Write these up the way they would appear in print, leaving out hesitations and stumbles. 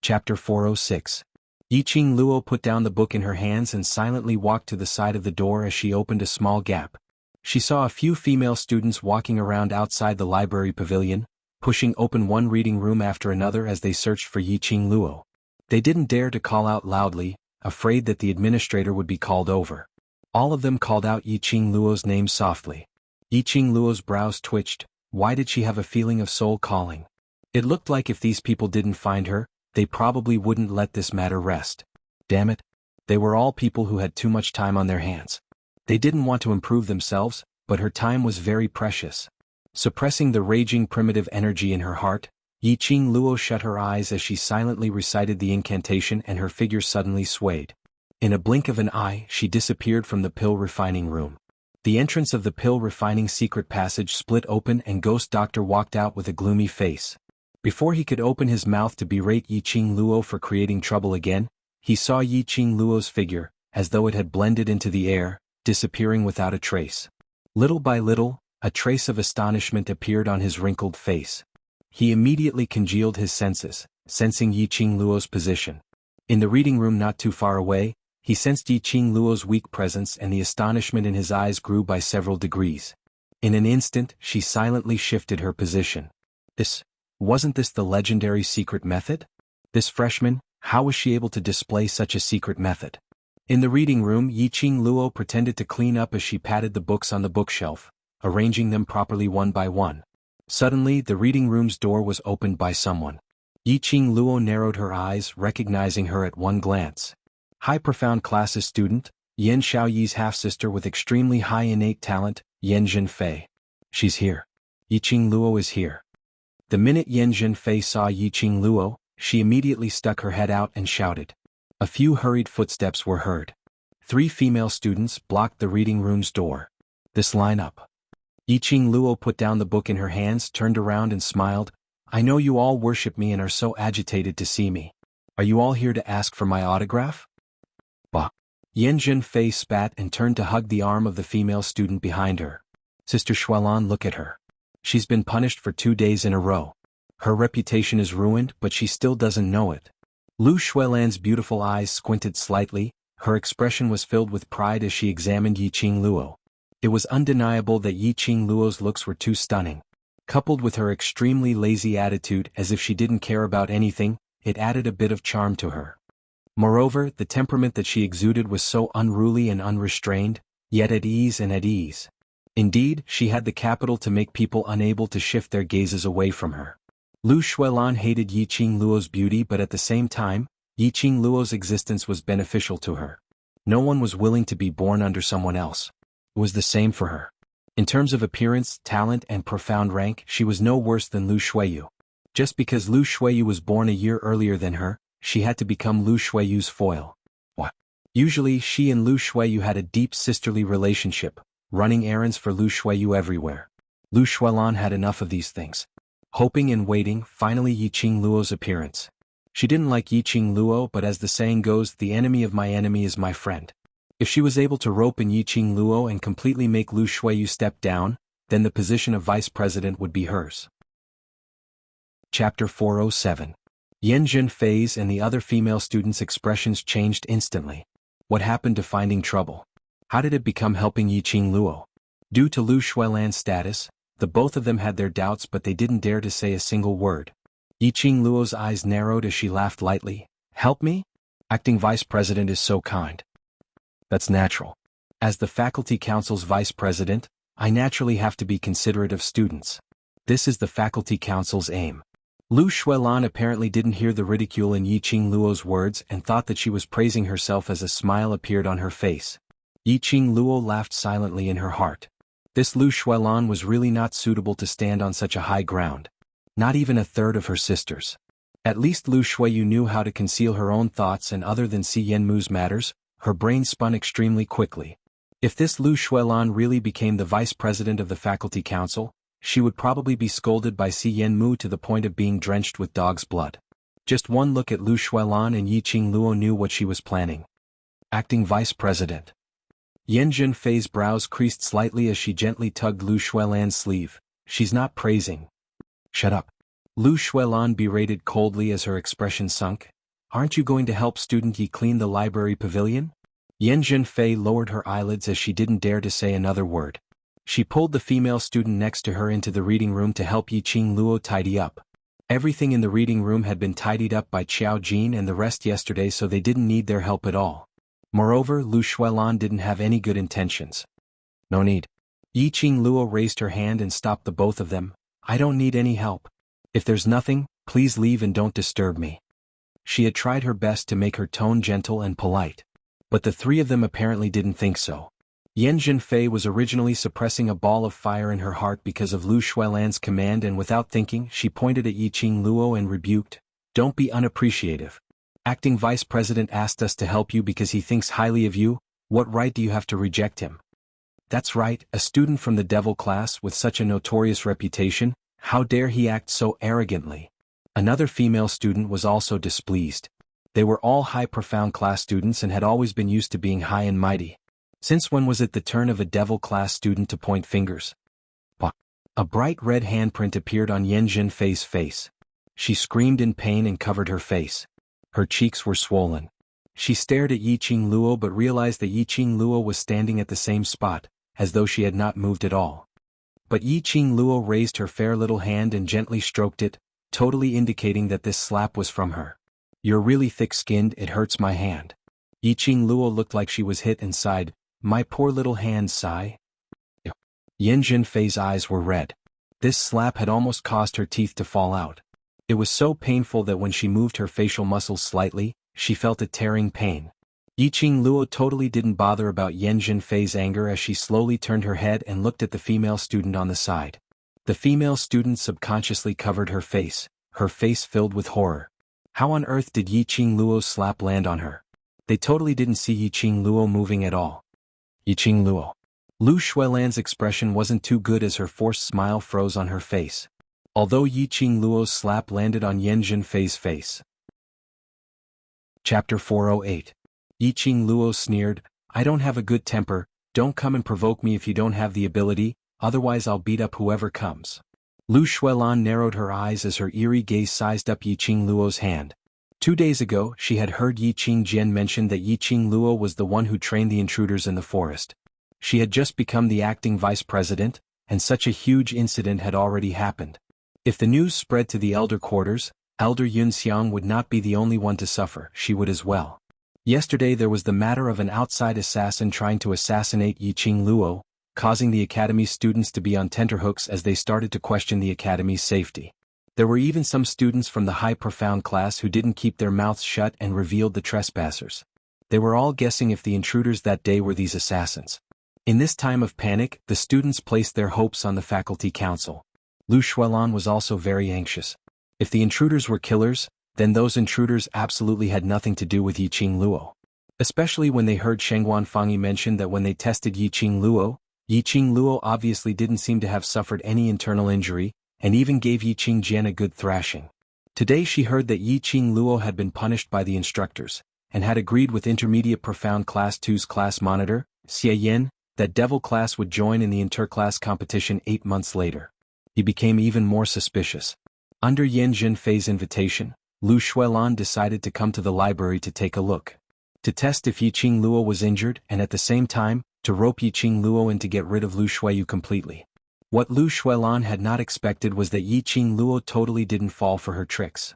Chapter 406. Yiqing Luo put down the book in her hands and silently walked to the side of the door as she opened a small gap. She saw a few female students walking around outside the library pavilion, pushing open one reading room after another as they searched for Yiqing Luo. They didn't dare to call out loudly, afraid that the administrator would be called over. All of them called out Yiqing Luo's name softly. Yiqing Luo's brows twitched. Why did she have a feeling of soul calling? It looked like if these people didn't find her, they probably wouldn't let this matter rest. Damn it. They were all people who had too much time on their hands. They didn't want to improve themselves, but her time was very precious. Suppressing the raging primitive energy in her heart, Yiqing Luo shut her eyes as she silently recited the incantation and her figure suddenly swayed. In a blink of an eye, she disappeared from the pill refining room. The entrance of the pill refining secret passage split open and Ghost Doctor walked out with a gloomy face. Before he could open his mouth to berate Yiqing Luo for creating trouble again, he saw Yiqing Luo's figure, as though it had blended into the air, disappearing without a trace. Little by little, a trace of astonishment appeared on his wrinkled face. He immediately congealed his senses, sensing Yiqing Luo's position. In the reading room not too far away, he sensed Yiqing Luo's weak presence and the astonishment in his eyes grew by several degrees. In an instant, she silently shifted her position. Wasn't this the legendary secret method? This freshman, how was she able to display such a secret method? In the reading room, Yiqing Luo pretended to clean up as she patted the books on the bookshelf, arranging them properly one by one. Suddenly, the reading room's door was opened by someone. Yiqing Luo narrowed her eyes, recognizing her at one glance. High profound classes student, Yan Xiaoyi's half-sister with extremely high innate talent, Yan Zhenfei. She's here. Yiqing Luo is here. The minute Yan Zhenfei saw Yiqing Luo, she immediately stuck her head out and shouted. A few hurried footsteps were heard. 3 female students blocked the reading room's door. This lineup. Yiqing Luo put down the book in her hands, turned around and smiled. I know you all worship me and are so agitated to see me. Are you all here to ask for my autograph? Bah. Yan Zhenfei spat and turned to hug the arm of the female student behind her. Sister Xuelan, look at her. She's been punished for 2 days in a row. Her reputation is ruined, but she still doesn't know it. Lu Xuelan's beautiful eyes squinted slightly, her expression was filled with pride as she examined Yiqing Luo. It was undeniable that Yiqing Luo's looks were too stunning. Coupled with her extremely lazy attitude as if she didn't care about anything, it added a bit of charm to her. Moreover, the temperament that she exuded was so unruly and unrestrained, yet at ease and at ease. Indeed, she had the capital to make people unable to shift their gazes away from her. Lu Xuelan hated Yiqing Luo's beauty, but at the same time, Yiqing Luo's existence was beneficial to her. No one was willing to be born under someone else. It was the same for her. In terms of appearance, talent, and profound rank, she was no worse than Lu Xueyu. Just because Lu Xueyu was born a year earlier than her, she had to become Lu Xueyu's foil. What? Usually, she and Lu Xueyu had a deep sisterly relationship, running errands for Lu Xueyu everywhere. Lu Xuelan had enough of these things. Hoping and waiting, finally Yiqing Luo's appearance. She didn't like Yiqing Luo, but as the saying goes, the enemy of my enemy is my friend. If she was able to rope in Yiqing Luo and completely make Lu Xueyu step down, then the position of vice president would be hers. Chapter 407. Yan Zhenfei's and the other female students' expressions changed instantly. What happened to finding trouble? How did it become helping Yiqing Luo? Due to Lu Xuelan's status, the both of them had their doubts, but they didn't dare to say a single word. Yiqing Luo's eyes narrowed as she laughed lightly. Help me? Acting vice president is so kind. That's natural. As the faculty council's vice president, I naturally have to be considerate of students. This is the faculty council's aim. Lu Xuelan apparently didn't hear the ridicule in Yiqing Luo's words and thought that she was praising herself as a smile appeared on her face. Yiqing Luo laughed silently in her heart. This Lu Xuelan was really not suitable to stand on such a high ground. Not even a third of her sisters. At least Lu Xueyu knew how to conceal her own thoughts, and other than Si Yenmu's matters, her brain spun extremely quickly. If this Lu Xuelan really became the vice president of the faculty council, she would probably be scolded by Si Yenmu to the point of being drenched with dog's blood. Just one look at Lu Xuelan and Yiqing Luo knew what she was planning. Acting vice president. Yan Zhenfei's brows creased slightly as she gently tugged Lu Xuelan's sleeve. She's not praising. Shut up. Lu Xuelan berated coldly as her expression sunk. Aren't you going to help student Yi clean the library pavilion? Yan Zhenfei lowered her eyelids as she didn't dare to say another word. She pulled the female student next to her into the reading room to help Yiqing Luo tidy up. Everything in the reading room had been tidied up by Qiao Jin and the rest yesterday, so they didn't need their help at all. Moreover, Lu Shuelan didn't have any good intentions. No need. Yiqing Luo raised her hand and stopped the both of them. I don't need any help. If there's nothing, please leave and don't disturb me. She had tried her best to make her tone gentle and polite. But the three of them apparently didn't think so. Yan Zhenfei was originally suppressing a ball of fire in her heart because of Lu Shuelan's command, and without thinking, she pointed at Yiqing Luo and rebuked, "Don't be unappreciative. Acting Vice President asked us to help you because he thinks highly of you. What right do you have to reject him?" That's right, a student from the devil class with such a notorious reputation, how dare he act so arrogantly? Another female student was also displeased. They were all high profound class students and had always been used to being high and mighty. Since when was it the turn of a devil class student to point fingers? A bright red handprint appeared on Yan Zhenfei's face. She screamed in pain and covered her face. Her cheeks were swollen. She stared at Yiqing Luo but realized that Yiqing Luo was standing at the same spot, as though she had not moved at all. But Yiqing Luo raised her fair little hand and gently stroked it, totally indicating that this slap was from her. "You're really thick-skinned, it hurts my hand." Yiqing Luo looked like she was hit and sighed, "My poor little hand, sigh." Yan Zhenfei's eyes were red. This slap had almost caused her teeth to fall out. It was so painful that when she moved her facial muscles slightly, she felt a tearing pain. Yiqing Luo totally didn't bother about Yan Zhenfei's anger as she slowly turned her head and looked at the female student on the side. The female student subconsciously covered her face filled with horror. How on earth did Yiqing Luo's slap land on her? They totally didn't see Yiqing Luo moving at all. Yiqing Luo. Lu Shuelan's expression wasn't too good as her forced smile froze on her face. Although Yiqing Luo's slap landed on Yan Zhenfei's face. Chapter 408. Yiqing Luo sneered, "I don't have a good temper, don't come and provoke me if you don't have the ability, otherwise I'll beat up whoever comes." Lu Shuelan narrowed her eyes as her eerie gaze sized up Yiqing Luo's hand. 2 days ago, she had heard Yiqing Jian mention that Yiqing Luo was the one who trained the intruders in the forest. She had just become the acting vice president, and such a huge incident had already happened. If the news spread to the elder quarters, Elder Yunxiang would not be the only one to suffer, she would as well. Yesterday there was the matter of an outside assassin trying to assassinate Yiqing Luo, causing the academy's students to be on tenterhooks as they started to question the academy's safety. There were even some students from the high profound class who didn't keep their mouths shut and revealed the trespassers. They were all guessing if the intruders that day were these assassins. In this time of panic, the students placed their hopes on the faculty council. Lu Shuelan was also very anxious. If the intruders were killers, then those intruders absolutely had nothing to do with Yiqing Luo. Especially when they heard Shengguan Fangyi mention that when they tested Yiqing Luo obviously didn't seem to have suffered any internal injury, and even gave Yiqing Jian a good thrashing. Today she heard that Yiqing Luo had been punished by the instructors, and had agreed with Intermediate Profound Class 2's class monitor, Xie Yin, that Devil class would join in the interclass competition 8 months later. He became even more suspicious. Under Yan Zhenfei's invitation, Lu Shuelan decided to come to the library to take a look. To test if Yiqing Luo was injured and at the same time, to rope Yiqing Luo in to get rid of Lu Shueyu completely. What Lu Shuelan had not expected was that Yiqing Luo totally didn't fall for her tricks.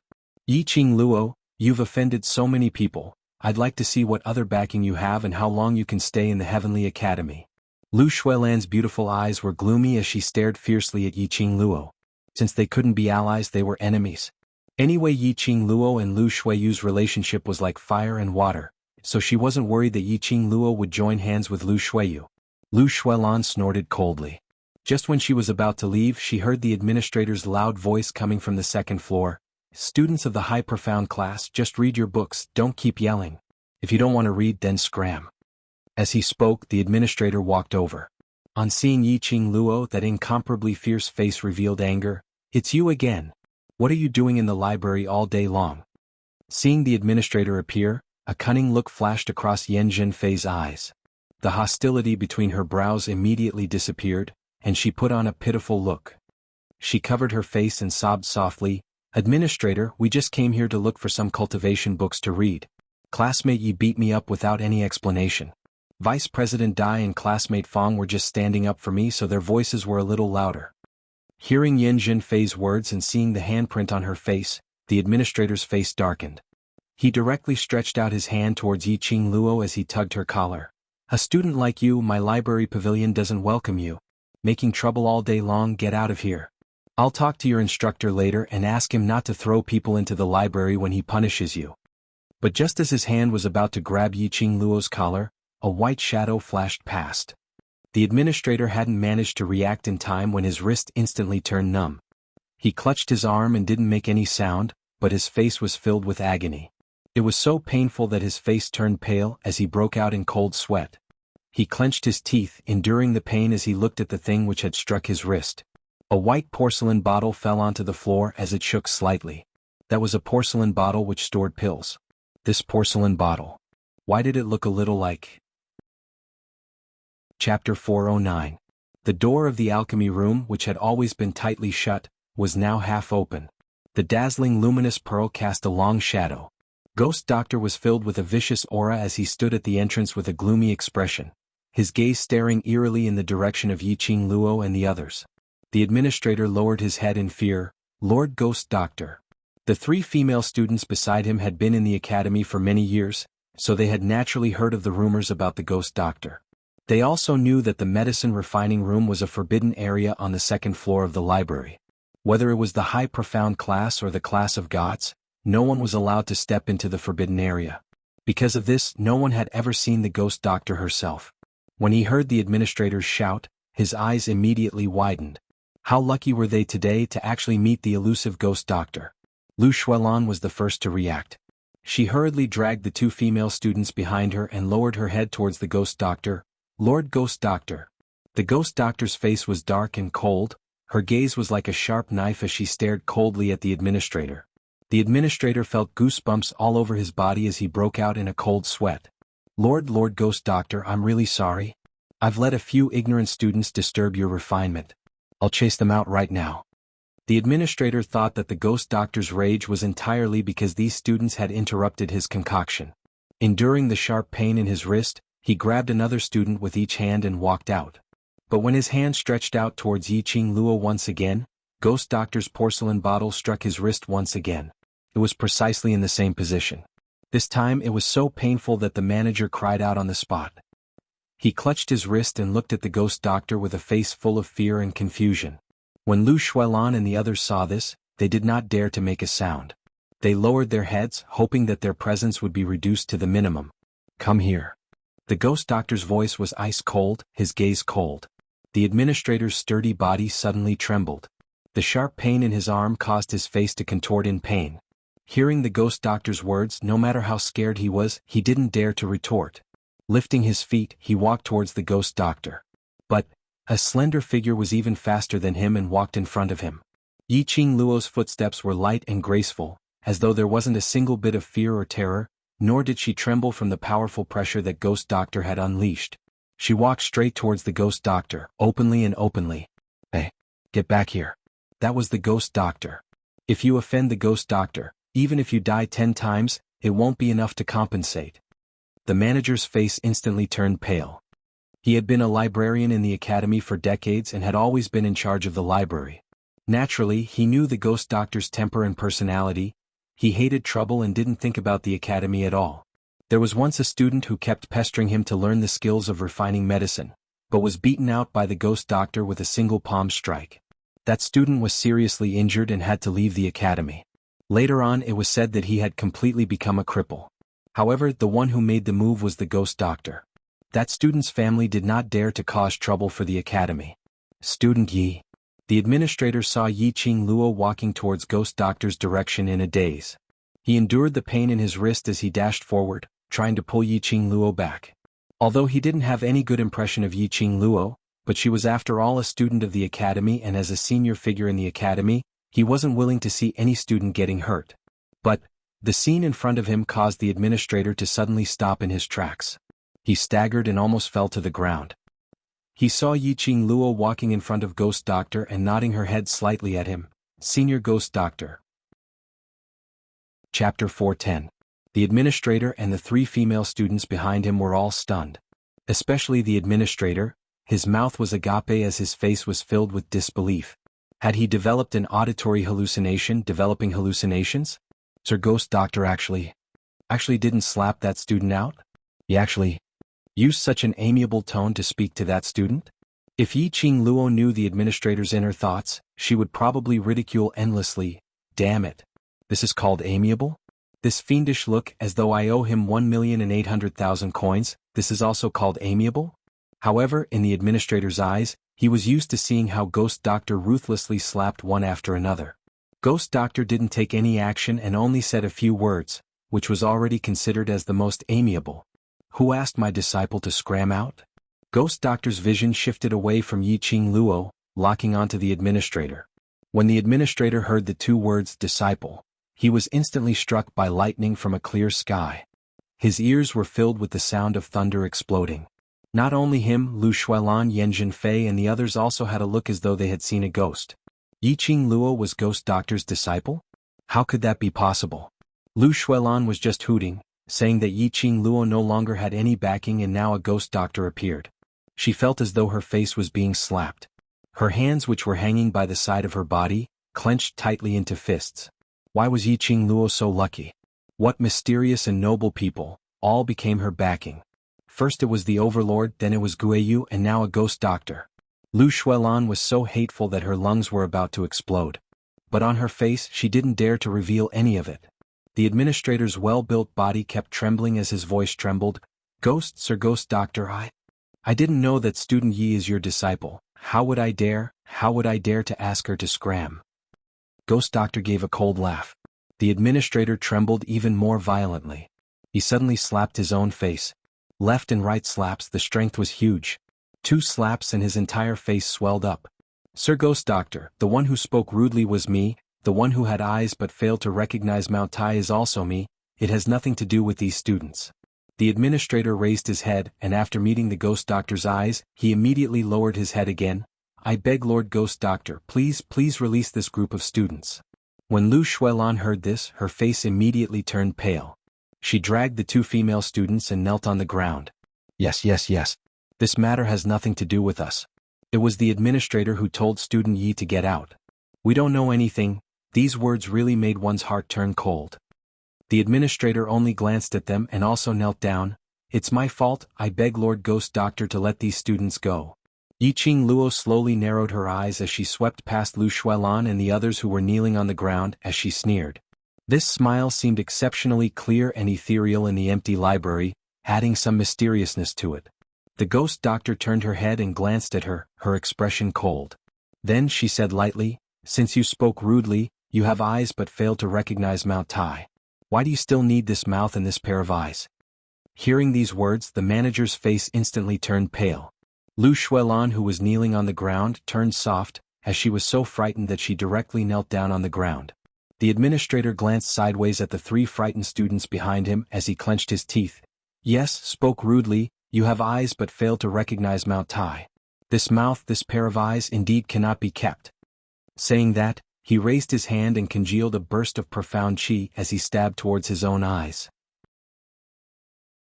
"Yiqing Luo, you've offended so many people, I'd like to see what other backing you have and how long you can stay in the Heavenly Academy." Lu Shuelan's beautiful eyes were gloomy as she stared fiercely at Yiqing Luo. Since they couldn't be allies, they were enemies. Anyway, Yiqing Luo and Lu Shueyu's relationship was like fire and water, so she wasn't worried that Yiqing Luo would join hands with Lu Shueyu. Lu Shuelan snorted coldly. Just when she was about to leave, she heard the administrator's loud voice coming from the second floor. "Students of the high profound class, just read your books, don't keep yelling. If you don't want to read, then scram." As he spoke, the administrator walked over. On seeing Yiqing Luo, that incomparably fierce face revealed anger. "It's you again. What are you doing in the library all day long?" Seeing the administrator appear, a cunning look flashed across Yan Zhenfei's eyes. The hostility between her brows immediately disappeared, and she put on a pitiful look. She covered her face and sobbed softly, Administrator, we just came here to look for some cultivation books to read. Classmate Yi beat me up without any explanation. Vice President Dai and classmate Fong were just standing up for me, so their voices were a little louder. Hearing Yin Jinfei's words and seeing the handprint on her face, the administrator's face darkened. He directly stretched out his hand towards Yi Qing Luo as he tugged her collar. A student like you, my library pavilion doesn't welcome you. Making trouble all day long, get out of here. I'll talk to your instructor later and ask him not to throw people into the library when he punishes you. But just as his hand was about to grab Yi Qing Luo's collar, a white shadow flashed past. The administrator hadn't managed to react in time when his wrist instantly turned numb. He clutched his arm and didn't make any sound, but his face was filled with agony. It was so painful that his face turned pale as he broke out in cold sweat. He clenched his teeth, enduring the pain as he looked at the thing which had struck his wrist. A white porcelain bottle fell onto the floor as it shook slightly. That was a porcelain bottle which stored pills. This porcelain bottle. Why did it look a little like... Chapter 409. The door of the alchemy room, which had always been tightly shut, was now half open. The dazzling luminous pearl cast a long shadow. Ghost Doctor was filled with a vicious aura as he stood at the entrance with a gloomy expression, his gaze staring eerily in the direction of Yi Qing Luo and the others. The administrator lowered his head in fear. Lord Ghost Doctor. The 3 female students beside him had been in the academy for many years, so they had naturally heard of the rumors about the Ghost Doctor. They also knew that the medicine refining room was a forbidden area on the 2nd floor of the library. Whether it was the high profound class or the class of gods, no one was allowed to step into the forbidden area. Because of this, no one had ever seen the Ghost Doctor herself. When he heard the administrator's shout, his eyes immediately widened. How lucky were they today to actually meet the elusive Ghost Doctor? Lu Shuilan was the first to react. She hurriedly dragged the 2 female students behind her and lowered her head towards the Ghost Doctor. Lord Ghost Doctor. The Ghost Doctor's face was dark and cold, her gaze was like a sharp knife as she stared coldly at the administrator. The administrator felt goosebumps all over his body as he broke out in a cold sweat. Lord Ghost Doctor, I'm really sorry. I've let a few ignorant students disturb your refinement. I'll chase them out right now. The administrator thought that the Ghost Doctor's rage was entirely because these students had interrupted his concoction. Enduring the sharp pain in his wrist, he grabbed another student with each hand and walked out. But when his hand stretched out towards Yi Qing Luo once again, Ghost Doctor's porcelain bottle struck his wrist once again. It was precisely in the same position. This time it was so painful that the manager cried out on the spot. He clutched his wrist and looked at the Ghost Doctor with a face full of fear and confusion. When Lu Shuilan and the others saw this, they did not dare to make a sound. They lowered their heads, hoping that their presence would be reduced to the minimum. Come here. The Ghost Doctor's voice was ice cold, his gaze cold. The administrator's sturdy body suddenly trembled. The sharp pain in his arm caused his face to contort in pain. Hearing the Ghost Doctor's words, no matter how scared he was, he didn't dare to retort. Lifting his feet, he walked towards the Ghost Doctor. But a slender figure was even faster than him and walked in front of him. Yi Qing Luo's footsteps were light and graceful, as though there wasn't a single bit of fear or terror, nor did she tremble from the powerful pressure that Ghost Doctor had unleashed. She walked straight towards the Ghost Doctor, openly. Hey, get back here. That was the Ghost Doctor. If you offend the Ghost Doctor, even if you die 10 times, it won't be enough to compensate. The manager's face instantly turned pale. He had been a librarian in the academy for decades and had always been in charge of the library. Naturally, he knew the Ghost Doctor's temper and personality. He hated trouble and didn't think about the academy at all. There was once a student who kept pestering him to learn the skills of refining medicine, but was beaten out by the Ghost Doctor with a single palm strike. That student was seriously injured and had to leave the academy. Later on, it was said that he had completely become a cripple. However, the one who made the move was the Ghost Doctor. That student's family did not dare to cause trouble for the academy. Student Yi. The administrator saw Yi Qing Luo walking towards Ghost Doctor's direction in a daze. He endured the pain in his wrist as he dashed forward, trying to pull Yi Qing Luo back. Although he didn't have any good impression of Yi Qing Luo, but she was after all a student of the academy, and as a senior figure in the academy, he wasn't willing to see any student getting hurt. But the scene in front of him caused the administrator to suddenly stop in his tracks. He staggered and almost fell to the ground. He saw Yi Qing Luo walking in front of Ghost Doctor and nodding her head slightly at him. Senior Ghost Doctor. Chapter 410. The administrator and the 3 female students behind him were all stunned. Especially the administrator. His mouth was agape as his face was filled with disbelief. Had he developed an auditory hallucination, developing hallucinations? Sir Ghost Doctor actually didn't slap that student out? He actually used such an amiable tone to speak to that student? If Yi Qing Luo knew the administrator's inner thoughts, she would probably ridicule endlessly. Damn it. This is called amiable? This fiendish look as though I owe him 1,800,000 coins, this is also called amiable? However, in the administrator's eyes, he was used to seeing how Ghost Doctor ruthlessly slapped one after another. Ghost Doctor didn't take any action and only said a few words, which was already considered as the most amiable. Who asked my disciple to scram out? Ghost Doctor's vision shifted away from Yi Qing Luo, locking onto the administrator. When the administrator heard the 2 words disciple, he was instantly struck by lightning from a clear sky. His ears were filled with the sound of thunder exploding. Not only him, Lu Shuilan, Yan Zhenfei and the others also had a look as though they had seen a ghost. Yi Qing Luo was Ghost Doctor's disciple? How could that be possible? Lu Shuilan was just hooting, saying that Yi Qing Luo no longer had any backing and now a Ghost Doctor appeared. She felt as though her face was being slapped. Her hands, which were hanging by the side of her body, clenched tightly into fists. Why was Yi Qing Luo so lucky? What mysterious and noble people, all became her backing. First it was the Overlord, then it was Guiyu and now a Ghost Doctor. Lu Shuilan was so hateful that her lungs were about to explode. But on her face she didn't dare to reveal any of it. The administrator's well-built body kept trembling as his voice trembled. Sir Ghost Doctor, I didn't know that student Yi is your disciple. How would I dare to ask her to scram? Ghost Doctor gave a cold laugh. The administrator trembled even more violently. He suddenly slapped his own face. Left and right slaps, the strength was huge. 2 slaps and his entire face swelled up. Sir Ghost Doctor, the one who spoke rudely was me, the one who had eyes but failed to recognize Mount Tai is also me, it has nothing to do with these students. The administrator raised his head and after meeting the Ghost Doctor's eyes, he immediately lowered his head again. I beg Lord Ghost Doctor, please release this group of students. When Lu Shuilan heard this, her face immediately turned pale. She dragged the 2 female students and knelt on the ground. Yes. This matter has nothing to do with us. It was the administrator who told student Yi to get out. We don't know anything. These words really made one's heart turn cold. The administrator only glanced at them and also knelt down. It's my fault, I beg Lord Ghost Doctor to let these students go. Yi Qing Luo slowly narrowed her eyes as she swept past Lu Shuilan and the others who were kneeling on the ground as she sneered. This smile seemed exceptionally clear and ethereal in the empty library, adding some mysteriousness to it. The Ghost Doctor turned her head and glanced at her, her expression cold. Then she said lightly, since you spoke rudely, you have eyes but failed to recognize Mount Tai. Why do you still need this mouth and this pair of eyes? Hearing these words, the manager's face instantly turned pale. Lu Shuilan, who was kneeling on the ground, turned soft, as she was so frightened that she directly knelt down on the ground. The administrator glanced sideways at the 3 frightened students behind him as he clenched his teeth. Yes, spoke rudely, you have eyes but failed to recognize Mount Tai. This mouth, this pair of eyes indeed cannot be kept. Saying that, he raised his hand and congealed a burst of profound qi as he stabbed towards his own eyes.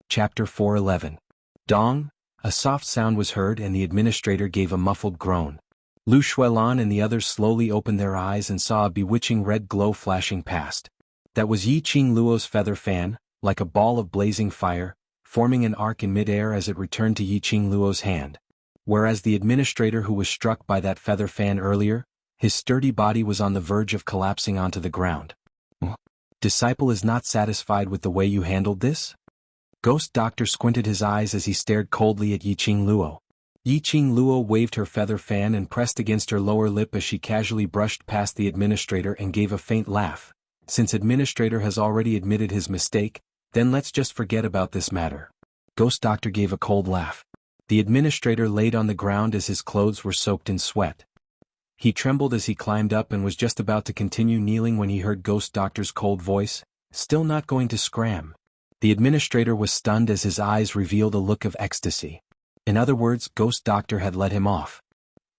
Chapter 411. Dong. A soft sound was heard and the administrator gave a muffled groan. Lu Shuilan and the others slowly opened their eyes and saw a bewitching red glow flashing past. That was Yi Qing Luo's feather fan, like a ball of blazing fire, forming an arc in mid-air as it returned to Yi Qing Luo's hand. Whereas the administrator who was struck by that feather fan earlier, his sturdy body was on the verge of collapsing onto the ground. Disciple is not satisfied with the way you handled this? Ghost Doctor squinted his eyes as he stared coldly at Yi Qing Luo. Yi Qing Luo waved her feather fan and pressed against her lower lip as she casually brushed past the administrator and gave a faint laugh. Since administrator has already admitted his mistake, then let's just forget about this matter. Ghost Doctor gave a cold laugh. The administrator laid on the ground as his clothes were soaked in sweat. He trembled as he climbed up and was just about to continue kneeling when he heard Ghost Doctor's cold voice, still not going to scram. The administrator was stunned as his eyes revealed a look of ecstasy. In other words, Ghost Doctor had let him off.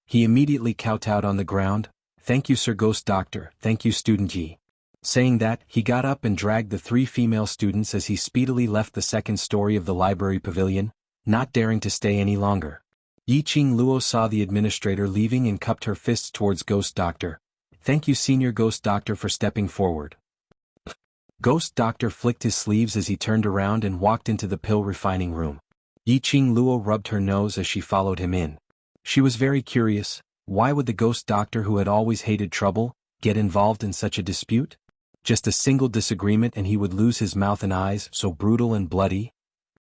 He immediately kowtowed on the ground. Thank you, Sir Ghost Doctor, thank you, Student Yi. Saying that, he got up and dragged the 3 female students as he speedily left the second story of the library pavilion, not daring to stay any longer. Yiqing Luo saw the administrator leaving and cupped her fists towards Ghost Doctor. "Thank you, Senior Ghost Doctor, for stepping forward." Ghost Doctor flicked his sleeves as he turned around and walked into the pill refining room. Yiqing Luo rubbed her nose as she followed him in. She was very curious. Why would the Ghost Doctor, who had always hated trouble, get involved in such a dispute? Just a single disagreement and he would lose his mouth and eyes, so brutal and bloody.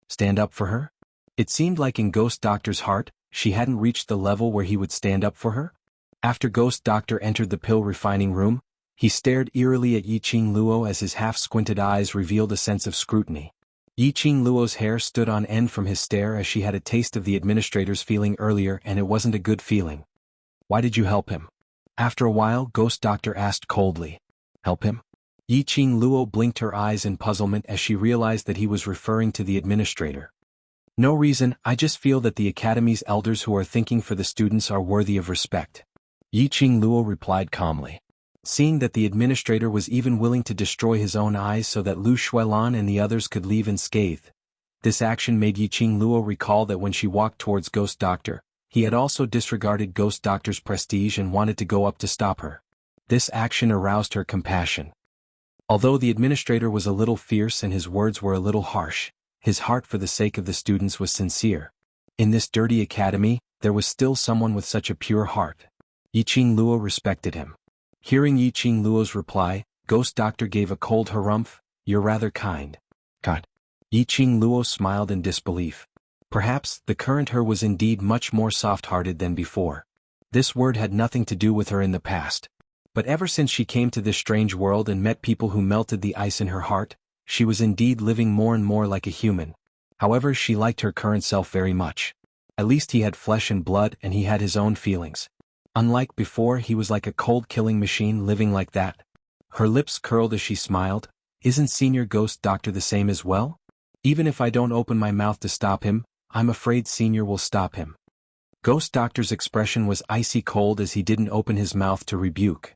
Stand up for her? It seemed like in Ghost Doctor's heart, she hadn't reached the level where he would stand up for her. After Ghost Doctor entered the pill refining room, he stared eerily at Yiqing Luo as his half-squinted eyes revealed a sense of scrutiny. Yiqing Luo's hair stood on end from his stare as she had a taste of the administrator's feeling earlier, and it wasn't a good feeling. "Why did you help him?" After a while, Ghost Doctor asked coldly. "Help him?" Yiqing Luo blinked her eyes in puzzlement as she realized that he was referring to the administrator. "No reason, I just feel that the Academy's elders who are thinking for the students are worthy of respect," Yiqing Luo replied calmly. Seeing that the administrator was even willing to destroy his own eyes so that Lu Xuelan and the others could leave unscathed, this action made Yiqing Luo recall that when she walked towards Ghost Doctor, he had also disregarded Ghost Doctor's prestige and wanted to go up to stop her. This action aroused her compassion. Although the administrator was a little fierce and his words were a little harsh, his heart for the sake of the students was sincere. In this dirty academy, there was still someone with such a pure heart. Yiqing Luo respected him. Hearing Yiqing Luo's reply, Ghost Doctor gave a cold harumph. "You're rather kind." "God." Yiqing Luo smiled in disbelief. Perhaps the current her was indeed much more soft-hearted than before. This word had nothing to do with her in the past. But ever since she came to this strange world and met people who melted the ice in her heart, she was indeed living more and more like a human. However, she liked her current self very much. At least he had flesh and blood and he had his own feelings. Unlike before, he was like a cold killing machine living like that. Her lips curled as she smiled. "Isn't Senior Ghost Doctor the same as well? Even if I don't open my mouth to stop him, I'm afraid Senior will stop him." Ghost Doctor's expression was icy cold as he didn't open his mouth to rebuke.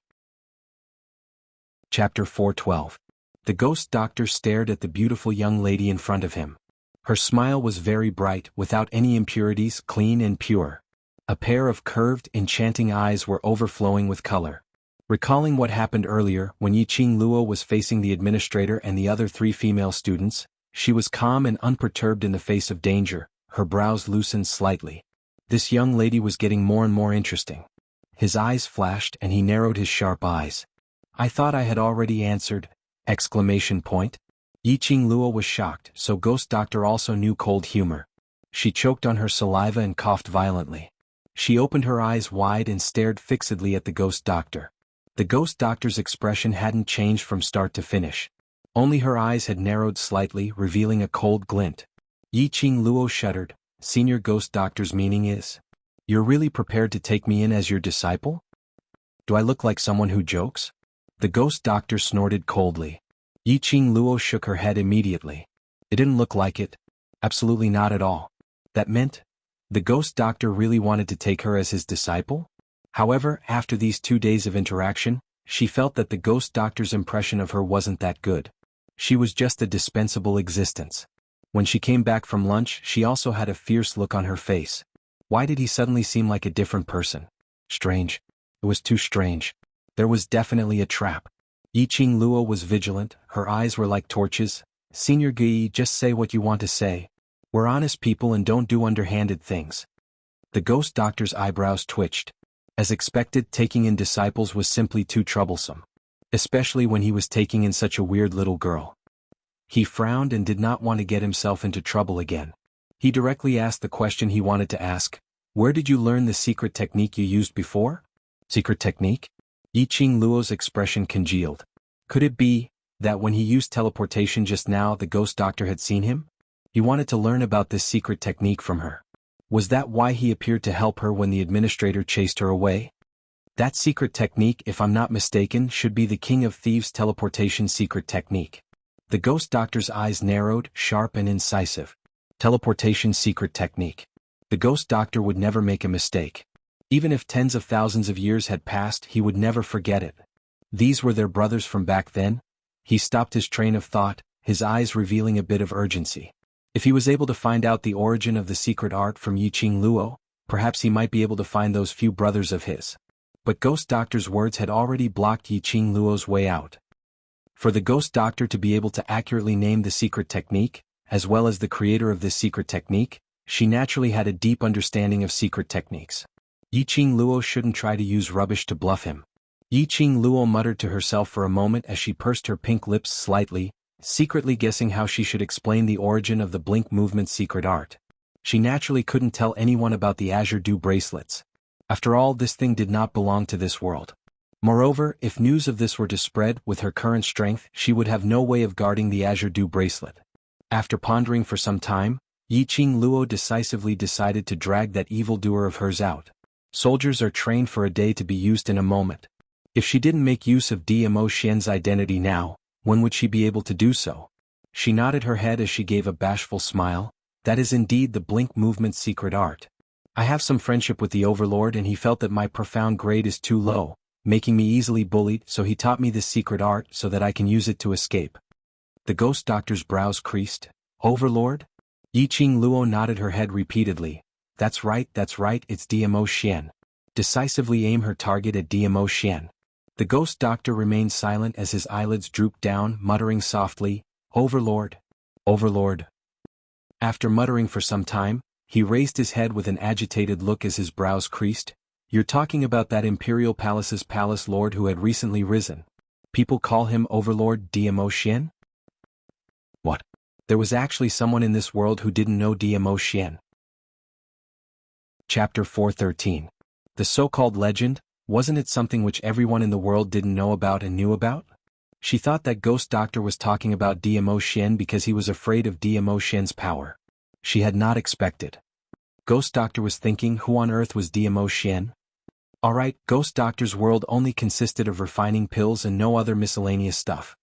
Chapter 412. The Ghost Doctor stared at the beautiful young lady in front of him. Her smile was very bright, without any impurities, clean and pure. A pair of curved, enchanting eyes were overflowing with color. Recalling what happened earlier, when Yiqing Luo was facing the administrator and the other 3 female students, she was calm and unperturbed in the face of danger, her brows loosened slightly. This young lady was getting more and more interesting. His eyes flashed and he narrowed his sharp eyes. "I thought I had already answered!" Exclamation point. Yiqing Luo was shocked, so Ghost Doctor also knew cold humor. She choked on her saliva and coughed violently. She opened her eyes wide and stared fixedly at the Ghost Doctor. The Ghost Doctor's expression hadn't changed from start to finish. Only her eyes had narrowed slightly, revealing a cold glint. Yiqing Luo shuddered. "Senior Ghost Doctor's meaning is? You're really prepared to take me in as your disciple? Do I look like someone who jokes?" The Ghost Doctor snorted coldly. Yiqing Luo shook her head immediately. It didn't look like it. Absolutely not at all. That meant the Ghost Doctor really wanted to take her as his disciple? However, after these 2 days of interaction, she felt that the Ghost Doctor's impression of her wasn't that good. She was just a dispensable existence. When she came back from lunch, she also had a fierce look on her face. Why did he suddenly seem like a different person? Strange. It was too strange. There was definitely a trap. Yiqing Luo was vigilant, her eyes were like torches. "Senior Gui, just say what you want to say. We're honest people and don't do underhanded things." The Ghost Doctor's eyebrows twitched. As expected, taking in disciples was simply too troublesome. Especially when he was taking in such a weird little girl. He frowned and did not want to get himself into trouble again. He directly asked the question he wanted to ask. "Where did you learn the secret technique you used before?" "Secret technique?" Yiqing Luo's expression congealed. Could it be that when he used teleportation just now, the Ghost Doctor had seen him? He wanted to learn about this secret technique from her. Was that why he appeared to help her when the administrator chased her away? That secret technique, if I'm not mistaken, should be the King of Thieves' teleportation secret technique. The Ghost Doctor's eyes narrowed, sharp and incisive. Teleportation secret technique. The Ghost Doctor would never make a mistake. Even if tens of thousands of years had passed, he would never forget it. These were their brothers from back then? He stopped his train of thought, his eyes revealing a bit of urgency. If he was able to find out the origin of the secret art from Yiqing Luo, perhaps he might be able to find those few brothers of his. But Ghost Doctor's words had already blocked Yiqing Luo's way out. For the Ghost Doctor to be able to accurately name the secret technique, as well as the creator of this secret technique, she naturally had a deep understanding of secret techniques. Yiqing Luo shouldn't try to use rubbish to bluff him. Yiqing Luo muttered to herself for a moment as she pursed her pink lips slightly, secretly guessing how she should explain the origin of the blink movement secret art. She naturally couldn't tell anyone about the Azure Dew bracelets. After all, this thing did not belong to this world. Moreover, if news of this were to spread, with her current strength, she would have no way of guarding the Azure Dew bracelet. After pondering for some time, Yiqing Luo decisively decided to drag that evildoer of hers out. Soldiers are trained for a day to be used in a moment. If she didn't make use of DMO Xian's identity now, when would she be able to do so? She nodded her head as she gave a bashful smile. That is indeed the blink movement secret art. I have some friendship with the Overlord and he felt that my profound grade is too low, making me easily bullied, so he taught me this secret art so that I can use it to escape. The Ghost Doctor's brows creased. Overlord? Yiqing Luo nodded her head repeatedly. That's right, it's DMO Xian. Decisively aim her target at DMO Xian. The Ghost Doctor remained silent as his eyelids drooped down, muttering softly, Overlord. Overlord. After muttering for some time, he raised his head with an agitated look as his brows creased. You're talking about that Imperial Palace's palace lord who had recently risen. People call him Overlord DMO Xian? What? There was actually someone in this world who didn't know DMO Xian. Chapter 413. The so-called legend, wasn't it something which everyone in the world didn't know about and knew about? She thought that Ghost Doctor was talking about DMO Xian because he was afraid of DMO Xian's power. She had not expected. Ghost Doctor was thinking, who on earth was DMO Xian? Alright, Ghost Doctor's world only consisted of refining pills and no other miscellaneous stuff.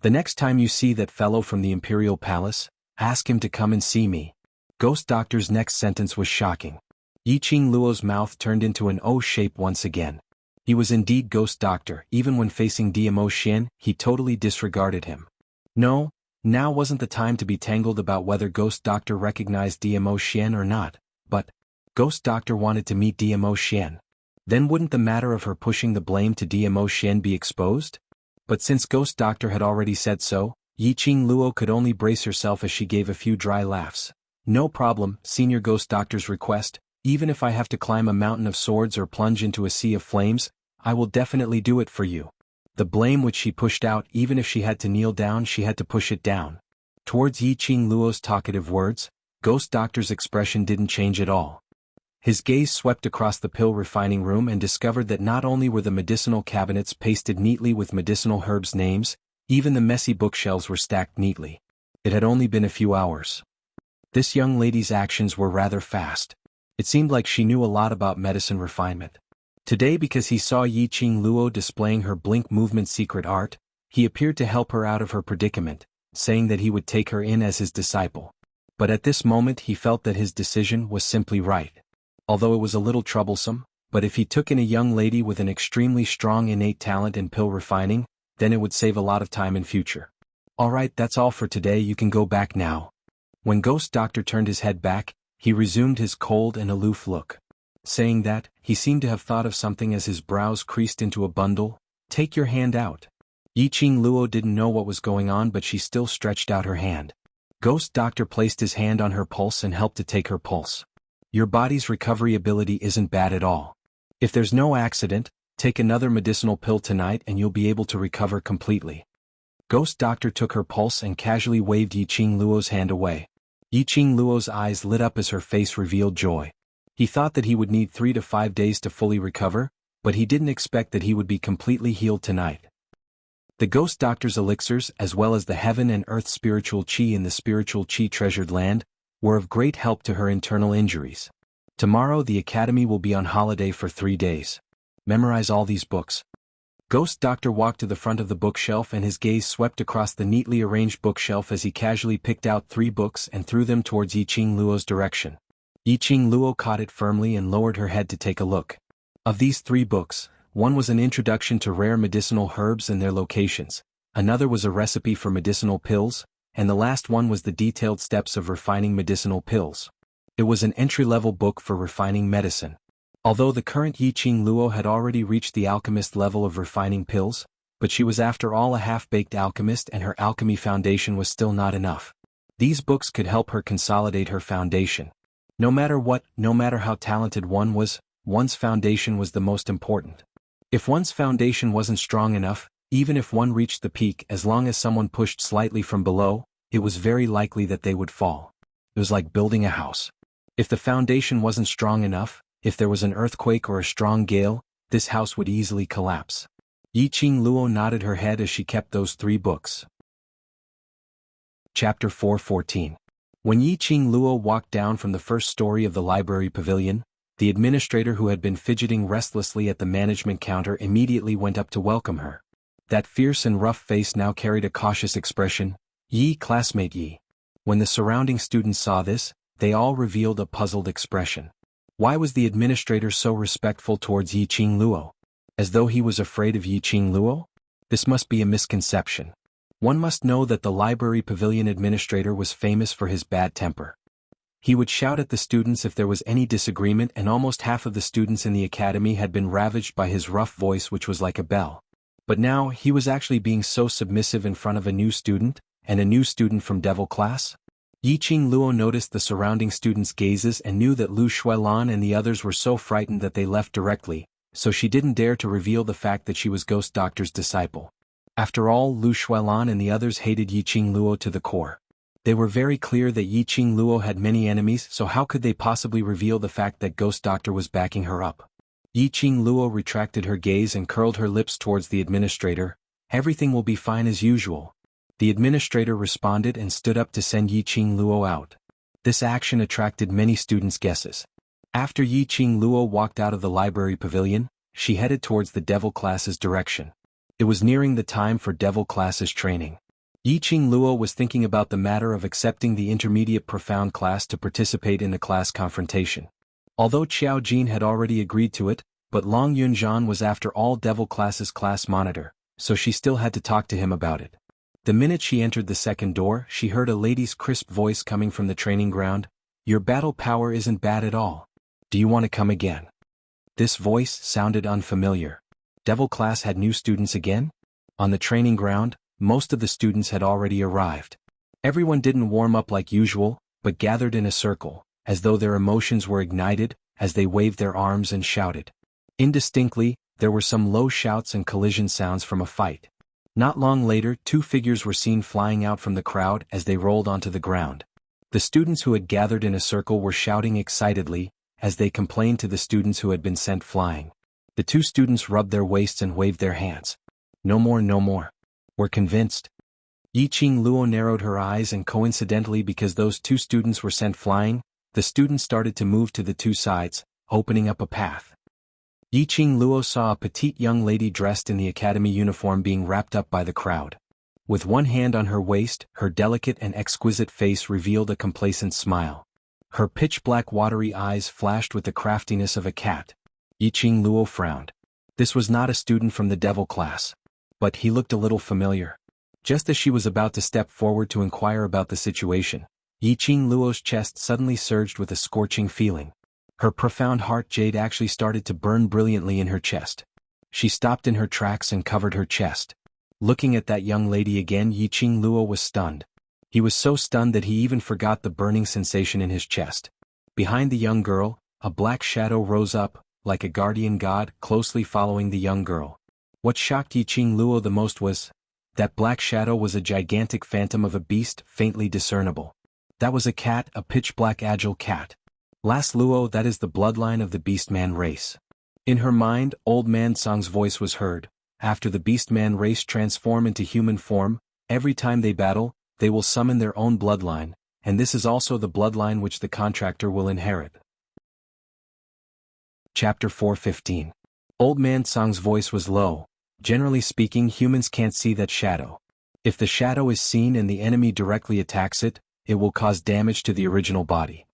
The next time you see that fellow from the Imperial Palace, ask him to come and see me. Ghost Doctor's next sentence was shocking. Yiqing Luo's mouth turned into an O shape once again. He was indeed Ghost Doctor. Even when facing DMO Xian, he totally disregarded him. No, now wasn't the time to be tangled about whether Ghost Doctor recognized DMO Xian or not, but Ghost Doctor wanted to meet DMO Xian. Then wouldn't the matter of her pushing the blame to DMO Xian be exposed? But since Ghost Doctor had already said so, Yiqing Luo could only brace herself as she gave a few dry laughs. No problem, Senior Ghost Doctor's request. Even if I have to climb a mountain of swords or plunge into a sea of flames, I will definitely do it for you. The blame which she pushed out, even if she had to kneel down, she had to push it down. Towards Yiqing Luo's talkative words, Ghost Doctor's expression didn't change at all. His gaze swept across the pill refining room and discovered that not only were the medicinal cabinets pasted neatly with medicinal herbs' names, even the messy bookshelves were stacked neatly. It had only been a few hours. This young lady's actions were rather fast. It seemed like she knew a lot about medicine refinement. Today, because he saw Yiqing Luo displaying her blink movement secret art, he appeared to help her out of her predicament, saying that he would take her in as his disciple. But at this moment he felt that his decision was simply right. Although it was a little troublesome, but if he took in a young lady with an extremely strong innate talent in pill refining, then it would save a lot of time in future. Alright, that's all for today, you can go back now. When Ghost Doctor turned his head back, he resumed his cold and aloof look. Saying that, he seemed to have thought of something as his brows creased into a bundle. Take your hand out. Yiqing Luo didn't know what was going on, but she still stretched out her hand. Ghost Doctor placed his hand on her pulse and helped to take her pulse. Your body's recovery ability isn't bad at all. If there's no accident, take another medicinal pill tonight and you'll be able to recover completely. Ghost Doctor took her pulse and casually waved Yiqing Luo's hand away. Yiqing Luo's eyes lit up as her face revealed joy. He thought that he would need 3 to 5 days to fully recover, but he didn't expect that he would be completely healed tonight. The Ghost Doctor's elixirs, as well as the heaven and earth spiritual qi in the spiritual qi treasured land, were of great help to her internal injuries. Tomorrow the academy will be on holiday for 3 days. Memorize all these books. Ghost Doctor walked to the front of the bookshelf and his gaze swept across the neatly arranged bookshelf as he casually picked out 3 books and threw them towards Yiqing Luo's direction. Yiqing Luo caught it firmly and lowered her head to take a look. Of these 3 books, One was an introduction to rare medicinal herbs and their locations, another was a recipe for medicinal pills, and the last one was the detailed steps of refining medicinal pills. It was an entry-level book for refining medicine. Although the current Yiqing Luo had already reached the alchemist level of refining pills, but she was after all a half-baked alchemist and her alchemy foundation was still not enough. These books could help her consolidate her foundation. No matter what, no matter how talented one was, one's foundation was the most important. If one's foundation wasn't strong enough, even if one reached the peak, as long as someone pushed slightly from below, it was very likely that they would fall. It was like building a house. If the foundation wasn't strong enough, if there was an earthquake or a strong gale, this house would easily collapse. Yiqing Luo nodded her head as she kept those 3 books. Chapter 4:14. When Yiqing Luo walked down from the first story of the library pavilion, the administrator who had been fidgeting restlessly at the management counter immediately went up to welcome her. That fierce and rough face now carried a cautious expression. "Yi, classmate Yi." When the surrounding students saw this, they all revealed a puzzled expression. Why was the administrator so respectful towards Yiqing Luo? As though he was afraid of Yiqing Luo? This must be a misconception. One must know that the library pavilion administrator was famous for his bad temper. He would shout at the students if there was any disagreement, and almost half of the students in the academy had been ravaged by his rough voice, which was like a bell. But now he was actually being so submissive in front of a new student, and a new student from Devil class. Yiqing Luo noticed the surrounding students' gazes and knew that Lu Shuilan and the others were so frightened that they left directly, so she didn't dare to reveal the fact that she was Ghost Doctor's disciple. After all, Lu Shuilan and the others hated Yiqing Luo to the core. They were very clear that Yiqing Luo had many enemies, so how could they possibly reveal the fact that Ghost Doctor was backing her up? Yiqing Luo retracted her gaze and curled her lips towards the administrator. "Everything will be fine as usual." The administrator responded and stood up to send Yiqing Luo out. This action attracted many students' guesses. After Yiqing Luo walked out of the library pavilion, she headed towards the Devil class's direction. It was nearing the time for Devil class's training. Yiqing Luo was thinking about the matter of accepting the intermediate profound class to participate in the class confrontation. Although Qiao Jin had already agreed to it, but Long Yunzhan was after all Devil class's class monitor, so she still had to talk to him about it. The minute she entered the second door, she heard a lady's crisp voice coming from the training ground. "Your battle power isn't bad at all. Do you want to come again?" This voice sounded unfamiliar. Devil class had new students again? On the training ground, most of the students had already arrived. Everyone didn't warm up like usual, but gathered in a circle, as though their emotions were ignited, as they waved their arms and shouted. Indistinctly, there were some low shouts and collision sounds from a fight. Not long later, 2 figures were seen flying out from the crowd as they rolled onto the ground. The students who had gathered in a circle were shouting excitedly, as they complained to the students who had been sent flying. The 2 students rubbed their waists and waved their hands. "No more, no more. We're convinced." Yiqing Luo narrowed her eyes, and coincidentally, because those 2 students were sent flying, the students started to move to the 2 sides, opening up a path. Yiqing Luo saw a petite young lady dressed in the academy uniform being wrapped up by the crowd. With one hand on her waist, her delicate and exquisite face revealed a complacent smile. Her pitch-black watery eyes flashed with the craftiness of a cat. Yiqing Luo frowned. This was not a student from the Devil class. But he looked a little familiar. Just as she was about to step forward to inquire about the situation, Yiqing Luo's chest suddenly surged with a scorching feeling. Her profound heart jade actually started to burn brilliantly in her chest. She stopped in her tracks and covered her chest. Looking at that young lady again, Yiqing Luo was stunned. He was so stunned that he even forgot the burning sensation in his chest. Behind the young girl, a black shadow rose up, like a guardian god, closely following the young girl. What shocked Yiqing Luo the most was that black shadow was a gigantic phantom of a beast, faintly discernible. That was a cat, a pitch-black agile cat. Las Luo, that is the bloodline of the Beastman race. In her mind, Old Man Song's voice was heard. After the Beastman race transform into human form, every time they battle, they will summon their own bloodline, and this is also the bloodline which the contractor will inherit. Chapter 4:15. Old Man Song's voice was low. Generally speaking, humans can't see that shadow. If the shadow is seen and the enemy directly attacks it, it will cause damage to the original body.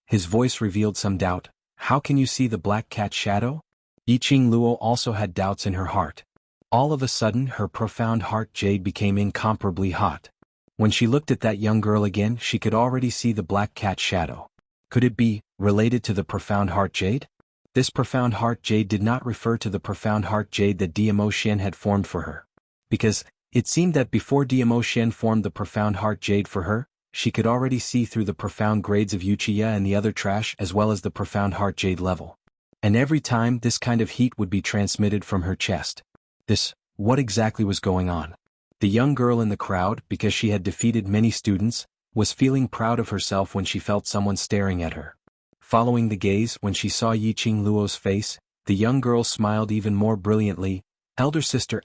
His voice revealed some doubt. How can you see the black cat shadow? Yiqing Luo also had doubts in her heart. All of a sudden her profound heart jade became incomparably hot. When she looked at that young girl again she could already see the black cat shadow. Could it be related to the profound heart jade? This profound heart jade did not refer to the profound heart jade that Diamo Xian had formed for her. Because it seemed that before Diamo Xian formed the profound heart jade for her, she could already see through the profound grades of Wuxia and the other trash as well as the profound heart jade level. And every time this kind of heat would be transmitted from her chest. What exactly was going on? The young girl in the crowd, because she had defeated many students, was feeling proud of herself when she felt someone staring at her. Following the gaze, when she saw Yiqing Luo's face, the young girl smiled even more brilliantly. Elder sister,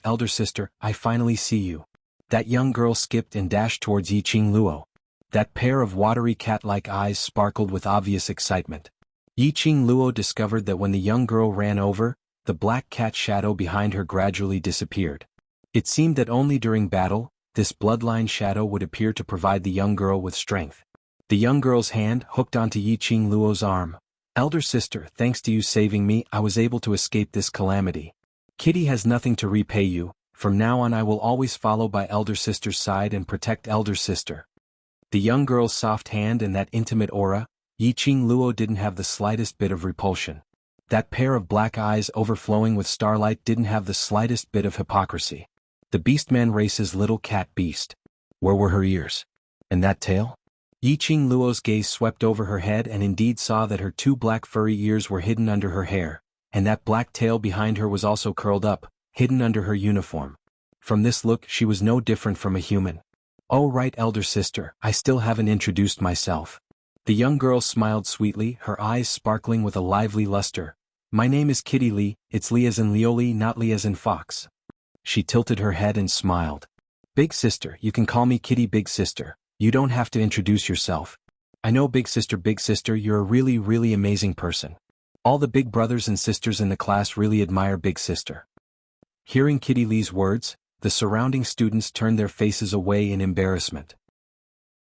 I finally see you. That young girl skipped and dashed towards Yiqing Luo. That pair of watery cat-like eyes sparkled with obvious excitement. Yiqing Luo discovered that when the young girl ran over, the black cat shadow behind her gradually disappeared. It seemed that only during battle, this bloodline shadow would appear to provide the young girl with strength. The young girl's hand hooked onto Yiqing Luo's arm. Elder sister, thanks to you saving me, I was able to escape this calamity. Kitty has nothing to repay you. From now on I will always follow by elder sister's side and protect elder sister. The young girl's soft hand and that intimate aura, Yiqing Luo didn't have the slightest bit of repulsion. That pair of black eyes overflowing with starlight didn't have the slightest bit of hypocrisy. The Beastman race's little cat beast. Where were her ears? And that tail? Yiqing Luo's gaze swept over her head and indeed saw that her two black furry ears were hidden under her hair, and that black tail behind her was also curled up, hidden under her uniform. From this look she was no different from a human. Oh right, elder sister, I still haven't introduced myself. The young girl smiled sweetly, her eyes sparkling with a lively luster. My name is Kitty Lee, it's Lee as in Leoli, not Lee as in fox. She tilted her head and smiled. Big sister, you can call me Kitty big sister. You don't have to introduce yourself. I know big sister, you're a really amazing person. All the big brothers and sisters in the class really admire big sister. Hearing Kitty Lee's words, the surrounding students turned their faces away in embarrassment.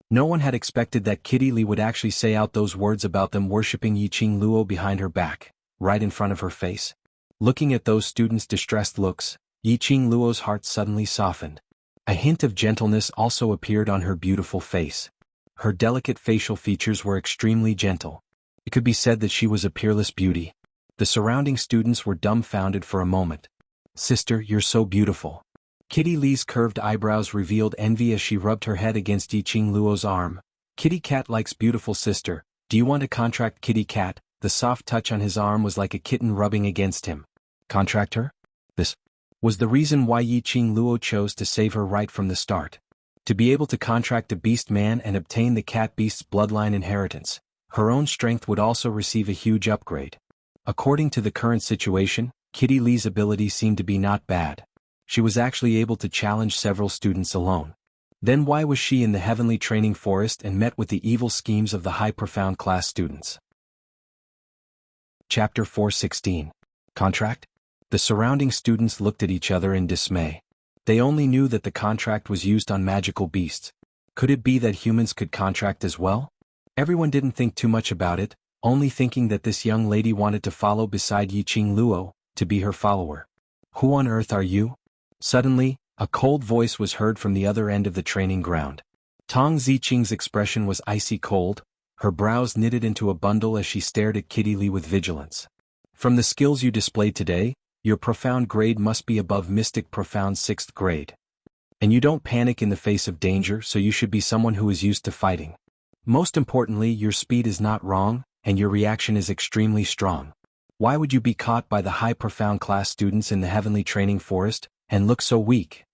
No one had expected that Kitty Lee would actually say out those words about them worshipping Yiqing Luo behind her back, right in front of her face. Looking at those students' distressed looks, Yiqing Luo's heart suddenly softened. A hint of gentleness also appeared on her beautiful face. Her delicate facial features were extremely gentle. It could be said that she was a peerless beauty. The surrounding students were dumbfounded for a moment. Sister, you're so beautiful. Kitty Lee's curved eyebrows revealed envy as she rubbed her head against Yiqing Luo's arm. Kitty Cat likes beautiful sister. Do you want to contract Kitty Cat? The soft touch on his arm was like a kitten rubbing against him. Contract her? This was the reason why Yiqing Luo chose to save her right from the start. To be able to contract a beast man and obtain the cat beast's bloodline inheritance, her own strength would also receive a huge upgrade. According to the current situation, Kitty Lee's ability seemed to be not bad. She was actually able to challenge several students alone. Then why was she in the heavenly training forest and met with the evil schemes of the high profound class students? Chapter 416. Contract? The surrounding students looked at each other in dismay. They only knew that the contract was used on magical beasts. Could it be that humans could contract as well? Everyone didn't think too much about it, only thinking that this young lady wanted to follow beside Yiqing Luo, to be her follower. Who on earth are you? Suddenly, a cold voice was heard from the other end of the training ground. Tong Ziqing's expression was icy cold, her brows knitted into a bundle as she stared at Kitty Lee with vigilance. From the skills you displayed today, your profound grade must be above Mystic Profound 6th grade. And you don't panic in the face of danger, so you should be someone who is used to fighting. Most importantly, your speed is not wrong, and your reaction is extremely strong. Why would you be caught by the high profound class students in the heavenly training forest, and look so weak?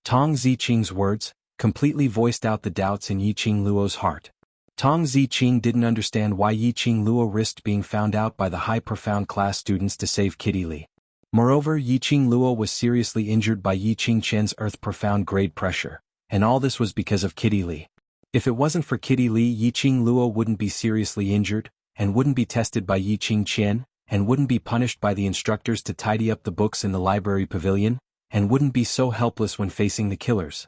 Tong Ziqing's words completely voiced out the doubts in Yiqing Luo's heart. Tong Ziqing didn't understand why Yiqing Luo risked being found out by the high profound class students to save Kitty Lee. Moreover, Yiqing Luo was seriously injured by Yiqing Chen's earth profound grade pressure, and all this was because of Kitty Lee. If it wasn't for Kitty Lee, Yiqing Luo wouldn't be seriously injured, and wouldn't be tested by Yiqing Chen, and wouldn't be punished by the instructors to tidy up the books in the library pavilion, and wouldn't be so helpless when facing the killers.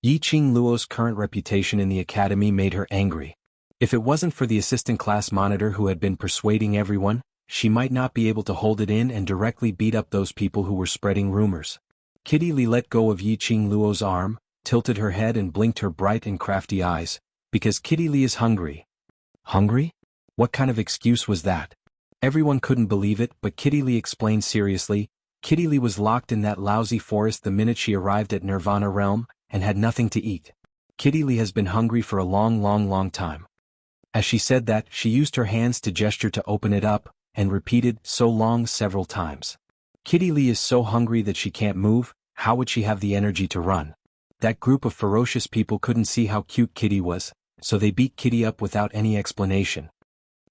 Yiqing Luo's current reputation in the academy made her angry. If it wasn't for the assistant class monitor who had been persuading everyone, she might not be able to hold it in and directly beat up those people who were spreading rumors. Kitty Lee let go of Yiqing Luo's arm, tilted her head and blinked her bright and crafty eyes, because Kitty Lee is hungry. Hungry? What kind of excuse was that? Everyone couldn't believe it, but Kitty Lee explained seriously. Kitty Lee was locked in that lousy forest the minute she arrived at Nirvana Realm, and had nothing to eat. Kitty Lee has been hungry for a long time. As she said that, she used her hands to gesture to open it up, and repeated, "so long" several times. Kitty Lee is so hungry that she can't move. How would she have the energy to run? That group of ferocious people couldn't see how cute Kitty was, so they beat Kitty up without any explanation.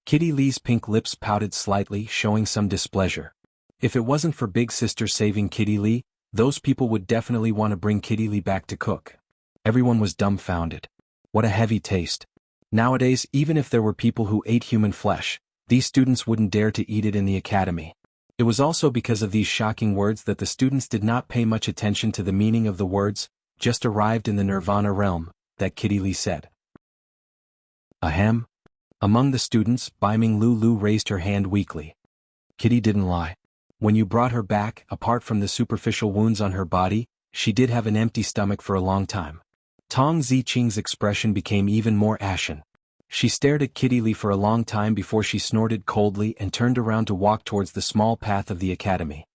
Kitty Lee's pink lips pouted slightly, showing some displeasure. If it wasn't for Big Sister saving Kitty Lee, those people would definitely want to bring Kitty Lee back to cook. Everyone was dumbfounded. What a heavy taste. Nowadays, even if there were people who ate human flesh, these students wouldn't dare to eat it in the academy. It was also because of these shocking words that the students did not pay much attention to the meaning of the words, "just arrived in the Nirvana realm," that Kitty Lee said. Ahem. Among the students, Baiming Lulu raised her hand weakly. Kitty didn't lie. When you brought her back, apart from the superficial wounds on her body, she did have an empty stomach for a long time. Tong Ziqing's expression became even more ashen. She stared at Kitty Lee for a long time before she snorted coldly and turned around to walk towards the small path of the academy.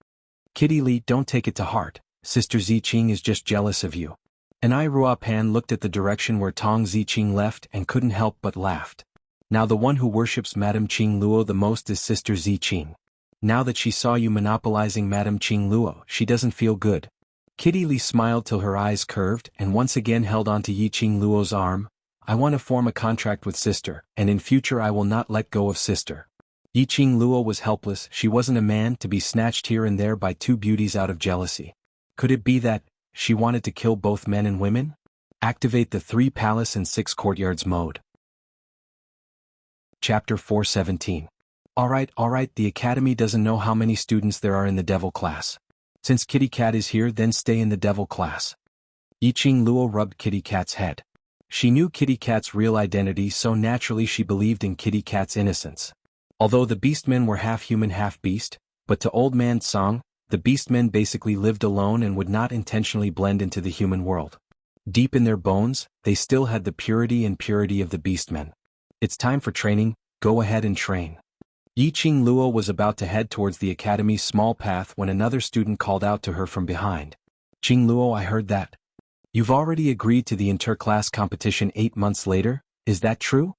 Kitty Lee, don't take it to heart. Sister Ziqing is just jealous of you. And Rua Pan looked at the direction where Tong Ziqing left and couldn't help but laughed. Now the one who worships Madame Qing Luo the most is Sister Ziqing. Now that she saw you monopolizing Madame Qing Luo, she doesn't feel good. Kitty Lee smiled till her eyes curved and once again held onto Yiqing Luo's arm. I want to form a contract with Sister, and in future I will not let go of Sister. Yiqing Luo was helpless. She wasn't a man to be snatched here and there by two beauties out of jealousy. Could it be that she wanted to kill both men and women? Activate the 3 palace and 6 courtyards mode. Chapter 417. Alright, the academy doesn't know how many students there are in the devil class. Since Kitty Cat is here, then stay in the devil class. Yiqing Luo rubbed Kitty Cat's head. She knew Kitty Cat's real identity, so naturally she believed in Kitty Cat's innocence. Although the beastmen were half human half beast, but to Old Man Song, the beastmen basically lived alone and would not intentionally blend into the human world. Deep in their bones, they still had the purity of the beastmen. It's time for training, go ahead and train. Yiqing Luo was about to head towards the academy's small path when another student called out to her from behind. Qing Luo, I heard that. You've already agreed to the interclass competition 8 months later, is that true?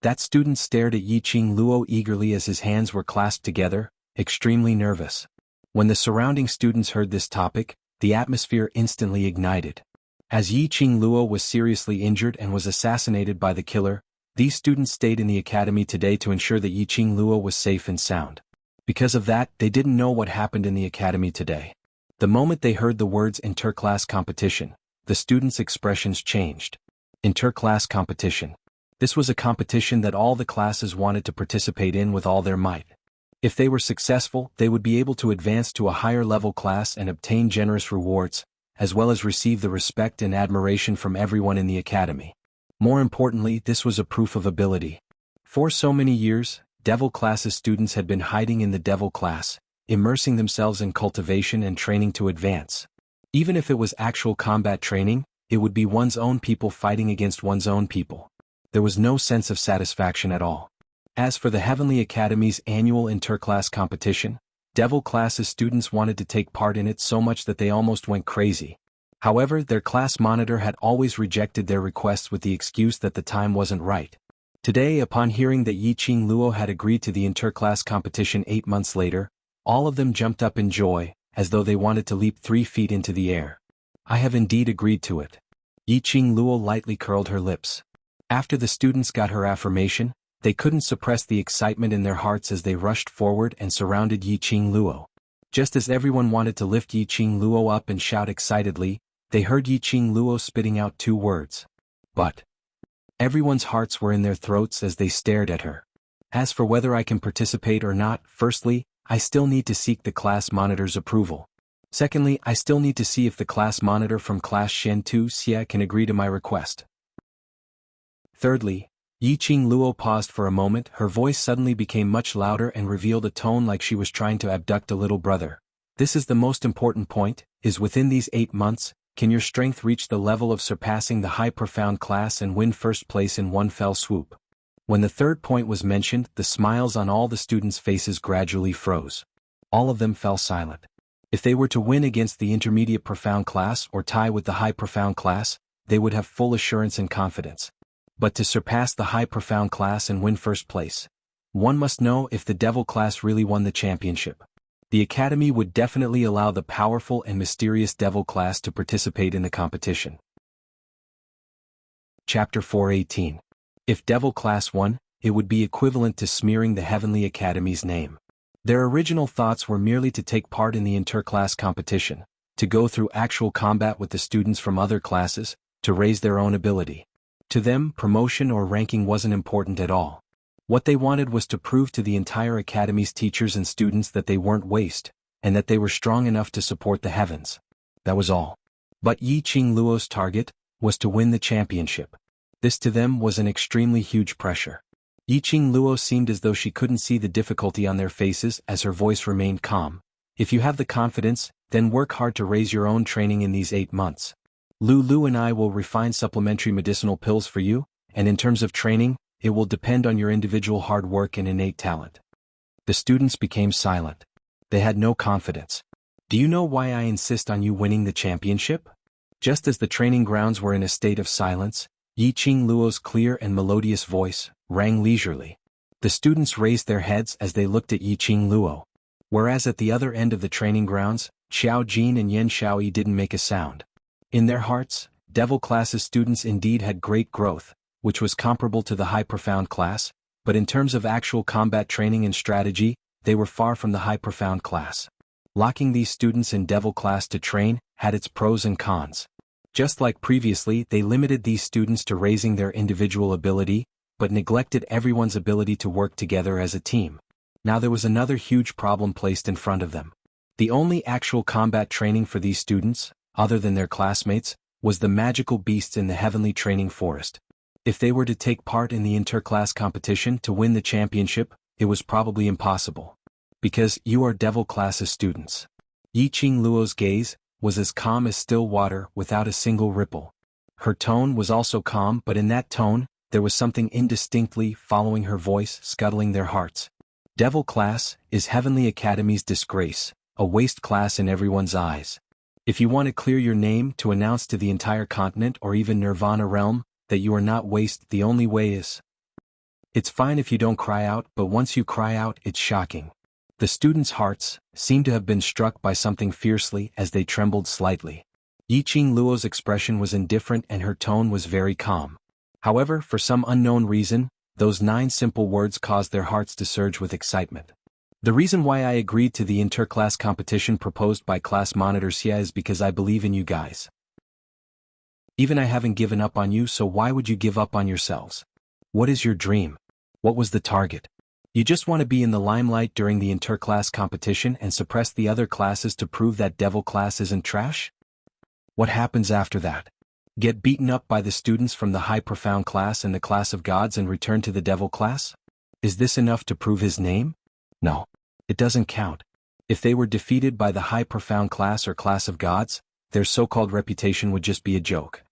That student stared at Yiqing Luo eagerly as his hands were clasped together, extremely nervous. When the surrounding students heard this topic, the atmosphere instantly ignited. As Yiqing Luo was seriously injured and was assassinated by the killer, these students stayed in the academy today to ensure that Yiqing Luo was safe and sound. Because of that, they didn't know what happened in the academy today. The moment they heard the words interclass competition, the students' expressions changed. Interclass competition. This was a competition that all the classes wanted to participate in with all their might. If they were successful, they would be able to advance to a higher level class and obtain generous rewards, as well as receive the respect and admiration from everyone in the academy. More importantly, this was a proof of ability. For so many years, Devil Class's students had been hiding in the Devil Class, immersing themselves in cultivation and training to advance. Even if it was actual combat training, it would be one's own people fighting against one's own people. There was no sense of satisfaction at all. As for the Heavenly Academy's annual interclass competition, Devil Class's students wanted to take part in it so much that they almost went crazy. However, their class monitor had always rejected their requests with the excuse that the time wasn't right. Today, upon hearing that Yiqing Luo had agreed to the interclass competition 8 months later, all of them jumped up in joy, as though they wanted to leap 3 feet into the air. I have indeed agreed to it. Yiqing Luo lightly curled her lips. After the students got her affirmation, they couldn't suppress the excitement in their hearts as they rushed forward and surrounded Yiqing Luo. Just as everyone wanted to lift Yiqing Luo up and shout excitedly, they heard Yiqing Luo spitting out 2 words. But everyone's hearts were in their throats as they stared at her. As for whether I can participate or not, firstly, I still need to seek the class monitor's approval. Secondly, I still need to see if the class monitor from class Shen 2 Xia can agree to my request. Thirdly, Yiqing Luo paused for a moment. Her voice suddenly became much louder and revealed a tone like she was trying to abduct a little brother. This is the most important point, is within these 8 months, can your strength reach the level of surpassing the high profound class and win first place in one fell swoop? When the third point was mentioned, the smiles on all the students' faces gradually froze. All of them fell silent. If they were to win against the intermediate profound class or tie with the high profound class, they would have full assurance and confidence. But to surpass the high profound class and win first place, one must know if the devil class really won the championship. The academy would definitely allow the powerful and mysterious devil class to participate in the competition. Chapter 418. If devil class won, it would be equivalent to smearing the Heavenly Academy's name. Their original thoughts were merely to take part in the inter-class competition, to go through actual combat with the students from other classes, to raise their own ability. To them, promotion or ranking wasn't important at all. What they wanted was to prove to the entire academy's teachers and students that they weren't waste, and that they were strong enough to support the heavens. That was all. But Yiqing Luo's target was to win the championship. This to them was an extremely huge pressure. Yiqing Luo seemed as though she couldn't see the difficulty on their faces as her voice remained calm. If you have the confidence, then work hard to raise your own training in these 8 months. Lu and I will refine supplementary medicinal pills for you, and in terms of training, it will depend on your individual hard work and innate talent. The students became silent. They had no confidence. Do you know why I insist on you winning the championship? Just as the training grounds were in a state of silence, Yiqing Luo's clear and melodious voice rang leisurely. The students raised their heads as they looked at Yiqing Luo. Whereas at the other end of the training grounds, Xiao Jin and Yan Shaoyi didn't make a sound. In their hearts, devil class's students indeed had great growth, which was comparable to the high profound class, but in terms of actual combat training and strategy, they were far from the high profound class. Locking these students in devil class to train had its pros and cons. Just like previously, they limited these students to raising their individual ability, but neglected everyone's ability to work together as a team. Now there was another huge problem placed in front of them. The only actual combat training for these students, other than their classmates, was the magical beasts in the heavenly training forest. If they were to take part in the inter-class competition to win the championship, it was probably impossible. Because you are devil class's students. Yiqing Luo's gaze was as calm as still water without a single ripple. Her tone was also calm, but in that tone, there was something indistinctly following her voice, scuttling their hearts. Devil class is Heavenly Academy's disgrace, a waste class in everyone's eyes. If you want to clear your name to announce to the entire continent or even Nirvana realm that you are not waste, the only way is. It's fine if you don't cry out, but once you cry out, it's shocking. The students' hearts seemed to have been struck by something fiercely as they trembled slightly. Yiqing Luo's expression was indifferent and her tone was very calm. However, for some unknown reason, those 9 simple words caused their hearts to surge with excitement. The reason why I agreed to the inter-class competition proposed by class monitor Xia is because I believe in you guys. Even I haven't given up on you, so why would you give up on yourselves? What is your dream? What was the target? You just want to be in the limelight during the inter-class competition and suppress the other classes to prove that devil class isn't trash? What happens after that? Get beaten up by the students from the high profound class and the class of gods and return to the devil class? Is this enough to prove his name? No. It doesn't count. If they were defeated by the high profound class or class of gods, their so-called reputation would just be a joke.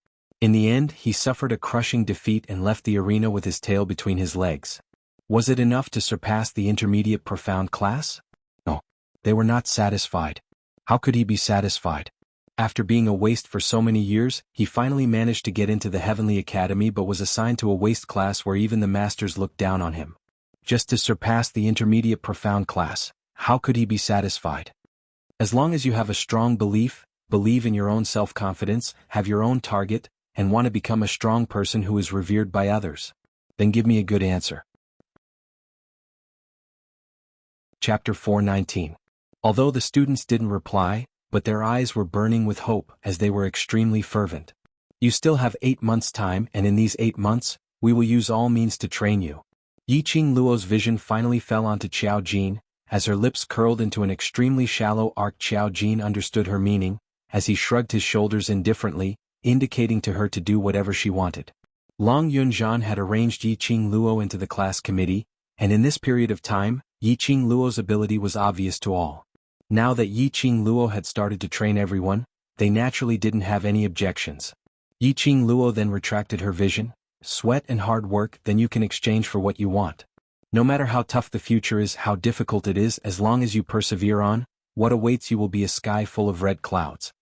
In the end, he suffered a crushing defeat and left the arena with his tail between his legs. Was it enough to surpass the intermediate profound class? No. They were not satisfied. How could he be satisfied? After being a waste for so many years, he finally managed to get into the Heavenly Academy but was assigned to a waste class where even the masters looked down on him. Just to surpass the intermediate profound class, how could he be satisfied? As long as you have a strong belief, believe in your own self-confidence, have your own target, and want to become a strong person who is revered by others, then give me a good answer. Chapter 419. Although the students didn't reply, but their eyes were burning with hope as they were extremely fervent. You still have 8 months' time, and in these 8 months, we will use all means to train you. Yiqing Luo's vision finally fell onto Xiao Jin, as her lips curled into an extremely shallow arc. Xiao Jin understood her meaning, as he shrugged his shoulders indifferently, indicating to her to do whatever she wanted. Long Yunjian had arranged Yiqing Luo into the class committee, and in this period of time, Yiqing Luo's ability was obvious to all. Now that Yiqing Luo had started to train everyone, they naturally didn't have any objections. Yiqing Luo then retracted her vision: sweat and hard work, then you can exchange for what you want. No matter how tough the future is, how difficult it is, as long as you persevere on, what awaits you will be a sky full of red clouds.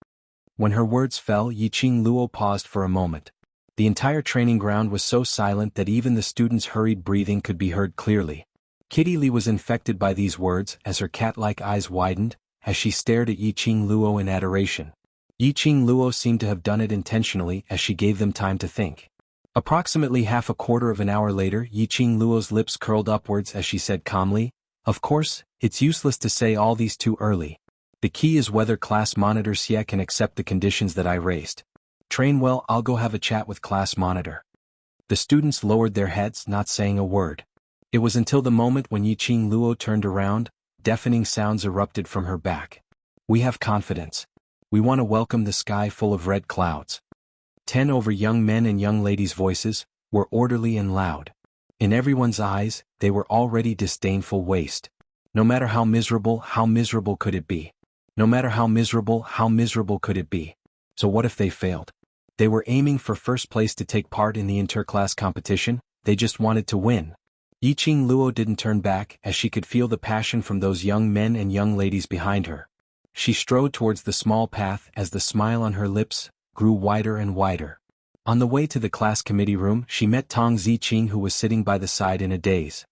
When her words fell, Yiqing Luo paused for a moment. The entire training ground was so silent that even the students' hurried breathing could be heard clearly. Kitty Lee was infected by these words as her cat-like eyes widened, as she stared at Yiqing Luo in adoration. Yiqing Luo seemed to have done it intentionally as she gave them time to think. Approximately half a quarter of an hour later, Yiqing Luo's lips curled upwards as she said calmly, "Of course, it's useless to say all these too early. The key is whether class monitor Xie can accept the conditions that I raised. Train well, I'll go have a chat with class monitor." The students lowered their heads, not saying a word. It was until the moment when Yiqing Luo turned around, deafening sounds erupted from her back. "We have confidence. We want to welcome the sky full of red clouds." 10 over young men and young ladies' voices were orderly and loud. In everyone's eyes, they were already disdainful waste. No matter how miserable could it be? No matter how miserable could it be? So what if they failed? They were aiming for first place to take part in the interclass competition, they just wanted to win. Yiqing Luo didn't turn back as she could feel the passion from those young men and young ladies behind her. She strode towards the small path as the smile on her lips grew wider and wider. On the way to the class committee room, she met Tong Ziqing, who was sitting by the side in a daze.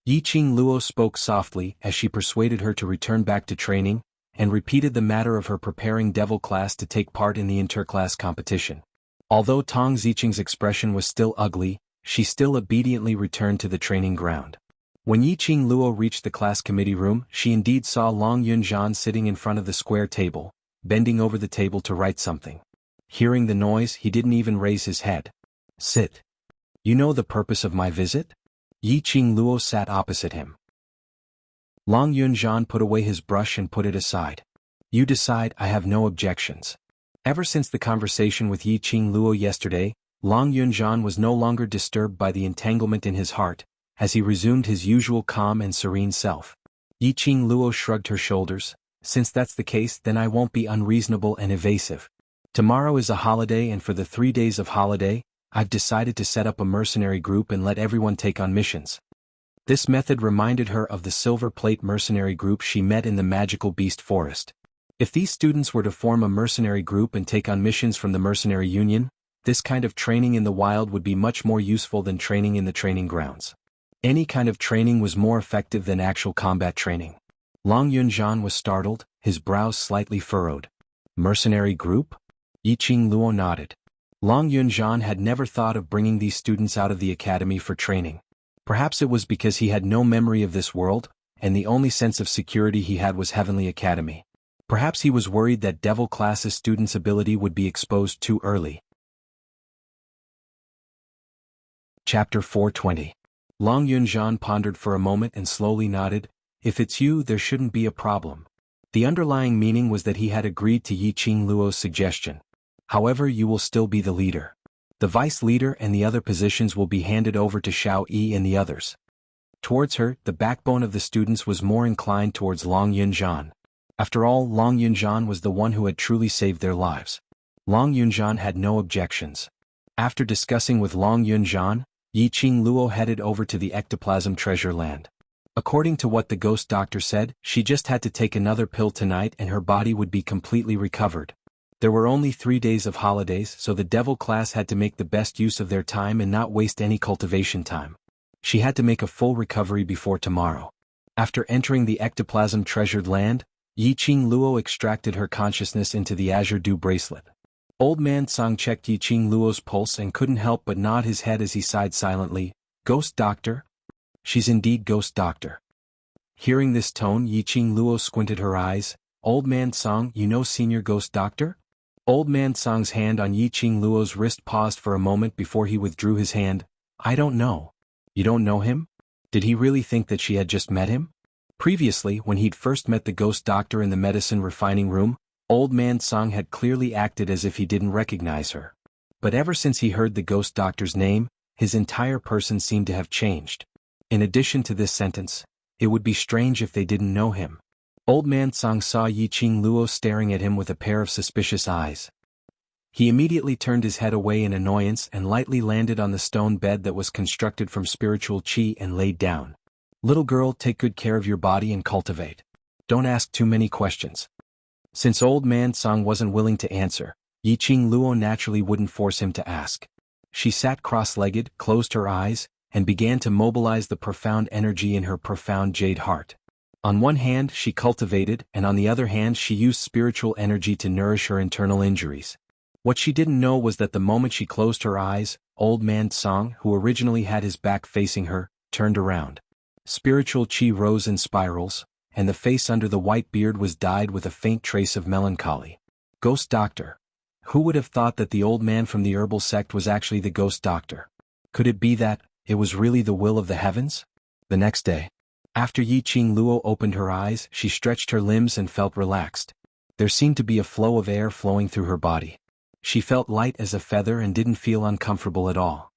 Yiqing Luo spoke softly as she persuaded her to return back to training, and repeated the matter of her preparing devil class to take part in the interclass competition. Although Tong Ziqing's expression was still ugly, she still obediently returned to the training ground. When Yiqing Luo reached the class committee room, she indeed saw Long Yunjian sitting in front of the square table, bending over the table to write something. Hearing the noise, he didn't even raise his head. "Sit. You know the purpose of my visit?" Yiqing Luo sat opposite him. Long Yunjian put away his brush and put it aside. "You decide, I have no objections." Ever since the conversation with Yiqing Luo yesterday, Long Yunjian was no longer disturbed by the entanglement in his heart, as he resumed his usual calm and serene self. Yiqing Luo shrugged her shoulders. "Since that's the case, then I won't be unreasonable and evasive. Tomorrow is a holiday, and for the 3 days of holiday, I've decided to set up a mercenary group and let everyone take on missions." This method reminded her of the Silver Plate mercenary group she met in the Magical Beast Forest. If these students were to form a mercenary group and take on missions from the Mercenary Union, this kind of training in the wild would be much more useful than training in the training grounds. Any kind of training was more effective than actual combat training. Long Yunjian was startled, his brows slightly furrowed. "Mercenary group?" Yiqing Luo nodded. Long Yunjian had never thought of bringing these students out of the academy for training. Perhaps it was because he had no memory of this world, and the only sense of security he had was Heavenly Academy. Perhaps he was worried that Devil Class's students' ability would be exposed too early. Chapter 420. Long Yunjian pondered for a moment and slowly nodded. "If it's you, there shouldn't be a problem." The underlying meaning was that he had agreed to Yiqing Luo's suggestion. "However, you will still be the leader. The vice leader and the other positions will be handed over to Xiao Yi and the others." Towards her, the backbone of the students was more inclined towards Long Yunjian. After all, Long Yunjian was the one who had truly saved their lives. Long Yunjian had no objections. After discussing with Long Yunjian, Yiqing Luo headed over to the ectoplasm treasure land. According to what the ghost doctor said, she just had to take another pill tonight and her body would be completely recovered. There were only 3 days of holidays, so the devil class had to make the best use of their time and not waste any cultivation time. She had to make a full recovery before tomorrow. After entering the ectoplasm treasured land, Yiqing Luo extracted her consciousness into the azure dew bracelet. Old Man Song checked Yiqing Luo's pulse and couldn't help but nod his head as he sighed silently. "Ghost doctor?" "She's indeed ghost doctor." Hearing this tone, Yiqing Luo squinted her eyes. "Old Man Song, you know senior ghost doctor?" Old Man Song's hand on Yiqing Luo's wrist paused for a moment before he withdrew his hand. "I don't know." "You don't know him?" Did he really think that she had just met him? Previously, when he'd first met the ghost doctor in the medicine refining room, Old Man Song had clearly acted as if he didn't recognize her. But ever since he heard the ghost doctor's name, his entire person seemed to have changed. In addition to this sentence, it would be strange if they didn't know him. Old man Song saw Yiqing Luo staring at him with a pair of suspicious eyes. He immediately turned his head away in annoyance and lightly landed on the stone bed that was constructed from spiritual qi and laid down. Little girl, take good care of your body and cultivate. Don't ask too many questions. Since old man Song wasn't willing to answer, Yiqing Luo naturally wouldn't force him to ask. She sat cross-legged, closed her eyes, and began to mobilize the profound energy in her profound jade heart. On one hand she cultivated, and on the other hand she used spiritual energy to nourish her internal injuries. What she didn't know was that the moment she closed her eyes, old man Song, who originally had his back facing her, turned around. Spiritual qi rose in spirals, and the face under the white beard was dyed with a faint trace of melancholy. Ghost doctor. Who would have thought that the old man from the herbal sect was actually the ghost doctor? Could it be that it was really the will of the heavens? The next day, after Yiqing Luo opened her eyes, she stretched her limbs and felt relaxed. There seemed to be a flow of air flowing through her body. She felt light as a feather and didn't feel uncomfortable at all.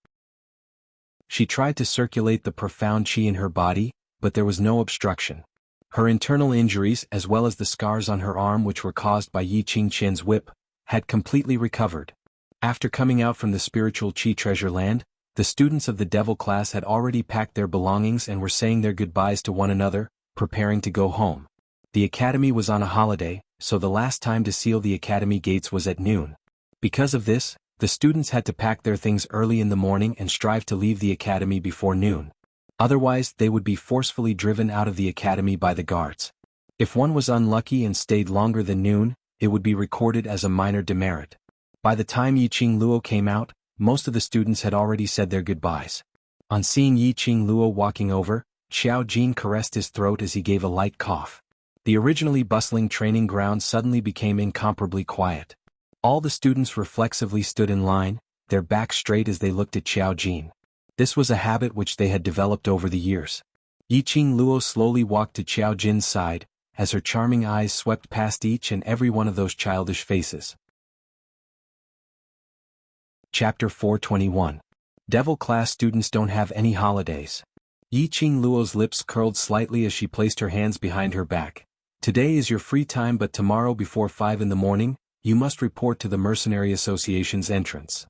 She tried to circulate the profound qi in her body, but there was no obstruction. Her internal injuries, as well as the scars on her arm which were caused by Yiqing Qian's whip, had completely recovered. After coming out from the spiritual qi treasure land, the students of the devil class had already packed their belongings and were saying their goodbyes to one another, preparing to go home. The academy was on a holiday, so the last time to seal the academy gates was at noon. Because of this, the students had to pack their things early in the morning and strive to leave the academy before noon. Otherwise, they would be forcefully driven out of the academy by the guards. If one was unlucky and stayed longer than noon, it would be recorded as a minor demerit. By the time Yiqing Luo came out, most of the students had already said their goodbyes. On seeing Yiqing Luo walking over, Xiao Jin caressed his throat as he gave a light cough. The originally bustling training ground suddenly became incomparably quiet. All the students reflexively stood in line, their backs straight as they looked at Xiao Jin. This was a habit which they had developed over the years. Yiqing Luo slowly walked to Xiao Jin's side, as her charming eyes swept past each and every one of those childish faces. Chapter 421. Devil class students don't have any holidays. Yiqing Luo's lips curled slightly as she placed her hands behind her back. Today is your free time, but tomorrow before 5 in the morning, you must report to the Mercenary Association's entrance.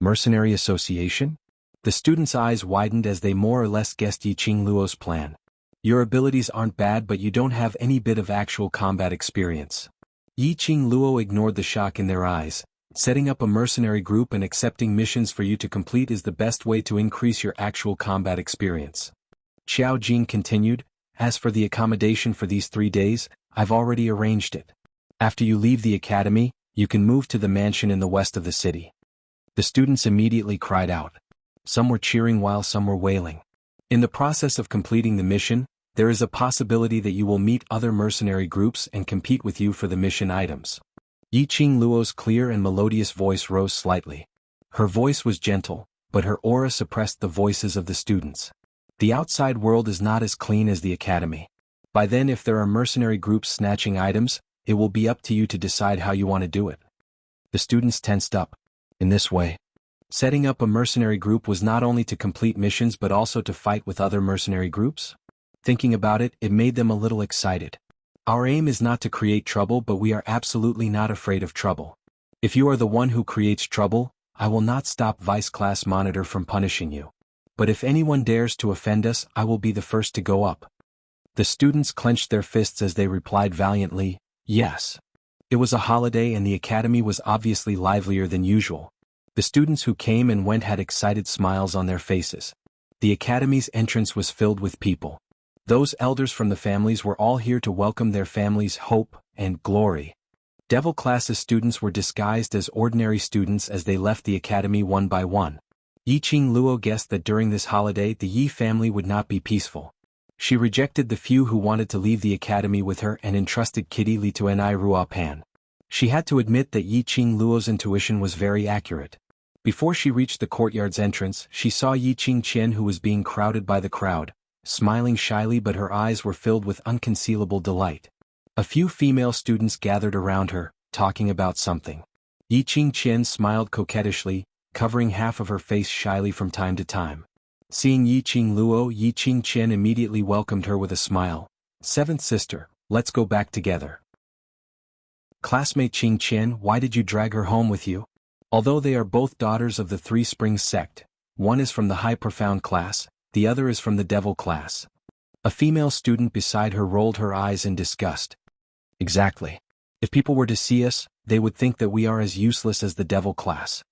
Mercenary Association? The students' eyes widened as they more or less guessed Yiqing Luo's plan. Your abilities aren't bad, but you don't have any bit of actual combat experience. Yiqing Luo ignored the shock in their eyes. Setting up a mercenary group and accepting missions for you to complete is the best way to increase your actual combat experience. Xiao Jin continued, as for the accommodation for these 3 days, I've already arranged it. After you leave the academy, you can move to the mansion in the west of the city. The students immediately cried out. Some were cheering while some were wailing. In the process of completing the mission, there is a possibility that you will meet other mercenary groups and compete with you for the mission items. Yiqing Luo's clear and melodious voice rose slightly. Her voice was gentle, but her aura suppressed the voices of the students. The outside world is not as clean as the academy. By then, if there are mercenary groups snatching items, it will be up to you to decide how you want to do it. The students tensed up. In this way, setting up a mercenary group was not only to complete missions but also to fight with other mercenary groups. Thinking about it, it made them a little excited. Our aim is not to create trouble, but we are absolutely not afraid of trouble. If you are the one who creates trouble, I will not stop Vice Class Monitor from punishing you. But if anyone dares to offend us, I will be the first to go up. The students clenched their fists as they replied valiantly, yes. It was a holiday and the academy was obviously livelier than usual. The students who came and went had excited smiles on their faces. The academy's entrance was filled with people. Those elders from the families were all here to welcome their families' hope and glory. Devil classes students were disguised as ordinary students as they left the academy one by one. Yiqing Luo guessed that during this holiday the Yi family would not be peaceful. She rejected the few who wanted to leave the academy with her and entrusted Kitty Li to Ni Rua Pan. She had to admit that Yiqing Luo's intuition was very accurate. Before she reached the courtyard's entrance, she saw Yiqing Qian, who was being crowded by the crowd, smiling shyly, but her eyes were filled with unconcealable delight. A few female students gathered around her, talking about something. Yiqing Qian smiled coquettishly, covering half of her face shyly from time to time. Seeing Yiqing Luo, Yiqing Qian immediately welcomed her with a smile. "Seventh sister, let's go back together." "Classmate Qing Qian, why did you drag her home with you?" Although they are both daughters of the Three Springs sect, one is from the High Profound class, the other is from the Devil class. A female student beside her rolled her eyes in disgust. "Exactly. If people were to see us, they would think that we are as useless as the Devil class.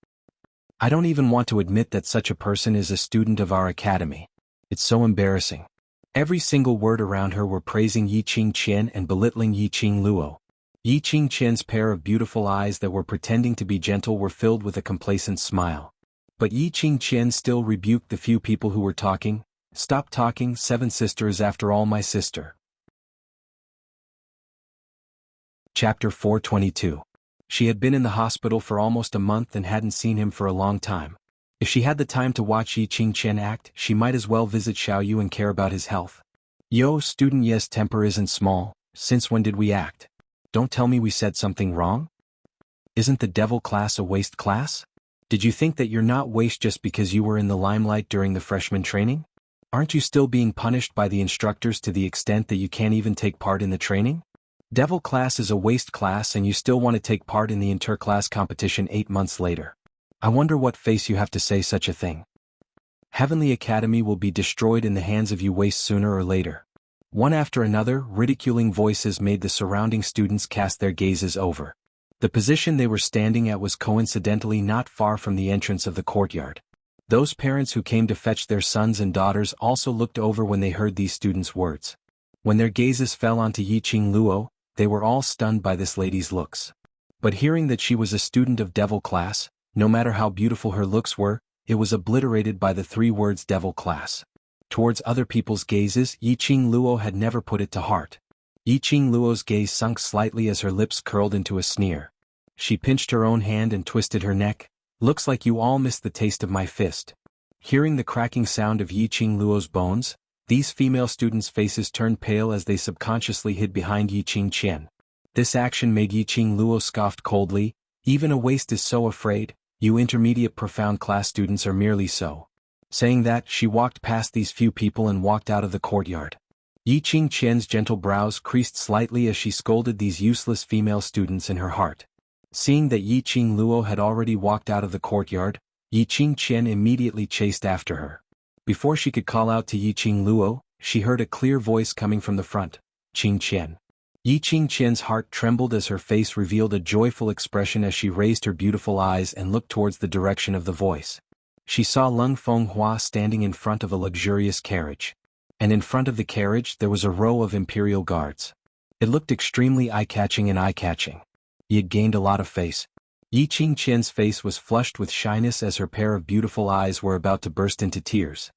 I don't even want to admit that such a person is a student of our academy. It's so embarrassing." Every single word around her were praising Yiqing Qian and belittling Yiqing Luo. Yiqing Qian's pair of beautiful eyes that were pretending to be gentle were filled with a complacent smile. But Yiqing Qian still rebuked the few people who were talking. "Stop talking, seventh sister is after all my sister." Chapter 422. She had been in the hospital for almost a month and hadn't seen him for a long time. If she had the time to watch Yiqing Qian act, she might as well visit Xiaoyu and care about his health. "Yo, student, yes, temper isn't small. Since when did we act? Don't tell me we said something wrong? Isn't the Devil class a waste class? Did you think that you're not waste just because you were in the limelight during the freshman training? Aren't you still being punished by the instructors to the extent that you can't even take part in the training? Devil class is a waste class and you still want to take part in the inter-class competition 8 months later. I wonder what face you have to say such a thing. Heavenly Academy will be destroyed in the hands of you waste sooner or later." One after another, ridiculing voices made the surrounding students cast their gazes over. The position they were standing at was coincidentally not far from the entrance of the courtyard. Those parents who came to fetch their sons and daughters also looked over when they heard these students' words. When their gazes fell onto Yiqing Luo, they were all stunned by this lady's looks. But hearing that she was a student of Devil class, no matter how beautiful her looks were, it was obliterated by the 3 words Devil class. Towards other people's gazes, Yiqing Luo had never put it to heart. Yiqing Luo's gaze sunk slightly as her lips curled into a sneer. She pinched her own hand and twisted her neck. "Looks like you all missed the taste of my fist." Hearing the cracking sound of Yiqing Luo's bones, these female students' faces turned pale as they subconsciously hid behind Yiqing Qian. This action made Yiqing Luo scoffed coldly. "Even a waste is so afraid, you intermediate profound class students are merely so." Saying that, she walked past these few people and walked out of the courtyard. Yiqing Qian's gentle brows creased slightly as she scolded these useless female students in her heart. Seeing that Yiqing Luo had already walked out of the courtyard, Yiqing Qian immediately chased after her. Before she could call out to Yiqing Luo, she heard a clear voice coming from the front. "Qing Qian." Yiqing Qian's heart trembled as her face revealed a joyful expression as she raised her beautiful eyes and looked towards the direction of the voice. She saw Lung Fenghua standing in front of a luxurious carriage. And in front of the carriage there was a row of imperial guards. It looked extremely eye-catching and eye-catching. He had gained a lot of face. Yiqing Qian's face was flushed with shyness as her pair of beautiful eyes were about to burst into tears.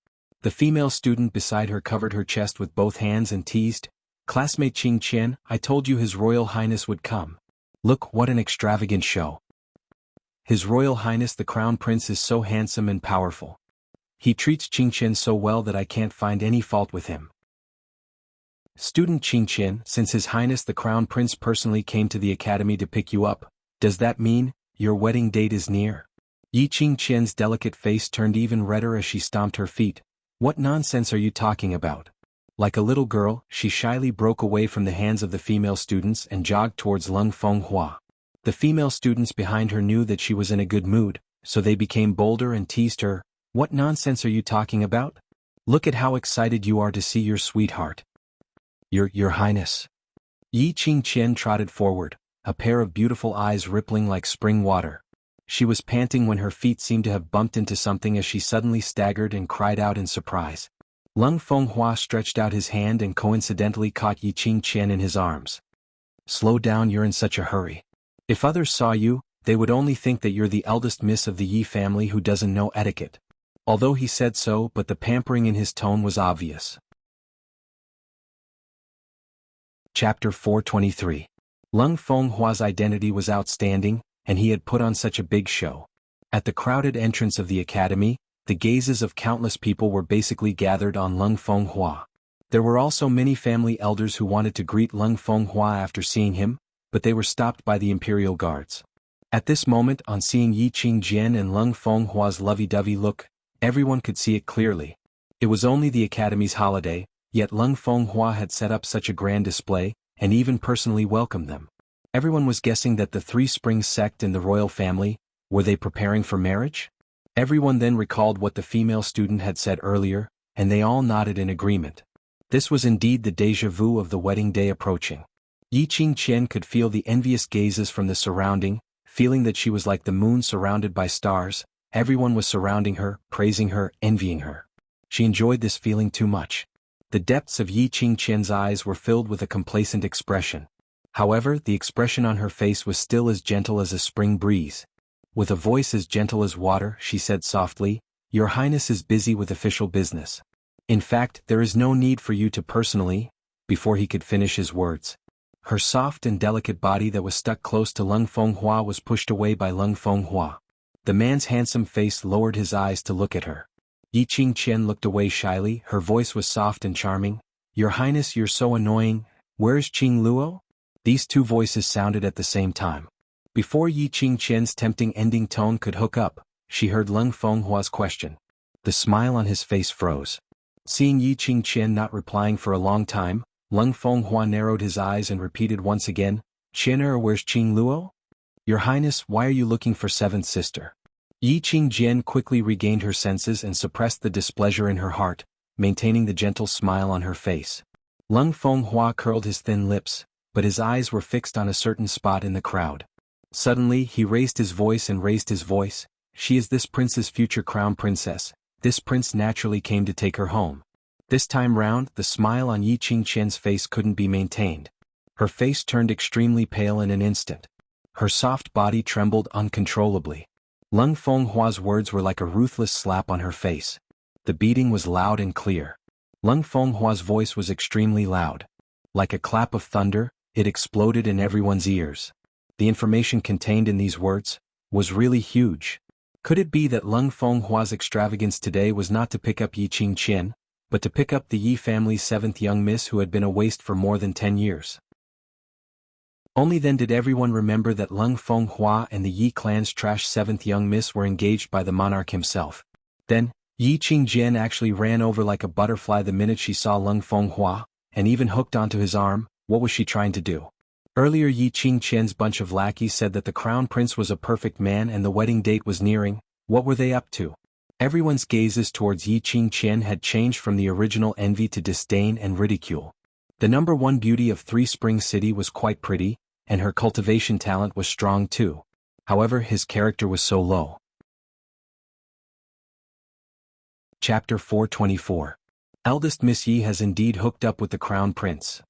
The female student beside her covered her chest with both hands and teased, "Classmate Qing Qian, I told you His Royal Highness would come. Look, what an extravagant show. His Royal Highness the Crown Prince is so handsome and powerful. He treats Qing Qian so well that I can't find any fault with him." Student Qing Qian, since His Highness the Crown Prince personally came to the academy to pick you up, does that mean your wedding date is near? Yiqing Qian's delicate face turned even redder as she stomped her feet. "What nonsense are you talking about?" Like a little girl, she shyly broke away from the hands of the female students and jogged towards Lung Fenghua. The female students behind her knew that she was in a good mood, so they became bolder and teased her. "What nonsense are you talking about? Look at how excited you are to see your sweetheart." Your Highness." Yiqing Qian trotted forward, a pair of beautiful eyes rippling like spring water. She was panting when her feet seemed to have bumped into something as she suddenly staggered and cried out in surprise. Lung Fenghua stretched out his hand and coincidentally caught Yiqing Qian in his arms. "Slow down, you're in such a hurry. If others saw you, they would only think that you're the eldest miss of the Yi family who doesn't know etiquette." Although he said so, but the pampering in his tone was obvious. Chapter 423. Lung Fenghua's identity was outstanding, and he had put on such a big show. At the crowded entrance of the academy, the gazes of countless people were basically gathered on Lung Fenghua. There were also many family elders who wanted to greet Lung Fenghua after seeing him, but they were stopped by the imperial guards. At this moment, on seeing Yi Qingjian and Leng Fenghua's lovey-dovey look, everyone could see it clearly. It was only the Academy's holiday, yet Leng Fenghua had set up such a grand display, and even personally welcomed them. Everyone was guessing that the Three Springs sect and the royal family, were they preparing for marriage? Everyone then recalled what the female student had said earlier, and they all nodded in agreement. This was indeed the déjà vu of the wedding day approaching. Yi Qingqian could feel the envious gazes from the surrounding, feeling that she was like the moon surrounded by stars. Everyone was surrounding her, praising her, envying her. She enjoyed this feeling too much. The depths of Yi Qingqian's eyes were filled with a complacent expression. However, the expression on her face was still as gentle as a spring breeze. With a voice as gentle as water, she said softly, "Your Highness is busy with official business. In fact, there is no need for you to personally," before he could finish his words. Her soft and delicate body that was stuck close to Leng Fenghua was pushed away by Leng Fenghua. The man's handsome face lowered his eyes to look at her. Yi Qingqian looked away shyly, her voice was soft and charming. "Your Highness, you're so annoying. Where's Qing Luo?" These two voices sounded at the same time. Before Yi Qingqian's tempting ending tone could hook up, she heard Leng Fenghua's question. The smile on his face froze. Seeing Yi Qingqian not replying for a long time, Leng Fenghua narrowed his eyes and repeated once again, "Qian, where's Qing Luo?" "Your Highness, why are you looking for seventh sister?" Yi Qingjian quickly regained her senses and suppressed the displeasure in her heart, maintaining the gentle smile on her face. Leng Fenghua curled his thin lips, but his eyes were fixed on a certain spot in the crowd. Suddenly, he raised his voice and raised his voice. "She is this prince's future crown princess. This prince naturally came to take her home." This time round, the smile on Yi Qingqian's face couldn't be maintained. Her face turned extremely pale in an instant. Her soft body trembled uncontrollably. Leng Fenghua's words were like a ruthless slap on her face. The beating was loud and clear. Leng Fenghua's voice was extremely loud. Like a clap of thunder, it exploded in everyone's ears. The information contained in these words was really huge. Could it be that Leng Fenghua's extravagance today was not to pick up Yi Qingqian, but to pick up the Yi family's seventh young miss who had been a waste for more than 10 years? Only then did everyone remember that Leng Fenghua and the Yi clan's trash seventh young miss were engaged by the monarch himself. Then, Yi Qingjian actually ran over like a butterfly the minute she saw Leng Fenghua, and even hooked onto his arm. What was she trying to do? Earlier Yi Qingqian's bunch of lackeys said that the crown prince was a perfect man and the wedding date was nearing. What were they up to? Everyone's gazes towards Yi Qingqian had changed from the original envy to disdain and ridicule. The number one beauty of Three Springs City was quite pretty, and her cultivation talent was strong too. However, his character was so low. Chapter 424. Eldest Miss Yi has indeed hooked up with the crown prince.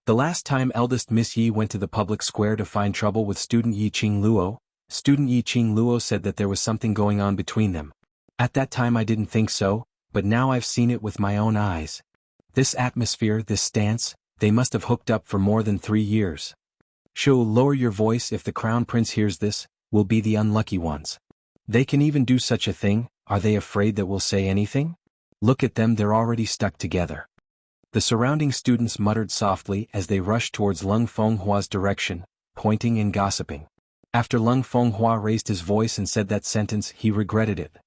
The last time eldest Miss Yi went to the public square to find trouble with student Yi Qingluo, student Yi Qingluo said that there was something going on between them. At that time I didn't think so, but now I've seen it with my own eyes. This atmosphere, this stance, they must have hooked up for more than 3 years. She'll lower your voice if the crown prince hears this, we'll be the unlucky ones. They can even do such a thing, are they afraid that we'll say anything? Look at them, they're already stuck together. The surrounding students muttered softly as they rushed towards Leng Fenghua's direction, pointing and gossiping. After Leng Fenghua raised his voice and said that sentence, he regretted it.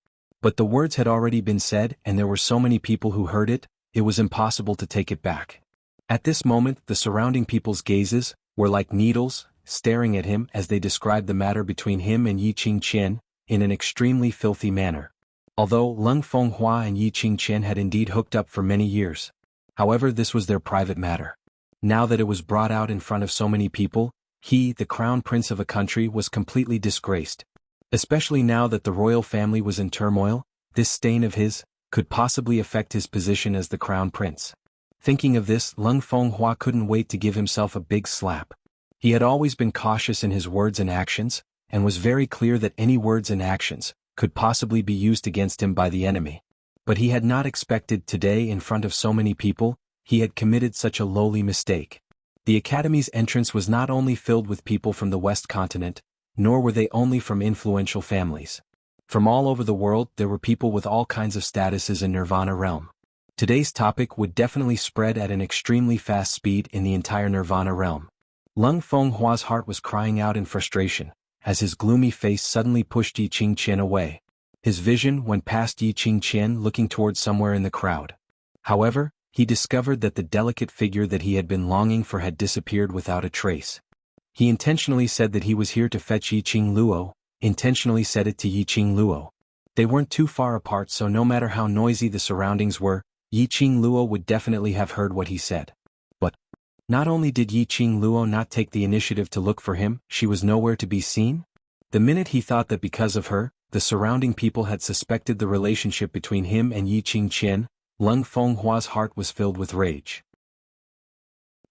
But the words had already been said and there were so many people who heard it, it was impossible to take it back. At this moment, the surrounding people's gazes were like needles, staring at him as they described the matter between him and Yi Qingqian, in an extremely filthy manner. Although Leng Fenghua and Yi Qingqian had indeed hooked up for many years. However, this was their private matter. Now that it was brought out in front of so many people, he, the crown prince of a country, was completely disgraced. Especially now that the royal family was in turmoil, this stain of his could possibly affect his position as the crown prince. Thinking of this, Leng Fenghua couldn't wait to give himself a big slap. He had always been cautious in his words and actions, and was very clear that any words and actions could possibly be used against him by the enemy. But he had not expected today in front of so many people, he had committed such a lowly mistake. The Academy's entrance was not only filled with people from the West continent, nor were they only from influential families. From all over the world there were people with all kinds of statuses in Nirvana realm. Today's topic would definitely spread at an extremely fast speed in the entire Nirvana realm. Leng Fenghua's heart was crying out in frustration. as his gloomy face suddenly pushed Yi Qingqian away. His vision went past Yi Qingqian looking toward somewhere in the crowd. However, he discovered that the delicate figure that he had been longing for had disappeared without a trace. He intentionally said that he was here to fetch Yi Qingluo, intentionally said it to Yi Qingluo. They weren't too far apart, so no matter how noisy the surroundings were, Yi Qingluo would definitely have heard what he said. But not only did Yi Qingluo not take the initiative to look for him, she was nowhere to be seen. The minute he thought that because of her, the surrounding people had suspected the relationship between him and Yi Qingqian, Leng Fenghua's heart was filled with rage.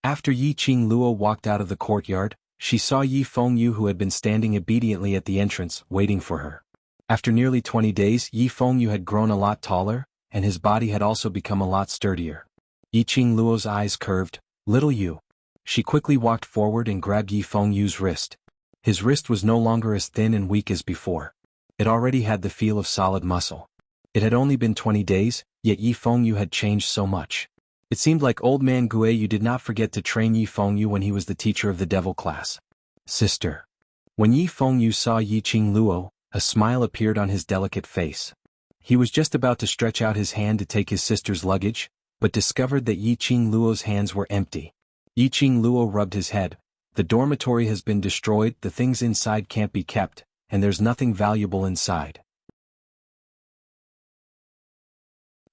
After Yi Qingluo walked out of the courtyard, she saw Yi Fengyu, who had been standing obediently at the entrance, waiting for her. After nearly 20 days, Yi Fengyu had grown a lot taller, and his body had also become a lot sturdier. Yi Qingluo's eyes curved. "Little you." She quickly walked forward and grabbed Yi Fengyu's wrist. His wrist was no longer as thin and weak as before. It already had the feel of solid muscle. It had only been 20 days, yet Yi Fengyu had changed so much. It seemed like old man Guiyu did not forget to train Yi Fengyu when he was the teacher of the devil class. "Sister." When Yi Fengyu saw Yi Qingluo, a smile appeared on his delicate face. He was just about to stretch out his hand to take his sister's luggage, but discovered that Yi Qingluo's hands were empty. Yi Qingluo rubbed his head. "The dormitory has been destroyed, the things inside can't be kept, and there's nothing valuable inside."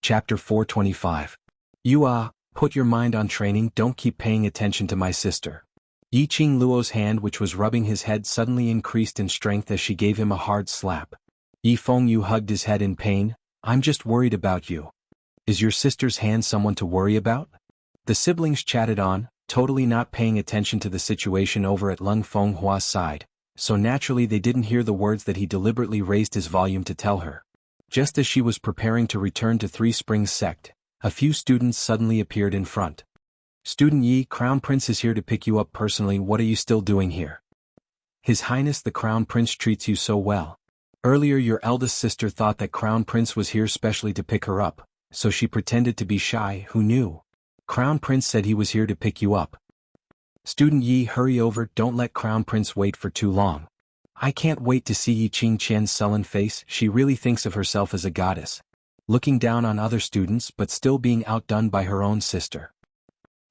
Chapter 425. Put your mind on training, don't keep paying attention to my sister. Yi Qingluo's hand, which was rubbing his head, suddenly increased in strength as she gave him a hard slap. Yi Fengyu hugged his head in pain. "I'm just worried about you." "Is your sister's hand someone to worry about?" The siblings chatted on, totally not paying attention to the situation over at Leng Fenghua's side, so naturally they didn't hear the words that he deliberately raised his volume to tell her. Just as she was preparing to return to Three Springs Sect, a few students suddenly appeared in front. "Student Yi, Crown Prince is here to pick you up personally. What are you still doing here?" "His Highness the Crown Prince treats you so well. Earlier your eldest sister thought that Crown Prince was here specially to pick her up, so she pretended to be shy. Who knew? Crown Prince said he was here to pick you up." "Student Yi, hurry over, don't let Crown Prince wait for too long." "I can't wait to see Yi Qingqian's sullen face. She really thinks of herself as a goddess. Looking down on other students but still being outdone by her own sister.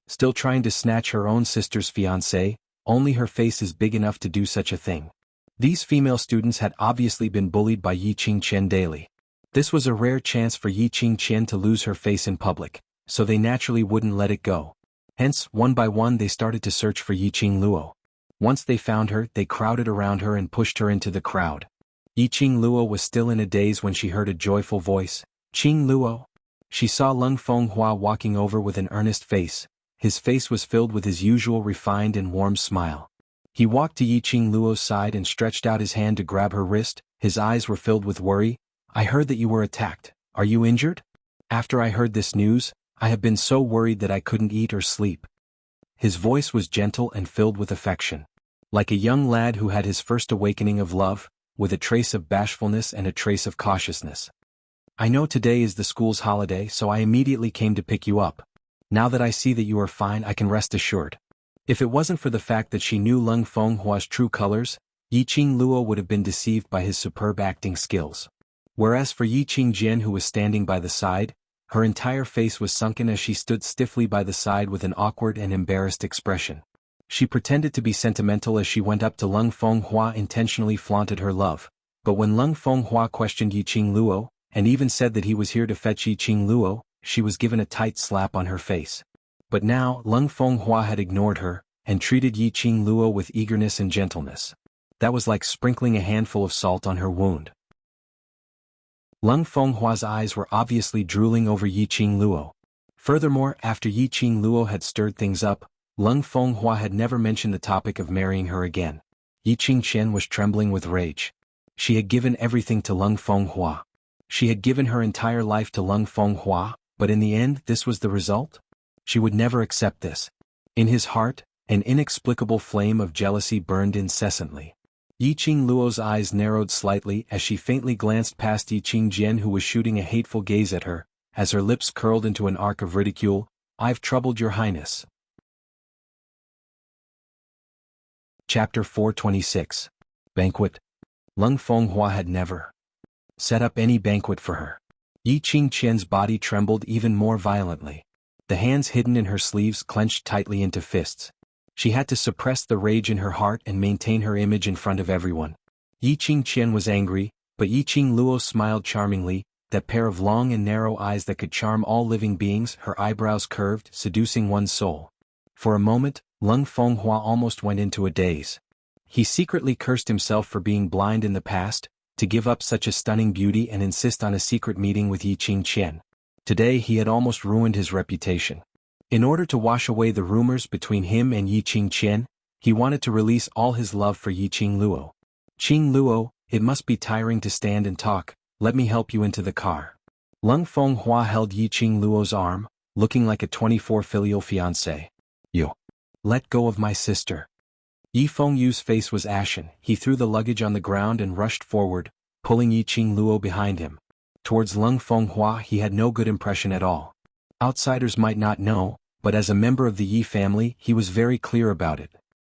Still trying to snatch her own sister's fiancé, only her face is big enough to do such a thing." These female students had obviously been bullied by Yi Qingqian daily. This was a rare chance for Yi Qingqian to lose her face in public, so they naturally wouldn't let it go. Hence, one by one they started to search for Yi Qingluo. Once they found her, they crowded around her and pushed her into the crowd. Yi Qingluo was still in a daze when she heard a joyful voice. "Qingluo." She saw Leng Fenghua walking over with an earnest face. His face was filled with his usual refined and warm smile. He walked to Yi Qingluo's side and stretched out his hand to grab her wrist. His eyes were filled with worry. "I heard that you were attacked. Are you injured?" "After I heard this news, I have been so worried that I couldn't eat or sleep." His voice was gentle and filled with affection. Like a young lad who had his first awakening of love, with a trace of bashfulness and a trace of cautiousness. "I know today is the school's holiday, so I immediately came to pick you up. Now that I see that you are fine, I can rest assured." If it wasn't for the fact that she knew Leng Fenghua's true colors, Yi Qingluo would have been deceived by his superb acting skills. Whereas for Yi Qingjian, who was standing by the side, her entire face was sunken as she stood stiffly by the side with an awkward and embarrassed expression. She pretended to be sentimental as she went up to Leng Fenghua, intentionally flaunted her love. But when Leng Fenghua questioned Yi Qingluo, and even said that he was here to fetch Yi Qingluo, she was given a tight slap on her face. But now, Leng Fenghua had ignored her, and treated Yi Qingluo with eagerness and gentleness. That was like sprinkling a handful of salt on her wound. Leng Fenghua's eyes were obviously drooling over Yi Qingluo. Furthermore, after Yi Qingluo had stirred things up, Leng Fenghua had never mentioned the topic of marrying her again. Yi Qingqian was trembling with rage. She had given everything to Leng Fenghua. She had given her entire life to Leng Fenghua, but in the end this was the result? She would never accept this. In his heart, an inexplicable flame of jealousy burned incessantly. Yi Qingluo's eyes narrowed slightly as she faintly glanced past Yi Qingjian, who was shooting a hateful gaze at her, as her lips curled into an arc of ridicule. "I've troubled your highness." Chapter 426. Banquet? Lung Fenghua had never set up any banquet for her. Yi Qingqian's body trembled even more violently. The hands hidden in her sleeves clenched tightly into fists. She had to suppress the rage in her heart and maintain her image in front of everyone. Yi Qingqian was angry, but Yi Qingluo smiled charmingly, that pair of long and narrow eyes that could charm all living beings, her eyebrows curved, seducing one's soul. For a moment, Lung Fenghua almost went into a daze. He secretly cursed himself for being blind in the past, to give up such a stunning beauty and insist on a secret meeting with Yi Qingqian. Today he had almost ruined his reputation. In order to wash away the rumors between him and Yi Qingqian, he wanted to release all his love for Yi Qingluo. Qingluo, it must be tiring to stand and talk, let me help you into the car. Lung Fenghua held Yi Qingluo's arm, looking like a 24 filial fiancé. You let go of my sister. Yi Fengyu's face was ashen. He threw the luggage on the ground and rushed forward, pulling Yi Qingluo behind him. Towards Lung Fenghua he had no good impression at all. Outsiders might not know, but as a member of the Yi family he was very clear about it.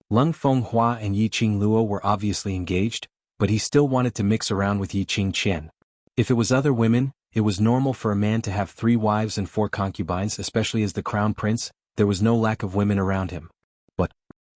Lung Fenghua and Yi Qingluo were obviously engaged, but he still wanted to mix around with Yi Qingqian. If it was other women, it was normal for a man to have 3 wives and 4 concubines, especially as the crown prince, there was no lack of women around him. But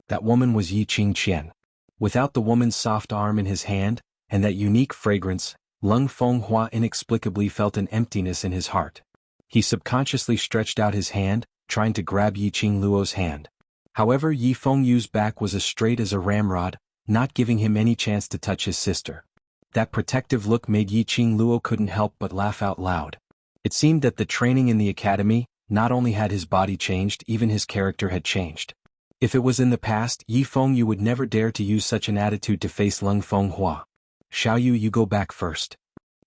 that woman was Yi Qingqian. Without the woman's soft arm in his hand, and that unique fragrance, Lung Fenghua inexplicably felt an emptiness in his heart. He subconsciously stretched out his hand, trying to grab Yi Qingluo's hand. However, Yi Fengyu's back was as straight as a ramrod, not giving him any chance to touch his sister. That protective look made Yi Qingluo couldn't help but laugh out loud. It seemed that the training in the academy, not only had his body changed, even his character had changed. If it was in the past, Yi Fengyu would never dare to use such an attitude to face Lung Fenghua. Xiaoyu, you go back first.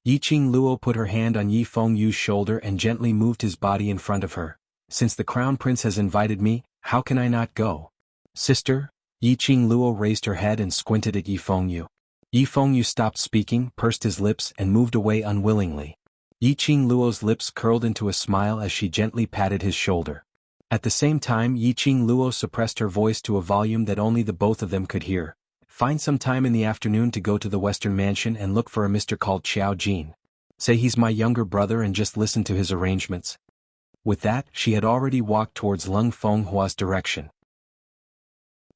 Yi Qingluo put her hand on Yi Fengyu's shoulder and gently moved his body in front of her. Since the crown prince has invited me, how can I not go? Sister? Yi Qingluo raised her head and squinted at Yi Fengyu. Yi Fengyu stopped speaking, pursed his lips and moved away unwillingly. Yi Qingluo's lips curled into a smile as she gently patted his shoulder. At the same time, Yi Qingluo suppressed her voice to a volume that only the both of them could hear. Find some time in the afternoon to go to the Western Mansion and look for a Mr. called Xiao Jin. Say he's my younger brother and just listen to his arrangements. With that, she had already walked towards Lung Fenghua's direction.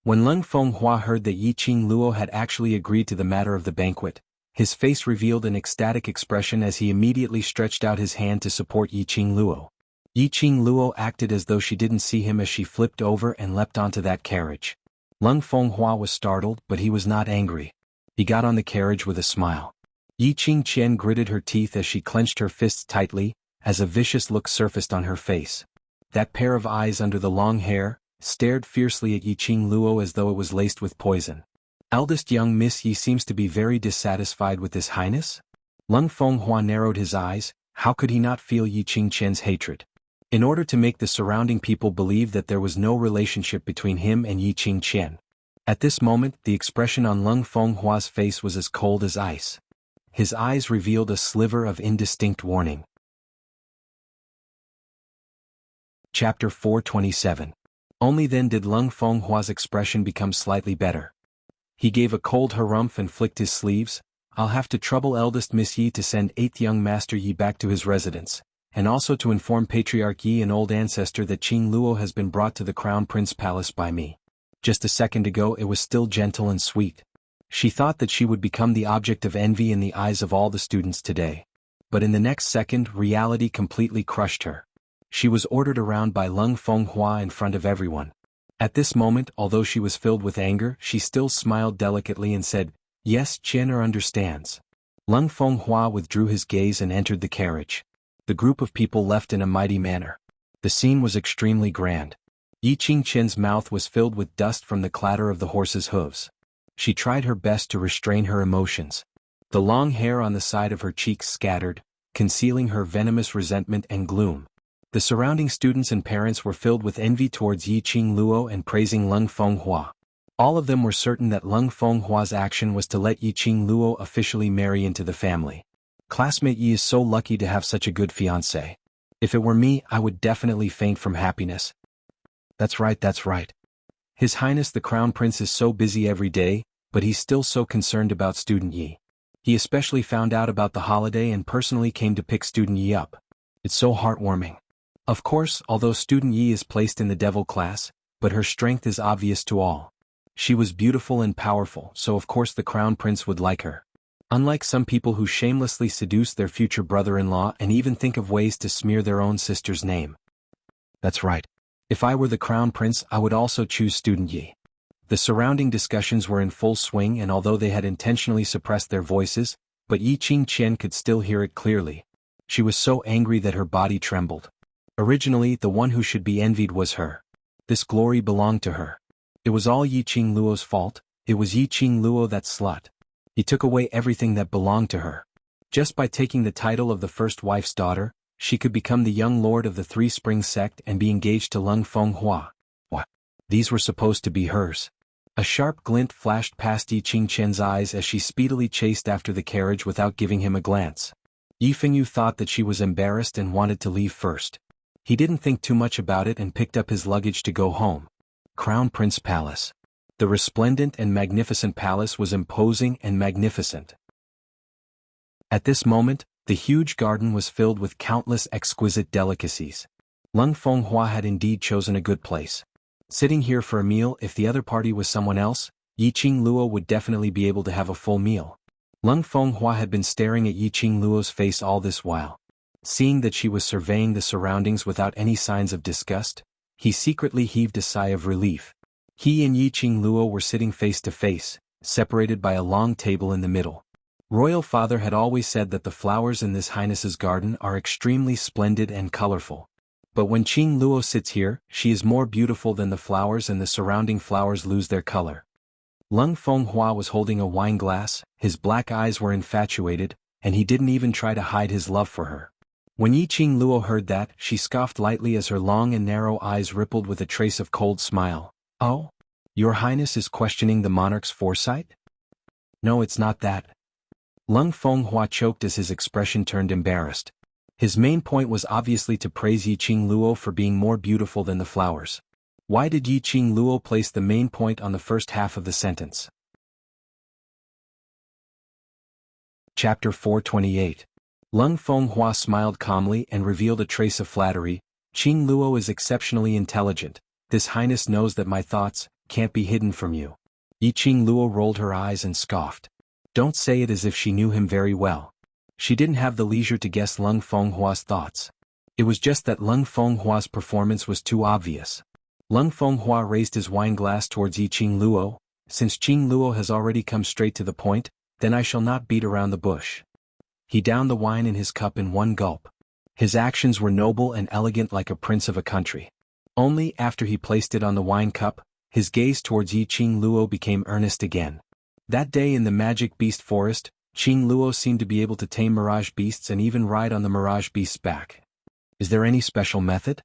When Lung Fenghua heard that Yi Qingluo had actually agreed to the matter of the banquet, his face revealed an ecstatic expression as he immediately stretched out his hand to support Yi Qingluo. Yi Qingluo acted as though she didn't see him as she flipped over and leapt onto that carriage. Lung Fenghua was startled, but he was not angry. He got on the carriage with a smile. Yi Qingqian gritted her teeth as she clenched her fists tightly, as a vicious look surfaced on her face. That pair of eyes under the long hair stared fiercely at Yi Qingluo as though it was laced with poison. Eldest young Miss Yi seems to be very dissatisfied with this highness? Lung Fenghua narrowed his eyes. How could he not feel Yi Qingqian's hatred? In order to make the surrounding people believe that there was no relationship between him and Yi Qingqian. At this moment, the expression on Lung Fenghua's face was as cold as ice. His eyes revealed a sliver of indistinct warning. Chapter 427. Only then did Lung Fenghua's expression become slightly better. He gave a cold harumph and flicked his sleeves. I'll have to trouble eldest Miss Yi to send 8th young Master Yi back to his residence, and also to inform Patriarch Yi, an old ancestor, that Qingluo has been brought to the Crown Prince Palace by me. Just a second ago it was still gentle and sweet. She thought that she would become the object of envy in the eyes of all the students today. But in the next second, reality completely crushed her. She was ordered around by Lung Fenghua in front of everyone. At this moment, although she was filled with anger, she still smiled delicately and said, "Yes, Qian'er understands." Lung Fenghua withdrew his gaze and entered the carriage. The group of people left in a mighty manner. The scene was extremely grand. Yi Qingqian's mouth was filled with dust from the clatter of the horse's hooves. She tried her best to restrain her emotions. The long hair on the side of her cheeks scattered, concealing her venomous resentment and gloom. The surrounding students and parents were filled with envy towards Yi Qingluo and praising Lung Fenghua. All of them were certain that Lung Fenghua's action was to let Yi Qingluo officially marry into the family. Classmate Yi is so lucky to have such a good fiancé. If it were me, I would definitely faint from happiness. That's right, that's right. His Highness the Crown Prince is so busy every day, but he's still so concerned about student Yi. He especially found out about the holiday and personally came to pick student Yi up. It's so heartwarming. Of course, although student Yi is placed in the devil class, but her strength is obvious to all. She was beautiful and powerful, so of course the crown prince would like her. Unlike some people who shamelessly seduce their future brother-in-law and even think of ways to smear their own sister's name. That's right. If I were the crown prince, I would also choose student Yi. The surrounding discussions were in full swing, and although they had intentionally suppressed their voices, but Yi Qingqian could still hear it clearly. She was so angry that her body trembled. Originally, the one who should be envied was her. This glory belonged to her. It was all Yi Qingluo's fault. It was Yi Qingluo, that slut. He took away everything that belonged to her. Just by taking the title of the first wife's daughter, she could become the young lord of the Three Springs sect and be engaged to Lung Fenghua. What? These were supposed to be hers. A sharp glint flashed past Yi Qingqian's eyes as she speedily chased after the carriage without giving him a glance. Yi Fengyu thought that she was embarrassed and wanted to leave first. He didn't think too much about it and picked up his luggage to go home. Crown Prince Palace. The resplendent and magnificent palace was imposing and magnificent. At this moment, the huge garden was filled with countless exquisite delicacies. Lung Fenghua had indeed chosen a good place. Sitting here for a meal, if the other party was someone else, Yi Qingluo would definitely be able to have a full meal. Lung Fenghua had been staring at Yi Qingluo's face all this while. Seeing that she was surveying the surroundings without any signs of disgust, he secretly heaved a sigh of relief. He and Yi Qingluo were sitting face to face, separated by a long table in the middle. Royal Father had always said that the flowers in this highness's garden are extremely splendid and colorful. But when Qingluo sits here, she is more beautiful than the flowers, and the surrounding flowers lose their color. Lung Fenghua was holding a wine glass, his black eyes were infatuated, and he didn't even try to hide his love for her. When Yi Qingluo heard that, she scoffed lightly as her long and narrow eyes rippled with a trace of cold smile. Oh? Your Highness is questioning the monarch's foresight? No, it's not that. Lung Fenghua choked as his expression turned embarrassed. His main point was obviously to praise Yi Qingluo for being more beautiful than the flowers. Why did Yi Qingluo place the main point on the first half of the sentence? Chapter 428. Lung Fenghua smiled calmly and revealed a trace of flattery. Qingluo is exceptionally intelligent. This highness knows that my thoughts can't be hidden from you. Yi Qingluo rolled her eyes and scoffed. Don't say it as if she knew him very well. She didn't have the leisure to guess Lung Fenghua's thoughts. It was just that Lung Fenghua's performance was too obvious. Lung Fenghua raised his wine glass towards Yi Qingluo. Since Qingluo has already come straight to the point, then I shall not beat around the bush. He downed the wine in his cup in one gulp. His actions were noble and elegant, like a prince of a country. Only after he placed it on the wine cup, his gaze towards Yi Qingluo became earnest again. That day in the magic beast forest, Qingluo seemed to be able to tame mirage beasts and even ride on the mirage beast's back. Is there any special method?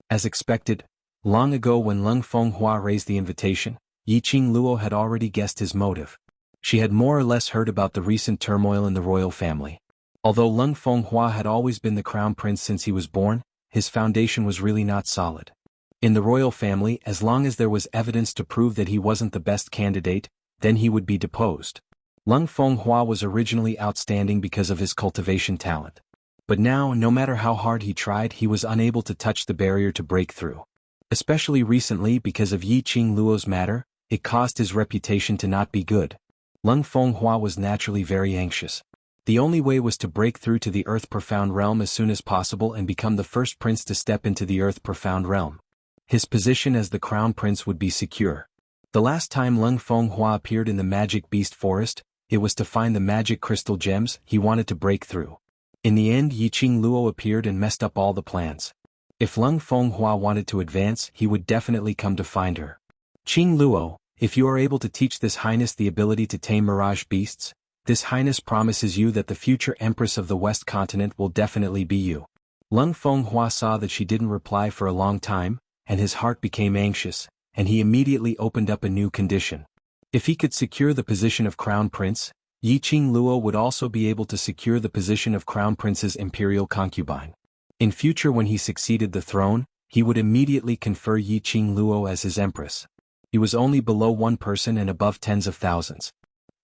As expected, long ago when Lung Fenghua raised the invitation, Yi Qingluo had already guessed his motive. She had more or less heard about the recent turmoil in the royal family. Although Lung Fenghua had always been the crown prince since he was born, his foundation was really not solid. In the royal family, as long as there was evidence to prove that he wasn't the best candidate, then he would be deposed. Lung Fenghua was originally outstanding because of his cultivation talent. But now, no matter how hard he tried, he was unable to touch the barrier to break through. Especially recently, because of Yi Qingluo's matter, it caused his reputation to not be good. Lung Fenghua was naturally very anxious. The only way was to break through to the Earth Profound Realm as soon as possible and become the first prince to step into the Earth Profound Realm. His position as the crown prince would be secure. The last time Lung Fenghua appeared in the magic beast forest, it was to find the magic crystal gems he wanted to break through. In the end, Yi Qingluo appeared and messed up all the plans. If Lung Fenghua wanted to advance, he would definitely come to find her. Qingluo, if you are able to teach this highness the ability to tame mirage beasts, this highness promises you that the future empress of the West Continent will definitely be you. Lung Fenghua saw that she didn't reply for a long time, and his heart became anxious, and he immediately opened up a new condition. If he could secure the position of crown prince, Yi Qingluo would also be able to secure the position of crown prince's imperial concubine. In future, when he succeeded the throne, he would immediately confer Yi Qingluo as his empress. He was only below one person and above tens of thousands.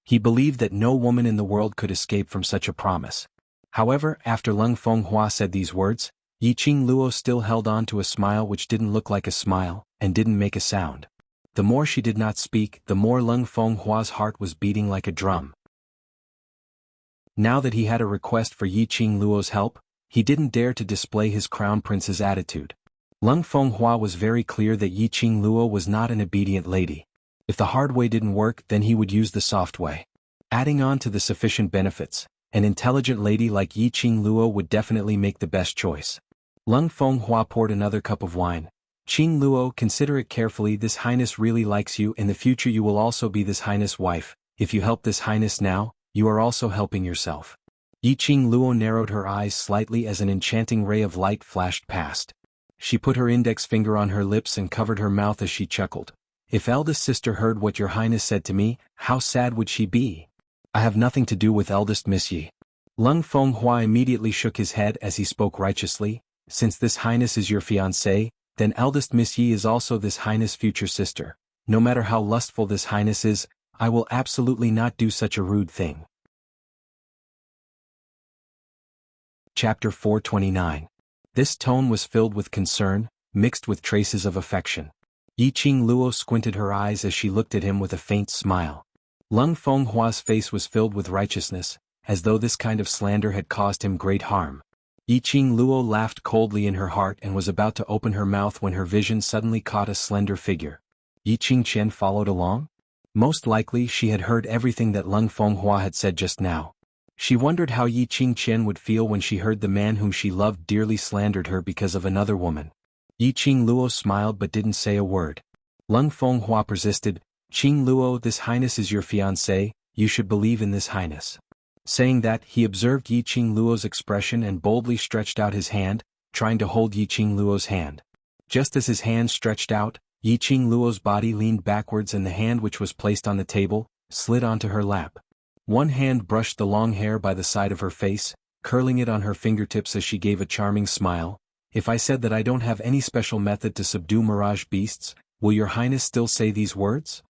He believed that no woman in the world could escape from such a promise. However, after Leng Fenghua said these words, Yiqing Luo still held on to a smile which didn't look like a smile, and didn't make a sound. The more she did not speak, the more Leng Fenghua's heart was beating like a drum. Now that he had a request for Yiqing Luo's help, he didn't dare to display his crown prince's attitude. Leng Fenghua was very clear that Yiqing Luo was not an obedient lady. If the hard way didn't work, then he would use the soft way. Adding on to the sufficient benefits, an intelligent lady like Yiqing Luo would definitely make the best choice. Leng Fenghua poured another cup of wine. Qing Luo, consider it carefully. This highness really likes you. In the future you will also be this highness' wife. If you help this highness now, you are also helping yourself. Yiqing Luo narrowed her eyes slightly as an enchanting ray of light flashed past. She put her index finger on her lips and covered her mouth as she chuckled. If eldest sister heard what your highness said to me, how sad would she be? I have nothing to do with eldest Miss Yi. Leng Fenghua immediately shook his head as he spoke righteously. Since this highness is your fiancée, then eldest Miss Yi is also this highness' future sister. No matter how lustful this highness is, I will absolutely not do such a rude thing. Chapter 429. This tone was filled with concern, mixed with traces of affection. Yiqing Luo squinted her eyes as she looked at him with a faint smile. Leng Fenghua's face was filled with righteousness, as though this kind of slander had caused him great harm. Yiqing Luo laughed coldly in her heart and was about to open her mouth when her vision suddenly caught a slender figure. Yiqing Qian followed along? Most likely she had heard everything that Leng Fenghua had said just now. She wondered how Yiqing Qian would feel when she heard the man whom she loved dearly slandered her because of another woman. Yiqing Luo smiled but didn't say a word. Leng Fenghua persisted, Qing Luo, this highness is your fiancé, you should believe in this highness. Saying that, he observed Yiqing Luo's expression and boldly stretched out his hand, trying to hold Yiqing Luo's hand. Just as his hand stretched out, Yiqing Luo's body leaned backwards and the hand which was placed on the table, slid onto her lap. One hand brushed the long hair by the side of her face, curling it on her fingertips as she gave a charming smile. If I said that I don't have any special method to subdue mirage beasts, will your highness still say these words?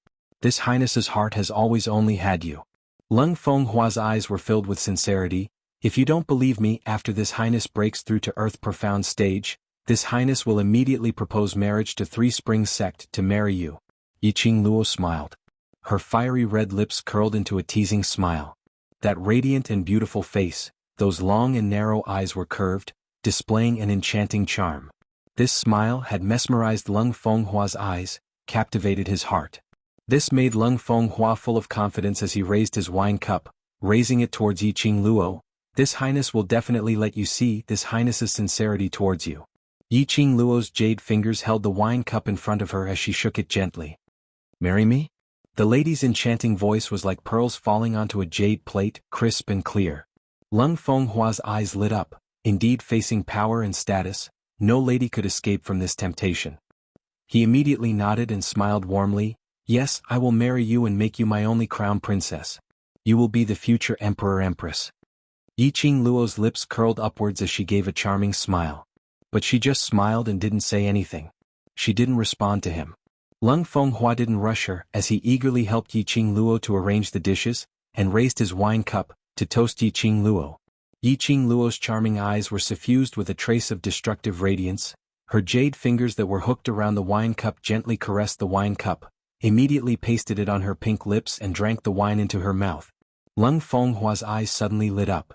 This highness's heart has always only had you. Leng Fenghua's eyes were filled with sincerity. If you don't believe me, after this highness breaks through to earth profound stage, this highness will immediately propose marriage to Three Springs sect to marry you. Yiqing Luo smiled. Her fiery red lips curled into a teasing smile. That radiant and beautiful face, those long and narrow eyes were curved, displaying an enchanting charm. This smile had mesmerized Leng Fenghua's eyes, captivated his heart. This made Leng Fenghua full of confidence as he raised his wine cup, raising it towards Yiqing Luo. This highness will definitely let you see this highness's sincerity towards you. Yiqing Luo's jade fingers held the wine cup in front of her as she shook it gently. Marry me? The lady's enchanting voice was like pearls falling onto a jade plate, crisp and clear. Leng Fenghua's eyes lit up. Indeed, facing power and status, no lady could escape from this temptation. He immediately nodded and smiled warmly. Yes, I will marry you and make you my only crown princess. You will be the future emperor-empress. Yiqing Luo's lips curled upwards as she gave a charming smile. But she just smiled and didn't say anything. She didn't respond to him. Leng Fenghua didn't rush her as he eagerly helped Yiqing Luo to arrange the dishes, and raised his wine cup, to toast Yiqing Luo. Yiqing Luo's charming eyes were suffused with a trace of destructive radiance. Her jade fingers that were hooked around the wine cup gently caressed the wine cup, immediately pasted it on her pink lips and drank the wine into her mouth. Leng Fenghua's eyes suddenly lit up.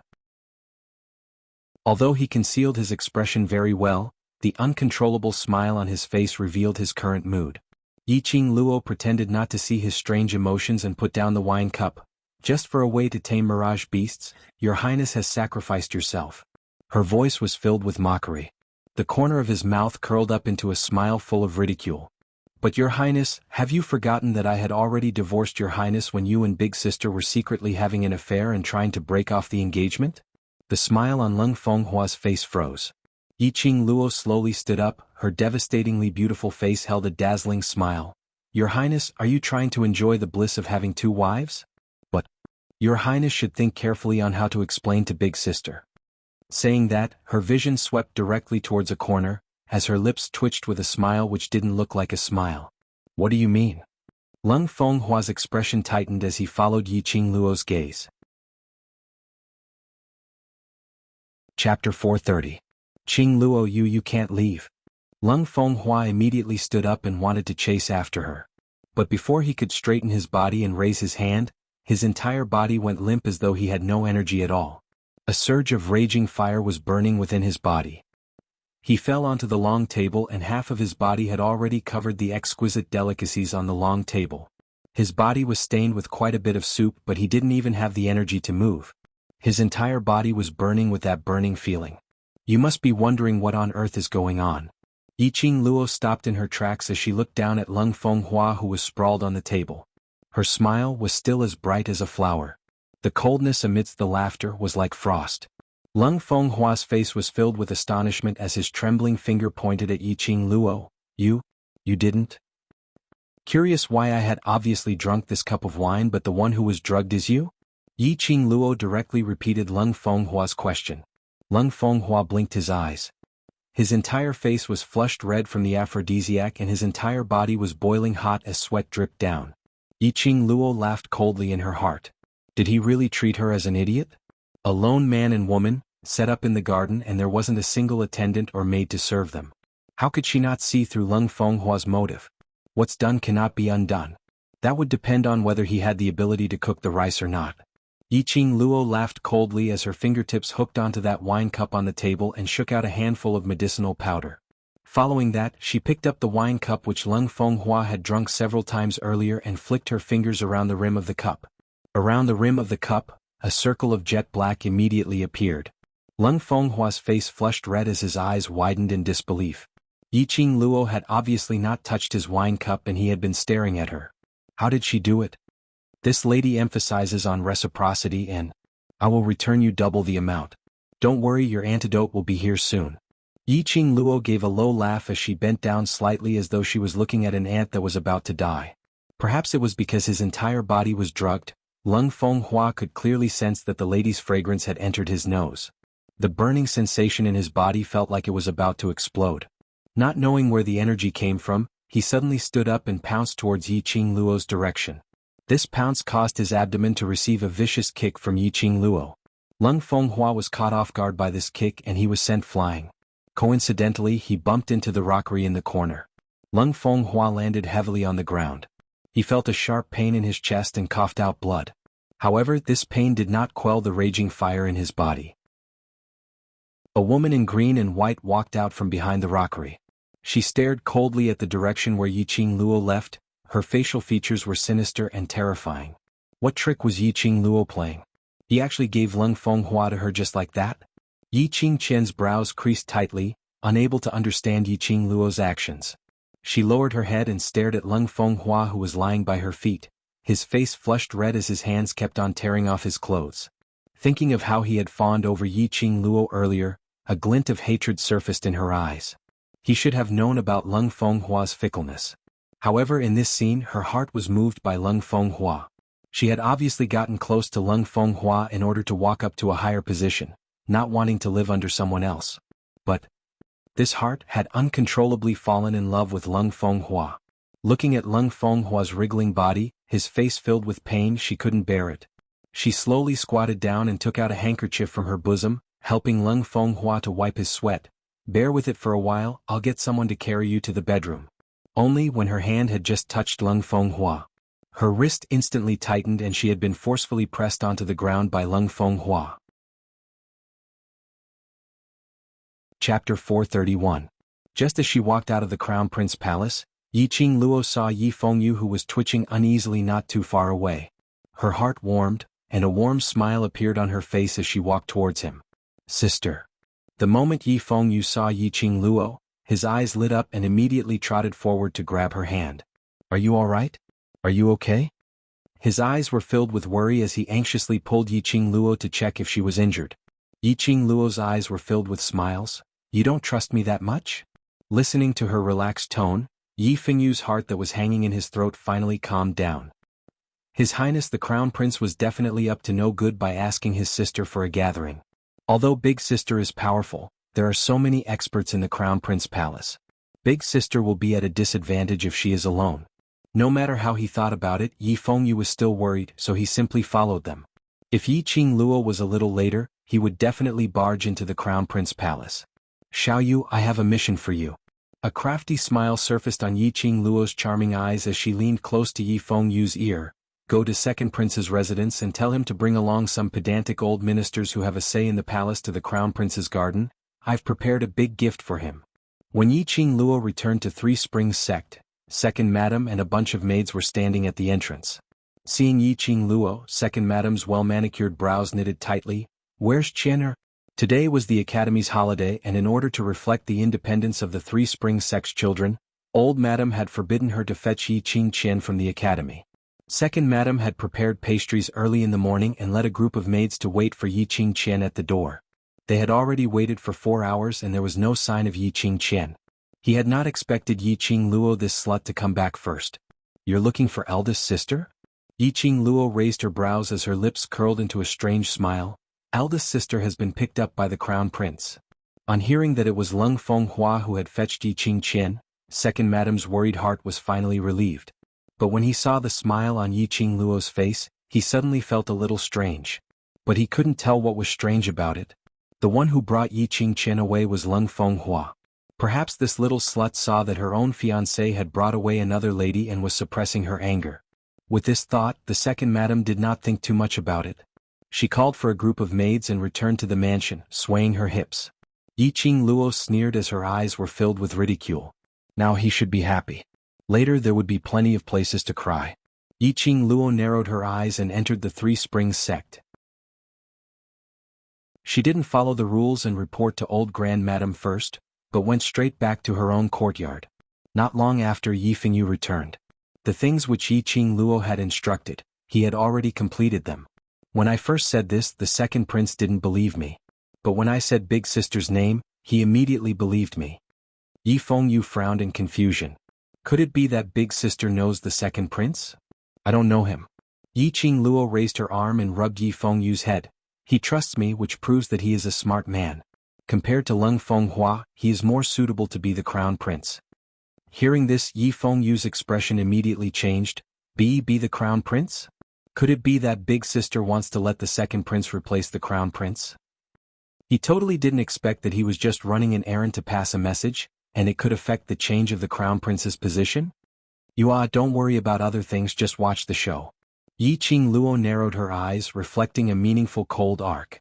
Although he concealed his expression very well, the uncontrollable smile on his face revealed his current mood. Yiqing Luo pretended not to see his strange emotions and put down the wine cup. Just for a way to tame mirage beasts, your highness has sacrificed yourself. Her voice was filled with mockery. The corner of his mouth curled up into a smile full of ridicule. But your highness, have you forgotten that I had already divorced your highness when you and big sister were secretly having an affair and trying to break off the engagement? The smile on Leng Fenghua's face froze. Yiqing Luo slowly stood up, her devastatingly beautiful face held a dazzling smile. Your highness, are you trying to enjoy the bliss of having two wives? But your highness should think carefully on how to explain to big sister. Saying that, her vision swept directly towards a corner, as her lips twitched with a smile which didn't look like a smile. What do you mean? Lung Fenghua's expression tightened as he followed Yi Qingluo's gaze. Chapter 430. Qingluo, you can't leave. Lung Fenghua immediately stood up and wanted to chase after her. But before he could straighten his body and raise his hand, his entire body went limp as though he had no energy at all. A surge of raging fire was burning within his body. He fell onto the long table and half of his body had already covered the exquisite delicacies on the long table. His body was stained with quite a bit of soup, but he didn't even have the energy to move. His entire body was burning with that burning feeling. You must be wondering what on earth is going on. Yi Qingluo stopped in her tracks as she looked down at Lung Fenghua, who was sprawled on the table. Her smile was still as bright as a flower. The coldness amidst the laughter was like frost. Lung Fenghua's face was filled with astonishment as his trembling finger pointed at Yi Qingluo. You didn't? Curious why I had obviously drunk this cup of wine, but the one who was drugged is you? Yi Qingluo directly repeated Lung Fenghua's question. Lung Fenghua blinked his eyes. His entire face was flushed red from the aphrodisiac and his entire body was boiling hot as sweat dripped down. Yi Qingluo laughed coldly in her heart. Did he really treat her as an idiot? A lone man and woman, set up in the garden, and there wasn't a single attendant or maid to serve them. How could she not see through Lung Fenghua's motive? What's done cannot be undone. That would depend on whether he had the ability to cook the rice or not. Yi Qingluo laughed coldly as her fingertips hooked onto that wine cup on the table and shook out a handful of medicinal powder. Following that, she picked up the wine cup which Lung Fenghua had drunk several times earlier and flicked her fingers around the rim of the cup. Around the rim of the cup, a circle of jet black immediately appeared. Lung Fenghua's face flushed red as his eyes widened in disbelief. Yi Qingluo had obviously not touched his wine cup and he had been staring at her. How did she do it? This lady emphasizes on reciprocity and, I will return you double the amount. Don't worry, your antidote will be here soon. Yi Qingluo gave a low laugh as she bent down slightly as though she was looking at an ant that was about to die. Perhaps it was because his entire body was drugged. Lung Fenghua could clearly sense that the lady's fragrance had entered his nose. The burning sensation in his body felt like it was about to explode. Not knowing where the energy came from, he suddenly stood up and pounced towards Yi Qingluo's direction. This pounce caused his abdomen to receive a vicious kick from Yi Qingluo. Lung Fenghua was caught off guard by this kick and he was sent flying. Coincidentally, he bumped into the rockery in the corner. Lung Fenghua landed heavily on the ground. He felt a sharp pain in his chest and coughed out blood. However, this pain did not quell the raging fire in his body. A woman in green and white walked out from behind the rockery. She stared coldly at the direction where Yi Qingluo left. Her facial features were sinister and terrifying. What trick was Yi Qingluo playing? He actually gave Lung Fenghua to her just like that? Yi Qingqian's brows creased tightly, unable to understand Yi Qingluo's actions. She lowered her head and stared at Lung Fenghua, who was lying by her feet. His face flushed red as his hands kept on tearing off his clothes. Thinking of how he had fawned over Yi Qingluo earlier, a glint of hatred surfaced in her eyes. He should have known about Lung Fenghua's fickleness. However, in this scene, her heart was moved by Lung Fenghua. She had obviously gotten close to Lung Fenghua in order to walk up to a higher position, not wanting to live under someone else. But this heart had uncontrollably fallen in love with Lung Fenghua. Looking at Lung Fenghua's wriggling body, his face filled with pain, she couldn't bear it. She slowly squatted down and took out a handkerchief from her bosom, helping Lung Fenghua to wipe his sweat. Bear with it for a while, I'll get someone to carry you to the bedroom. Only when her hand had just touched Lung Fenghua. Her wrist instantly tightened and she had been forcefully pressed onto the ground by Lung Fenghua. Chapter 431. Just as she walked out of the Crown Prince Palace, Yi Qingluo saw Yi Fengyu, who was twitching uneasily not too far away. Her heart warmed, and a warm smile appeared on her face as she walked towards him. Sister. The moment Yi Fengyu saw Yi Qingluo, his eyes lit up and immediately trotted forward to grab her hand. Are you all right? Are you okay? His eyes were filled with worry as he anxiously pulled Yi Qingluo to check if she was injured. Yi Qingluo's eyes were filled with smiles. You don't trust me that much? Listening to her relaxed tone, Yi Fengyu's heart that was hanging in his throat finally calmed down. His Highness the Crown Prince was definitely up to no good by asking his sister for a gathering. Although Big Sister is powerful, there are so many experts in the Crown Prince Palace. Big Sister will be at a disadvantage if she is alone. No matter how he thought about it, Yi Fengyu was still worried, so he simply followed them. If Yi Qingluo was a little later, he would definitely barge into the Crown Prince Palace. Xiaoyu, I have a mission for you. A crafty smile surfaced on Yi Qingluo's charming eyes as she leaned close to Yi Fengyu's ear. Go to Second Prince's residence and tell him to bring along some pedantic old ministers who have a say in the palace to the Crown Prince's garden. I've prepared a big gift for him. When Yi Qingluo returned to Three Springs Sect, Second Madam and a bunch of maids were standing at the entrance. Seeing Yi Qingluo, Second Madam's well-manicured brows knitted tightly. Where's Qianer? Today was the Academy's holiday, and in order to reflect the independence of the Three Springs Sect's children, Old Madam had forbidden her to fetch Yi Qingqian from the Academy. Second Madam had prepared pastries early in the morning and led a group of maids to wait for Yi Qingqian at the door. They had already waited for 4 hours and there was no sign of Yi Qingqian. He had not expected Yi Qingluo, this slut, to come back first. You're looking for eldest sister? Yi Qingluo raised her brows as her lips curled into a strange smile. Eldest sister has been picked up by the Crown Prince. On hearing that it was Lung Fenghua who had fetched Yi Qingqian, Second Madam's worried heart was finally relieved. But when he saw the smile on Yi Qingluo's face, he suddenly felt a little strange. But he couldn't tell what was strange about it. The one who brought Yi Qingqian away was Lung Fenghua. Perhaps this little slut saw that her own fiancé had brought away another lady and was suppressing her anger. With this thought, the Second Madam did not think too much about it. She called for a group of maids and returned to the mansion, swaying her hips. Yi Qingluo sneered as her eyes were filled with ridicule. Now he should be happy. Later there would be plenty of places to cry. Yi Qingluo narrowed her eyes and entered the Three Springs Sect. She didn't follow the rules and report to Old Grand Madam first, but went straight back to her own courtyard. Not long after, Yi Fengyu returned. The things which Yi Qingluo had instructed, he had already completed them. When I first said this, the second prince didn't believe me. But when I said Big Sister's name, he immediately believed me. Yi Fengyu frowned in confusion. Could it be that Big Sister knows the second prince? I don't know him. Yi Qingluo raised her arm and rubbed Yi Fengyu's head. He trusts me, which proves that he is a smart man. Compared to Lung Fenghua, he is more suitable to be the crown prince. Hearing this, Yi Fengyu's expression immediately changed. Be the crown prince? Could it be that Big Sister wants to let the second prince replace the crown prince? He totally didn't expect that he was just running an errand to pass a message, and it could affect the change of the crown prince's position? Don't worry about other things, just watch the show. Yi Qingluo narrowed her eyes, reflecting a meaningful cold arc.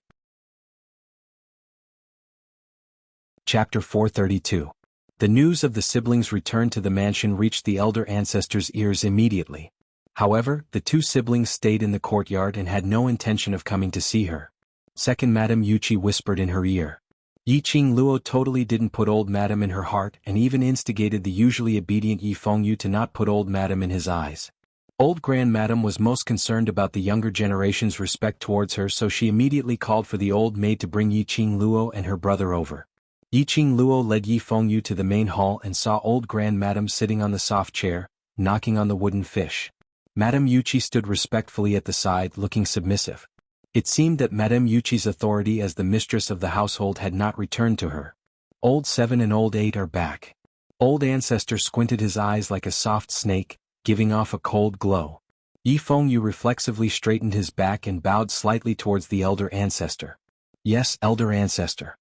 Chapter 432. The news of the siblings' return to the mansion reached the elder ancestor's ears immediately. However, the two siblings stayed in the courtyard and had no intention of coming to see her. Second Madam Yuqi whispered in her ear. Yi Qingluo totally didn't put Old Madam in her heart and even instigated the usually obedient Yi Fengyu to not put Old Madam in his eyes. Old Grand Madam was most concerned about the younger generation's respect towards her, so she immediately called for the old maid to bring Yi Qingluo and her brother over. Yi Qingluo led Yi Fengyu to the main hall and saw Old Grand Madam sitting on the soft chair, knocking on the wooden fish. Madame Yuqi stood respectfully at the side, looking submissive. It seemed that Madame Yuqi's authority as the mistress of the household had not returned to her. Old 7 and Old 8 are back. Old Ancestor squinted his eyes like a soft snake, giving off a cold glow. Yi Fengyu reflexively straightened his back and bowed slightly towards the Elder Ancestor. Yes, Elder Ancestor.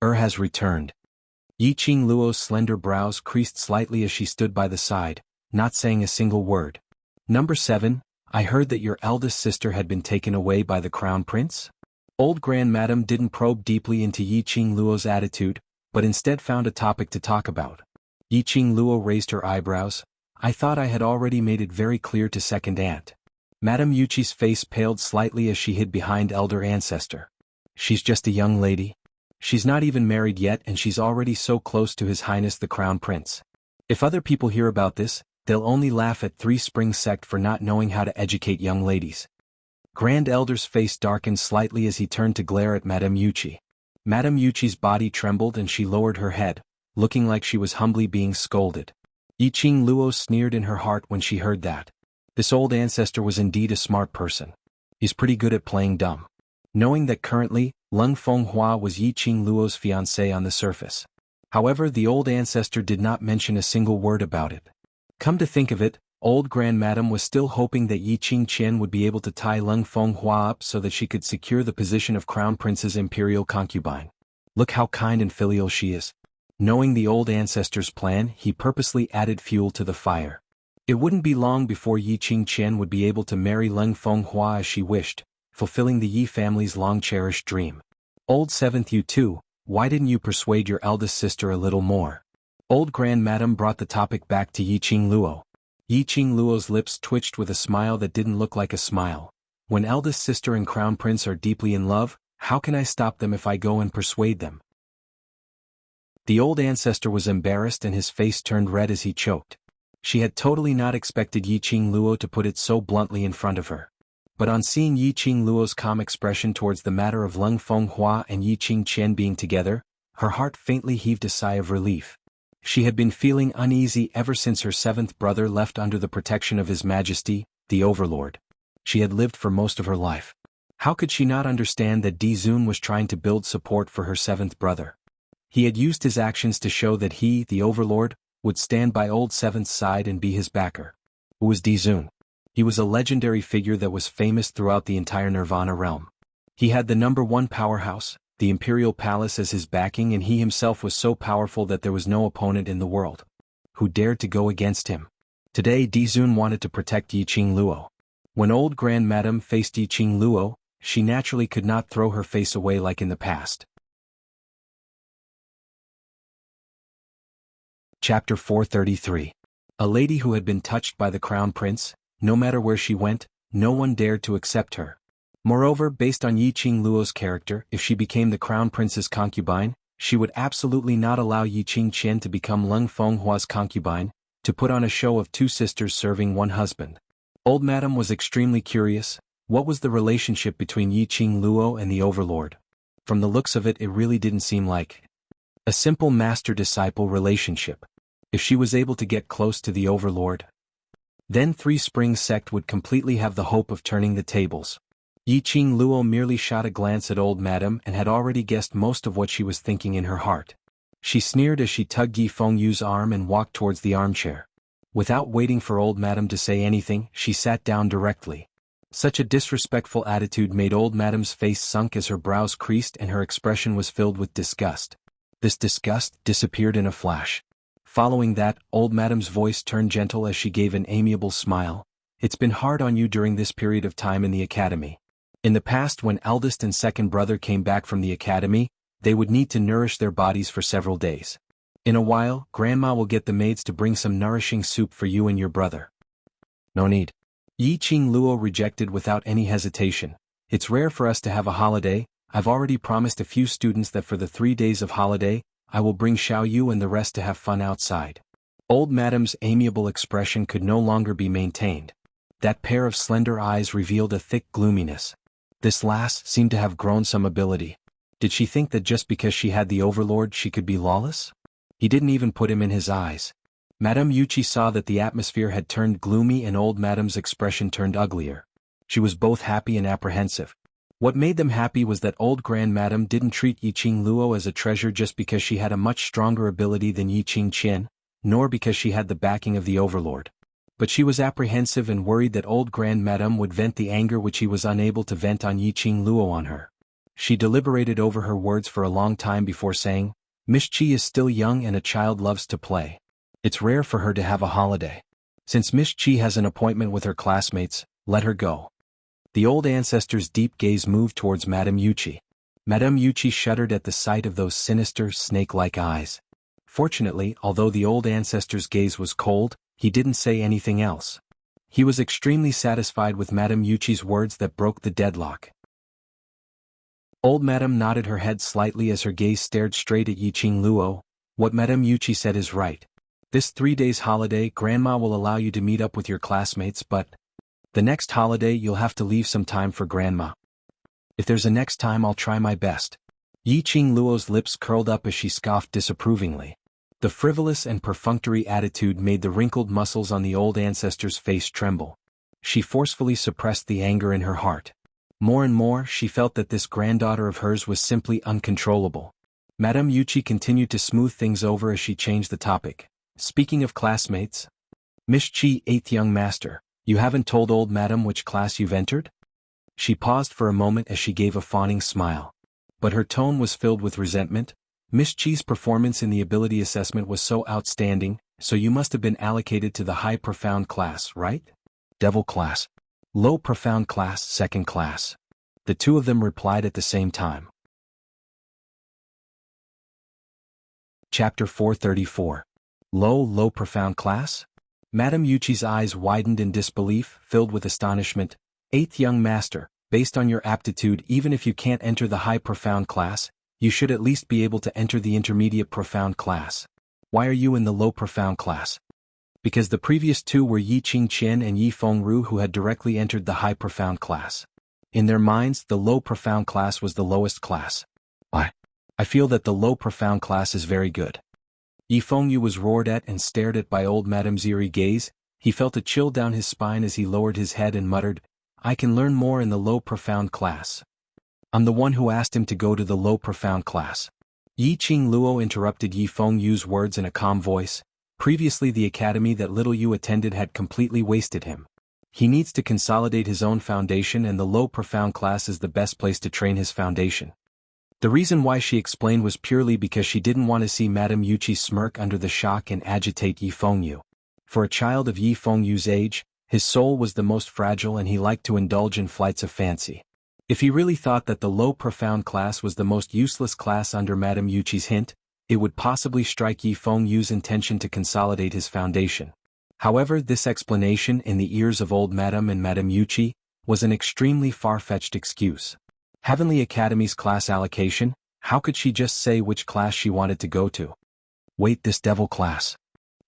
Has returned. Yi Qingluo's slender brows creased slightly as she stood by the side, not saying a single word. Number 7, I heard that your eldest sister had been taken away by the crown prince? Old Grand Madam didn't probe deeply into Yi Qingluo's attitude, but instead found a topic to talk about. Yi Qingluo raised her eyebrows. I thought I had already made it very clear to second aunt. Madame Yuqi's face paled slightly as she hid behind Elder Ancestor. She's just a young lady. She's not even married yet and she's already so close to His Highness the Crown Prince. If other people hear about this, they'll only laugh at Three Springs Sect for not knowing how to educate young ladies. Grand Elder's face darkened slightly as he turned to glare at Madame Yuqi. Madame Yuqi's body trembled and she lowered her head, looking like she was humbly being scolded. Yi Qingluo sneered in her heart when she heard that. This old ancestor was indeed a smart person. He's pretty good at playing dumb. Knowing that currently, Lung Fenghua was Yi Qingluo's fiancé on the surface. However, the old ancestor did not mention a single word about it. Come to think of it, Old Grandmadam was still hoping that Yi Qingqian would be able to tie Leng Fenghua up so that she could secure the position of Crown Prince's imperial concubine. Look how kind and filial she is. Knowing the old ancestor's plan, he purposely added fuel to the fire. It wouldn't be long before Yi Qingqian would be able to marry Leng Fenghua as she wished, fulfilling the Yi family's long-cherished dream. Old Seventh, you too, why didn't you persuade your eldest sister a little more? Old Grandmadam brought the topic back to Yi Qingluo. Yi Qingluo's lips twitched with a smile that didn't look like a smile. When eldest sister and crown prince are deeply in love, how can I stop them if I go and persuade them? The old ancestor was embarrassed and his face turned red as he choked. She had totally not expected Yi Qingluo to put it so bluntly in front of her. But on seeing Yi Qingluo's calm expression towards the matter of Leng Fenghua and Yi Qingqian being together, her heart faintly heaved a sigh of relief. She had been feeling uneasy ever since her seventh brother left under the protection of His Majesty, the Overlord. She had lived for most of her life. How could she not understand that Di Zun was trying to build support for her seventh brother? He had used his actions to show that he, the Overlord, would stand by old Seventh's side and be his backer. Who was Di Zun? He was a legendary figure that was famous throughout the entire Nirvana realm. He had the #1 powerhouse, the Imperial Palace, as his backing, and he himself was so powerful that there was no opponent in the world who dared to go against him. Today Di Zun wanted to protect Yi Qingluo. When old Grandmadam faced Yi Qingluo, she naturally could not throw her face away like in the past. Chapter 433. A lady who had been touched by the Crown Prince, no matter where she went, no one dared to accept her. Moreover, based on Yi Qingluo's character, if she became the Crown Prince's concubine, she would absolutely not allow Yi Qingqian to become Leng Fenghua's concubine, to put on a show of two sisters serving one husband. Old Madam was extremely curious. What was the relationship between Yi Qingluo and the Overlord? From the looks of it, it really didn't seem like a simple master-disciple relationship. If she was able to get close to the Overlord, then Three Springs sect would completely have the hope of turning the tables. Yi Qingluo merely shot a glance at old Madam and had already guessed most of what she was thinking in her heart. She sneered as she tugged Yi Fengyu's arm and walked towards the armchair. Without waiting for old Madam to say anything, she sat down directly. Such a disrespectful attitude made old Madam's face sunk as her brows creased and her expression was filled with disgust. This disgust disappeared in a flash. Following that, old Madam's voice turned gentle as she gave an amiable smile. It's been hard on you during this period of time in the academy. In the past, when eldest and second brother came back from the academy, they would need to nourish their bodies for several days. In a while, Grandma will get the maids to bring some nourishing soup for you and your brother. No need. Yi Qingluo rejected without any hesitation. It's rare for us to have a holiday. I've already promised a few students that for the 3 days of holiday, I will bring Xiao Yu and the rest to have fun outside. Old Madam's amiable expression could no longer be maintained. That pair of slender eyes revealed a thick gloominess. This lass seemed to have grown some ability. Did she think that just because she had the Overlord she could be lawless? He didn't even put him in his eyes. Madame Yuchi saw that the atmosphere had turned gloomy and old Madame's expression turned uglier. She was both happy and apprehensive. What made them happy was that old Grandmadam didn't treat Yi Qingluo as a treasure just because she had a much stronger ability than Yi Qingqian, nor because she had the backing of the Overlord. But she was apprehensive and worried that old Grandmadam would vent the anger which he was unable to vent on Yi Qingluo on her. She deliberated over her words for a long time before saying, Miss Chi is still young and a child loves to play. It's rare for her to have a holiday. Since Miss Chi has an appointment with her classmates, let her go. The old ancestor's deep gaze moved towards Madame Yuchi. Madame Yuchi shuddered at the sight of those sinister, snake-like eyes. Fortunately, although the old ancestor's gaze was cold, he didn't say anything else. He was extremely satisfied with Madame Yuchi's words that broke the deadlock. Old Madame nodded her head slightly as her gaze stared straight at Yi Qingluo. What Madame Yuchi said is right. This 3 days holiday, Grandma will allow you to meet up with your classmates, but the next holiday you'll have to leave some time for Grandma. If there's a next time, I'll try my best. Yi Qingluo's lips curled up as she scoffed disapprovingly. The frivolous and perfunctory attitude made the wrinkled muscles on the old ancestor's face tremble. She forcefully suppressed the anger in her heart. More and more, she felt that this granddaughter of hers was simply uncontrollable. Madame Yuchi continued to smooth things over as she changed the topic. Speaking of classmates, Miss Chi, 8th young master, you haven't told old madam which class you've entered? She paused for a moment as she gave a fawning smile. But her tone was filled with resentment. Miss Chi's performance in the ability assessment was so outstanding, so you must have been allocated to the high profound class, right? Devil class. Low profound class, second class. The two of them replied at the same time. Chapter 434. Low profound class? Madame Yuchi's eyes widened in disbelief, filled with astonishment. 8th young master, based on your aptitude, even if you can't enter the high profound class, you should at least be able to enter the intermediate profound class. Why are you in the low profound class? Because the previous two were Yi Qingqian and Yi Fengru, who had directly entered the high profound class. In their minds, the low profound class was the lowest class. Why? I feel that the low profound class is very good. Yi Fengyu was roared at and stared at by old Madame's eerie gaze. He felt a chill down his spine as he lowered his head and muttered, I can learn more in the low profound class. I'm the one who asked him to go to the low profound class. Yi Qingluo interrupted Yi Fengyu's words in a calm voice. Previously the academy that little Yu attended had completely wasted him. He needs to consolidate his own foundation, and the low profound class is the best place to train his foundation. The reason why she explained was purely because she didn't want to see Madame Yuchi smirk under the shock and agitate Yi Fengyu. For a child of Yi Fengyu's age, his soul was the most fragile and he liked to indulge in flights of fancy. If he really thought that the low profound class was the most useless class under Madame Yuchi's hint, it would possibly strike Yi Fengyu's intention to consolidate his foundation. However, this explanation, in the ears of old Madame and Madame Yuchi, was an extremely far-fetched excuse. Heavenly Academy's class allocation? How could she just say which class she wanted to go to? Wait, this devil class.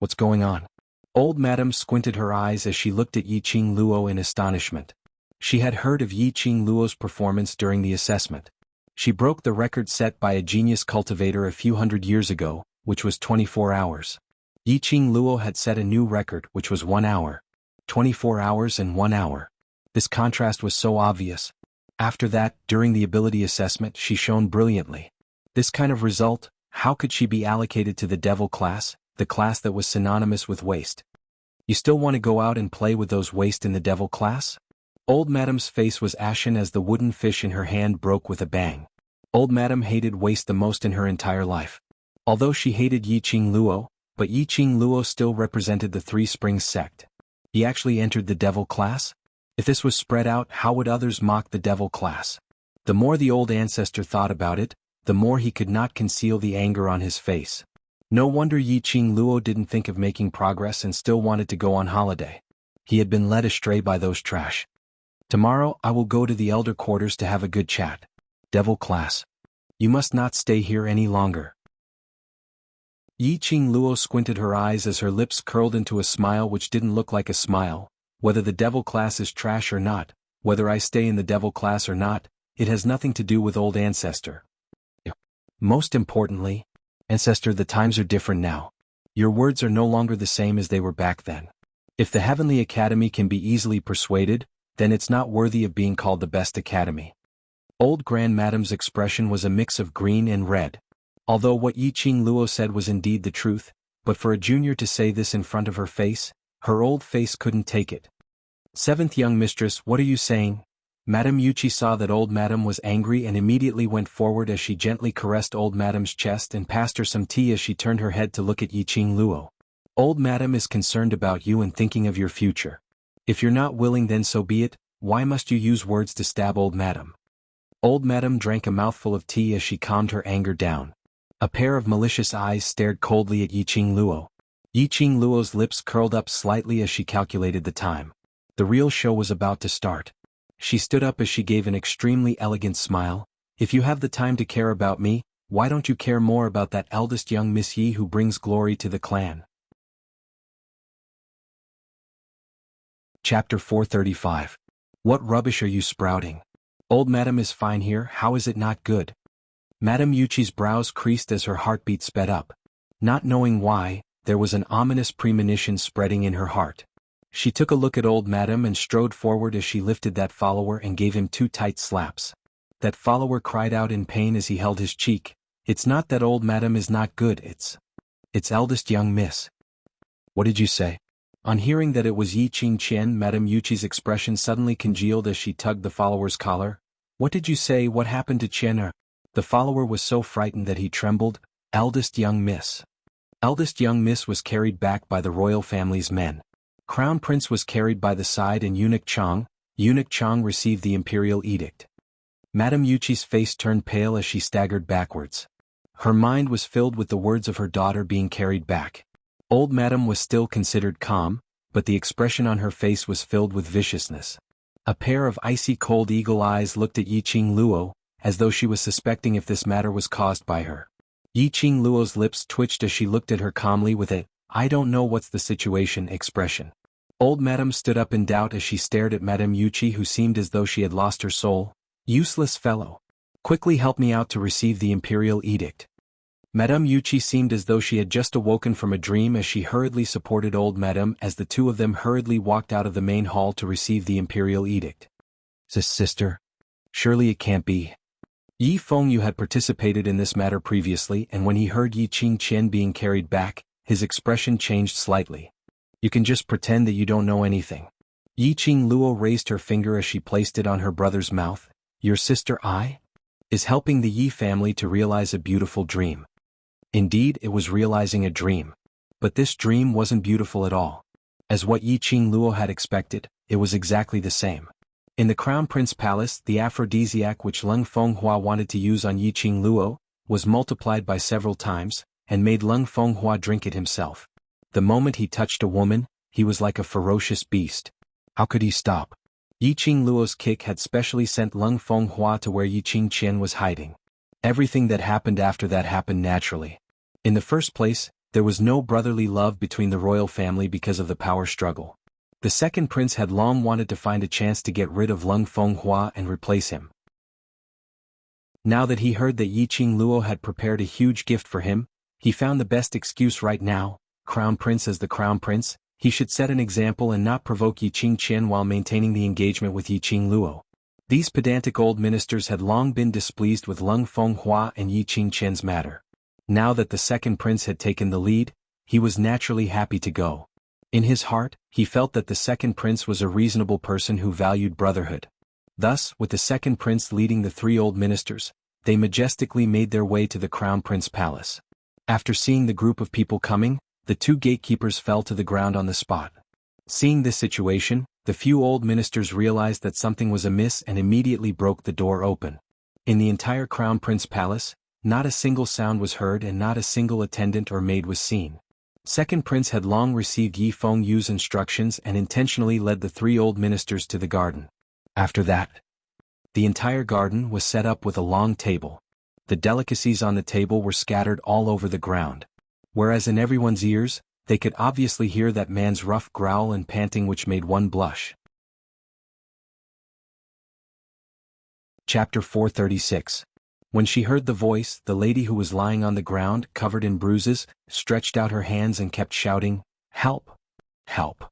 What's going on? Old Madame squinted her eyes as she looked at Yi Qingluo in astonishment. She had heard of Yi Qingluo's performance during the assessment. She broke the record set by a genius cultivator a few hundred years ago, which was 24 hours. Yi Qingluo had set a new record, which was 1 hour. 24 hours and 1 hour. This contrast was so obvious. After that, during the ability assessment, she shone brilliantly. This kind of result, how could she be allocated to the devil class, the class that was synonymous with waste? You still want to go out and play with those waste in the devil class? Old Madame's face was ashen as the wooden fish in her hand broke with a bang. Old Madame hated waste the most in her entire life. Although she hated Yi Qingluo, but Yi Qingluo still represented the Three Springs sect. He actually entered the devil class? If this was spread out, how would others mock the devil class? The more the old ancestor thought about it, the more he could not conceal the anger on his face. No wonder Yi Qingluo didn't think of making progress and still wanted to go on holiday. He had been led astray by those trash. Tomorrow I will go to the elder quarters to have a good chat. Devil class. You must not stay here any longer. Yi Qingluo squinted her eyes as her lips curled into a smile which didn't look like a smile. Whether the devil class is trash or not, whether I stay in the devil class or not, it has nothing to do with old ancestor. Most importantly, ancestor, the times are different now. Your words are no longer the same as they were back then. If the Heavenly Academy can be easily persuaded, then it's not worthy of being called the best academy. Old Grand Madame's expression was a mix of green and red. Although what Yi Qingluo said was indeed the truth, but for a junior to say this in front of her face, her old face couldn't take it. 7th young mistress, what are you saying? Madame Yuchi saw that old Madame was angry and immediately went forward as she gently caressed old Madame's chest and passed her some tea as she turned her head to look at Yi Qingluo. Old Madame is concerned about you and thinking of your future. If you're not willing, then so be it. Why must you use words to stab old Madame? Old Madame drank a mouthful of tea as she calmed her anger down. A pair of malicious eyes stared coldly at Yi Qingluo. Yi Qingluo's lips curled up slightly as she calculated the time. The real show was about to start. She stood up as she gave an extremely elegant smile. If you have the time to care about me, why don't you care more about that eldest young Miss Yi who brings glory to the clan? Chapter 435. What rubbish are you sprouting? Old Madame is fine here, how is it not good? Madame Yuchi's brows creased as her heartbeat sped up. Not knowing why, there was an ominous premonition spreading in her heart. She took a look at old Madame and strode forward as she lifted that follower and gave him 2 tight slaps. That follower cried out in pain as he held his cheek. It's not that old Madame is not good, it's eldest young miss. What did you say? On hearing that it was Yi Qingqian, Madame Yuqi's expression suddenly congealed as she tugged the follower's collar. "What did you say? What happened to Qian?" The follower was so frightened that he trembled. "Eldest young miss." Eldest young miss was carried back by the royal family's men. Crown prince was carried by the side and Eunuch Chang received the imperial edict. Madame Yuqi's face turned pale as she staggered backwards. Her mind was filled with the words of her daughter being carried back. Old Madame was still considered calm, but the expression on her face was filled with viciousness. A pair of icy cold eagle eyes looked at Yi Qingluo, as though she was suspecting if this matter was caused by her. Yi Qingluo's lips twitched as she looked at her calmly with a, "I don't know what's the situation" expression. Old Madame stood up in doubt as she stared at Madame Yuqi, who seemed as though she had lost her soul. "Useless fellow. Quickly help me out to receive the imperial edict." Madame Yuqi seemed as though she had just awoken from a dream as she hurriedly supported old Madame as the two of them hurriedly walked out of the main hall to receive the imperial edict. Sister? Surely it can't be." Yi Fengyu had participated in this matter previously, and when he heard Yi Qingqian being carried back, his expression changed slightly. "You can just pretend that you don't know anything." Yi Qingluo raised her finger as she placed it on her brother's mouth. "Your sister Ai is helping the Yi family to realize a beautiful dream." Indeed, it was realizing a dream. But this dream wasn't beautiful at all. As what Yi Qingluo had expected, it was exactly the same. In the Crown Prince Palace, the aphrodisiac which Leng Fenghua wanted to use on Yi Qingluo was multiplied by several times, and made Leng Fenghua drink it himself. The moment he touched a woman, he was like a ferocious beast. How could he stop? Yi Qingluo's kick had specially sent Leng Fenghua to where Yi Qingqian was hiding. Everything that happened after that happened naturally. In the first place, there was no brotherly love between the royal family because of the power struggle. The second prince had long wanted to find a chance to get rid of Leng Fenghua and replace him. Now that he heard that Yi Qingluo had prepared a huge gift for him, he found the best excuse right now. Crown Prince as the Crown Prince, he should set an example and not provoke Yi Qingqian while maintaining the engagement with Yi Qingluo. These pedantic old ministers had long been displeased with Leng Fenghua and Yi Qingqian's matter. Now that the second prince had taken the lead, he was naturally happy to go. In his heart, he felt that the second prince was a reasonable person who valued brotherhood. Thus, with the second prince leading the three old ministers, they majestically made their way to the Crown Prince Palace. After seeing the group of people coming, the two gatekeepers fell to the ground on the spot. Seeing this situation, the few old ministers realized that something was amiss and immediately broke the door open. In the entire Crown Prince Palace, not a single sound was heard and not a single attendant or maid was seen. Second Prince had long received Yi Fengyu's instructions and intentionally led the three old ministers to the garden. After that, the entire garden was set up with a long table. The delicacies on the table were scattered all over the ground. Whereas in everyone's ears, they could obviously hear that man's rough growl and panting which made one blush. Chapter 436. When she heard the voice, the lady who was lying on the ground, covered in bruises, stretched out her hands and kept shouting, "Help! Help!"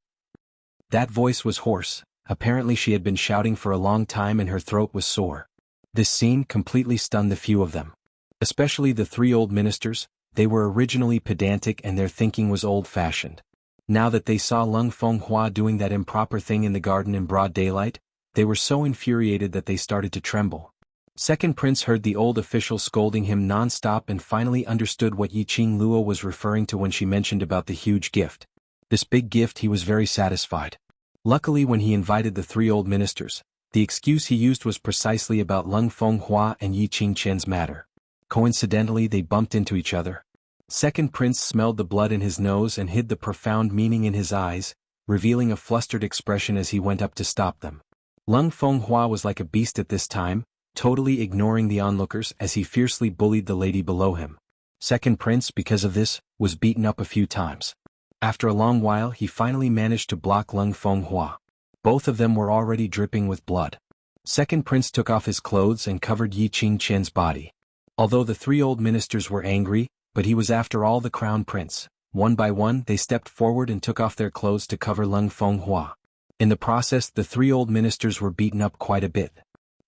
That voice was hoarse. Apparently she had been shouting for a long time and her throat was sore. This scene completely stunned the few of them. Especially the three old ministers. They were originally pedantic and their thinking was old-fashioned. Now that they saw Leng Fenghua doing that improper thing in the garden in broad daylight, they were so infuriated that they started to tremble. Second Prince heard the old official scolding him non-stop and finally understood what Yi Qingluo was referring to when she mentioned about the huge gift. This big gift, he was very satisfied. Luckily, when he invited the three old ministers, the excuse he used was precisely about Leng Fenghua and Yi Qingqian's matter. Coincidentally, they bumped into each other. Second Prince smelled the blood in his nose and hid the profound meaning in his eyes, revealing a flustered expression as he went up to stop them. Leng Fenghua was like a beast at this time, totally ignoring the onlookers as he fiercely bullied the lady below him. Second Prince, because of this, was beaten up a few times. After a long while he finally managed to block Leng Fenghua. Both of them were already dripping with blood. Second Prince took off his clothes and covered Yi Qingqian's body. Although the three old ministers were angry, but he was after all the Crown Prince. One by one they stepped forward and took off their clothes to cover Leng Fenghua. In the process the three old ministers were beaten up quite a bit.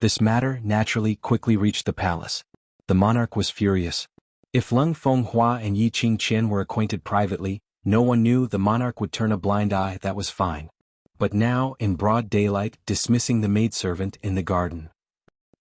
This matter, naturally, quickly reached the palace. The monarch was furious. If Leng Fenghua and Yi Qingqian were acquainted privately, No one knew the monarch would turn a blind eye, that was fine. But now, in broad daylight, dismissing the maidservant in the garden.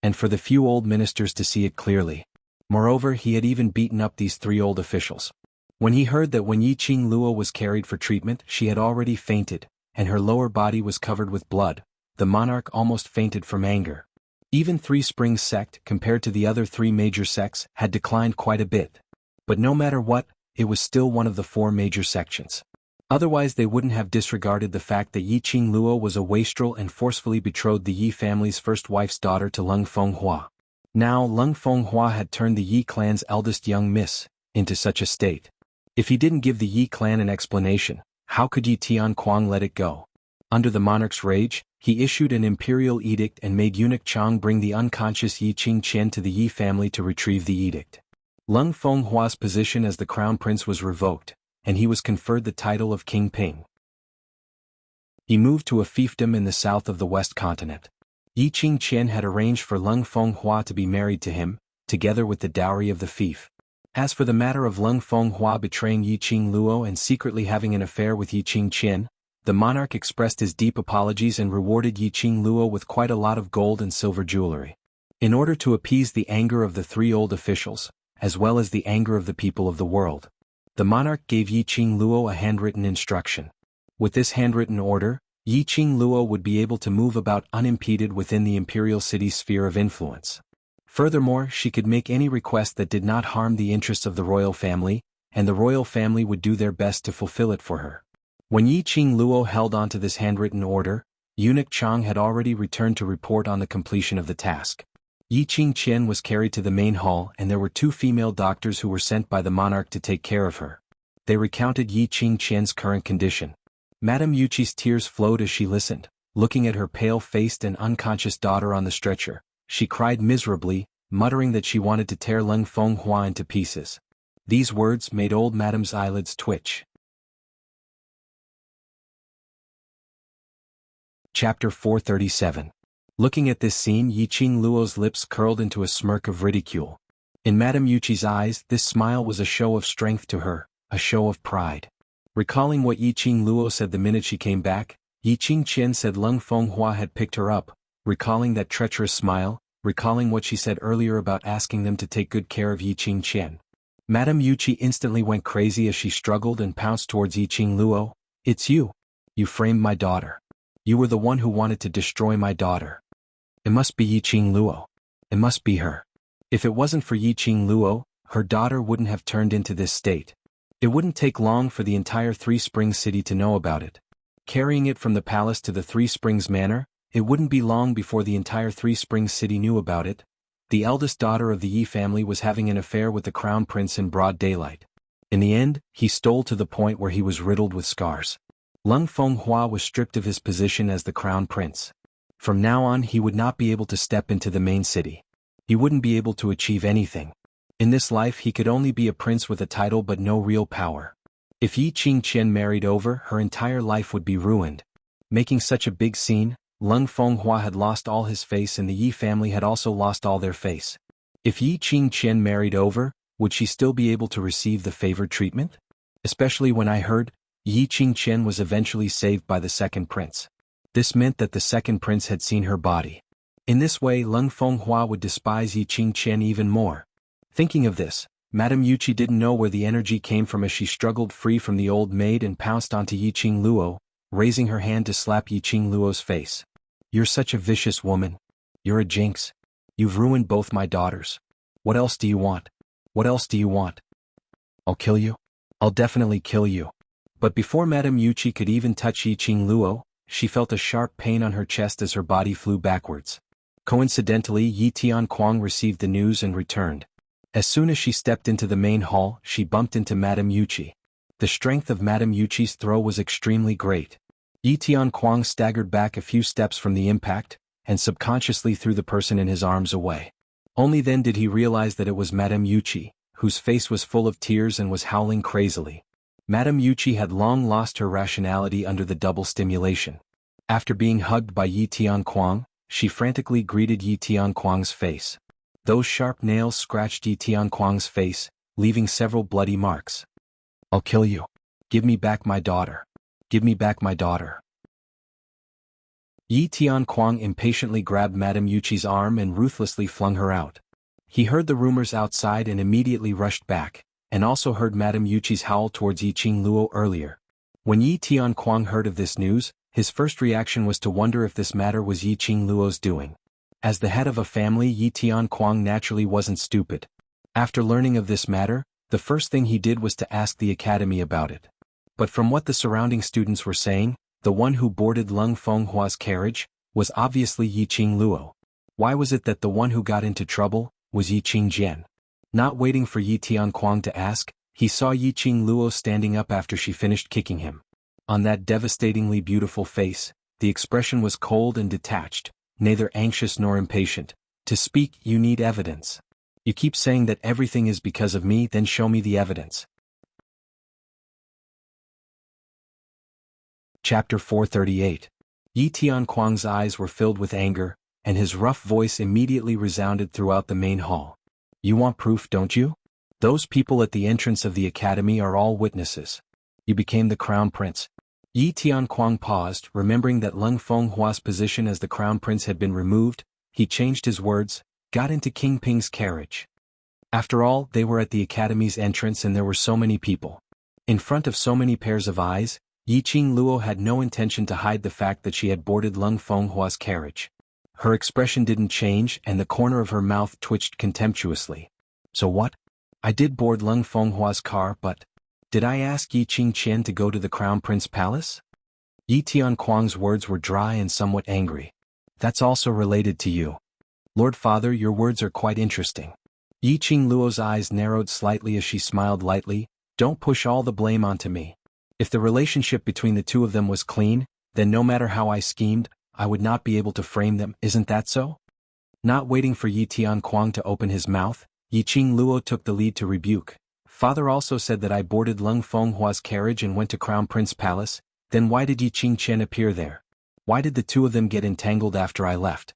And for the few old ministers to see it clearly. Moreover, he had even beaten up these 3 old officials. When he heard that when Yi Qing Luo was carried for treatment, she had already fainted, and her lower body was covered with blood, the monarch almost fainted from anger. Even Three Springs sect, compared to the other 3 major sects, had declined quite a bit. But no matter what, it was still one of the 4 major sections. Otherwise they wouldn't have disregarded the fact that Yi Qing Luo was a wastrel and forcefully betrothed the Yi family's first wife's daughter to Lung Fenghua. Now Lung Fenghua had turned the Yi clan's eldest young miss into such a state. If he didn't give the Yi clan an explanation, how could Yi Tianquang let it go? Under the monarch's rage, he issued an imperial edict and made eunuch Chang bring the unconscious Yi Qingqian to the Yi family to retrieve the edict. Lung Fenghua's position as the crown prince was revoked, and he was conferred the title of King Ping. He moved to a fiefdom in the south of the West Continent. Yi Qingqian had arranged for Lung Fenghua to be married to him, together with the dowry of the fief. As for the matter of Lung Fenghua betraying Yi Qing Luo and secretly having an affair with Yi Qingqian, the monarch expressed his deep apologies and rewarded Yi Qing Luo with quite a lot of gold and silver jewelry. In order to appease the anger of the 3 old officials, as well as the anger of the people of the world, the monarch gave Yi Qing Luo a handwritten instruction. With this handwritten order, Yi Qing Luo would be able to move about unimpeded within the imperial city's sphere of influence. Furthermore, she could make any request that did not harm the interests of the royal family, and the royal family would do their best to fulfill it for her. When Yi Qing Luo held on to this handwritten order, eunuch Chang had already returned to report on the completion of the task. Yi Qingqian was carried to the main hall and there were 2 female doctors who were sent by the monarch to take care of her. They recounted Yi Qingqian's current condition. Madame Yuqi's tears flowed as she listened, looking at her pale-faced and unconscious daughter on the stretcher. She cried miserably, muttering that she wanted to tear Lung Fenghua into pieces. These words made old Madame's eyelids twitch. Chapter 437. Looking at this scene, Yi Qing Luo's lips curled into a smirk of ridicule. In Madame Yuqi's eyes, this smile was a show of strength to her, a show of pride. Recalling what Yi Qing Luo said the minute she came back, Yi Qingqian said Lung Fenghua had picked her up, recalling that treacherous smile, recalling what she said earlier about asking them to take good care of Yi Qingqian. Madame Yuqi instantly went crazy as she struggled and pounced towards Yi Qing Luo. "It's you. You framed my daughter. You were the one who wanted to destroy my daughter. It must be Yi Qing Luo. It must be her. If it wasn't for Yi Qing Luo, her daughter wouldn't have turned into this state. It wouldn't take long for the entire Three Springs city to know about it. Carrying it from the palace to the Three Springs manor, it wouldn't be long before the entire Three Springs city knew about it. The eldest daughter of the Yi family was having an affair with the crown prince in broad daylight. In the end, he stole to the point where he was riddled with scars. Lung Fenghua was stripped of his position as the crown prince. From now on he would not be able to step into the main city. He wouldn't be able to achieve anything. In this life he could only be a prince with a title but no real power. If Yi Qingqian married over, her entire life would be ruined. Making such a big scene, Lung Fenghua had lost all his face and the Yi family had also lost all their face. If Yi Qingqian married over, would she still be able to receive the favored treatment? Especially when I heard Yi Qingqian was eventually saved by the second prince. This meant that the second prince had seen her body. In this way Lung Fenghua would despise Yi Qingqian even more. Thinking of this, Madame Yuqi didn't know where the energy came from as she struggled free from the old maid and pounced onto Yi Qing Luo, raising her hand to slap Yi Qing Luo's face. "You're such a vicious woman. You're a jinx. You've ruined both my daughters. What else do you want? What else do you want? I'll kill you. I'll definitely kill you." But before Madame Yuqi could even touch Yi Qing Luo, she felt a sharp pain on her chest as her body flew backwards. Coincidentally, Yi Tianquang received the news and returned. As soon as she stepped into the main hall, she bumped into Madame Yuqi. The strength of Madame Yuqi's throw was extremely great. Yi Tianquang staggered back a few steps from the impact, and subconsciously threw the person in his arms away. Only then did he realize that it was Madame Yuqi, whose face was full of tears and was howling crazily. Madame Yuqi had long lost her rationality under the double stimulation. After being hugged by Yi Tianquang, she frantically greeted Yi Tianquang's face. Those sharp nails scratched Yi Tianquang's face, leaving several bloody marks. "I'll kill you. Give me back my daughter. Give me back my daughter. Yi Tianquang impatiently grabbed Madame Yuqi's arm and ruthlessly flung her out. He heard the rumors outside and immediately rushed back, and also heard Madame Yuqi's howl towards Yi Qingluo earlier. When Yi Tianquang heard of this news, his first reaction was to wonder if this matter was Yi Qingluo's doing. As the head of a family, Yi Tianquang naturally wasn't stupid. After learning of this matter, the first thing he did was to ask the academy about it. But from what the surrounding students were saying, the one who boarded Lung Fenghua's carriage was obviously Yi Qingluo. Why was it that the one who got into trouble was Yi Qingjian? Not waiting for Yi Tianquang to ask, he saw Yi Qingluo standing up after she finished kicking him. On that devastatingly beautiful face, the expression was cold and detached, neither anxious nor impatient. To speak, you need evidence. You keep saying that everything is because of me, then show me the evidence. Chapter 438. Yi Tianquang's eyes were filled with anger, and his rough voice immediately resounded throughout the main hall. You want proof, don't you? Those people at the entrance of the academy are all witnesses. You became the crown prince. Yi Tianquang paused, remembering that Lung Fenghua's position as the crown prince had been removed. He changed his words, got into King Ping's carriage. After all, they were at the academy's entrance and there were so many people. In front of so many pairs of eyes, Yi Qingluo had no intention to hide the fact that she had boarded Lung Fenghua's carriage. Her expression didn't change and the corner of her mouth twitched contemptuously. So what? I did board Lung Fenghua's car, but did I ask Yi Qingqian to go to the Crown Prince Palace? Yi Tianquang's words were dry and somewhat angry. That's also related to you. Lord Father, your words are quite interesting. Yi Qingluo's eyes narrowed slightly as she smiled lightly. Don't push all the blame onto me. If the relationship between the two of them was clean, then no matter how I schemed, I would not be able to frame them, isn't that so? Not waiting for Yi Tianquang to open his mouth, Yi Qingluo took the lead to rebuke. Father also said that I boarded Lung Fenghua's carriage and went to Crown Prince Palace, then why did Yi Qingqian appear there? Why did the two of them get entangled after I left?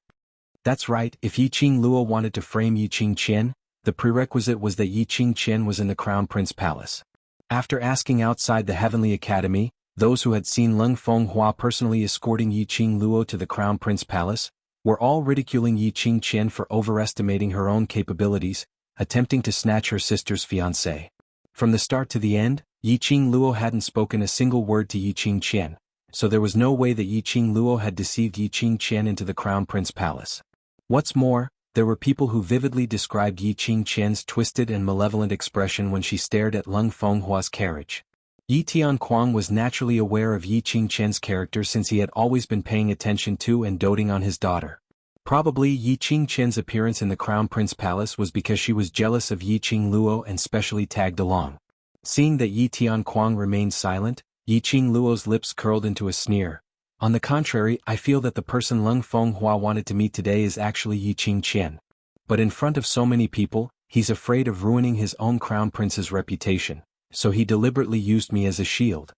That's right, if Yi Qingluo wanted to frame Yi Qingqian, the prerequisite was that Yi Qingqian was in the Crown Prince Palace. After asking outside the Heavenly Academy, those who had seen Lung Fenghua personally escorting Yi Qingluo to the Crown Prince Palace, were all ridiculing Yi Qingqian for overestimating her own capabilities, attempting to snatch her sister's fiancé. From the start to the end, Yi Qingluo hadn't spoken a single word to Yi Qingqian, so there was no way that Yi Qingluo had deceived Yi Qingqian into the Crown Prince Palace. What's more, there were people who vividly described Yi Qingqian's twisted and malevolent expression when she stared at Lung Fenghua's carriage. Yi Tianquang was naturally aware of Yi Qingqian's character since he had always been paying attention to and doting on his daughter. Probably Yi Qingqian's appearance in the Crown Prince Palace was because she was jealous of Yi Qingluo and specially tagged along. Seeing that Yi Tianquang remained silent, Yi Qingluo's lips curled into a sneer. On the contrary, I feel that the person Lung Fenghua wanted to meet today is actually Yi Qingqian. But in front of so many people, he's afraid of ruining his own crown prince's reputation, so he deliberately used me as a shield.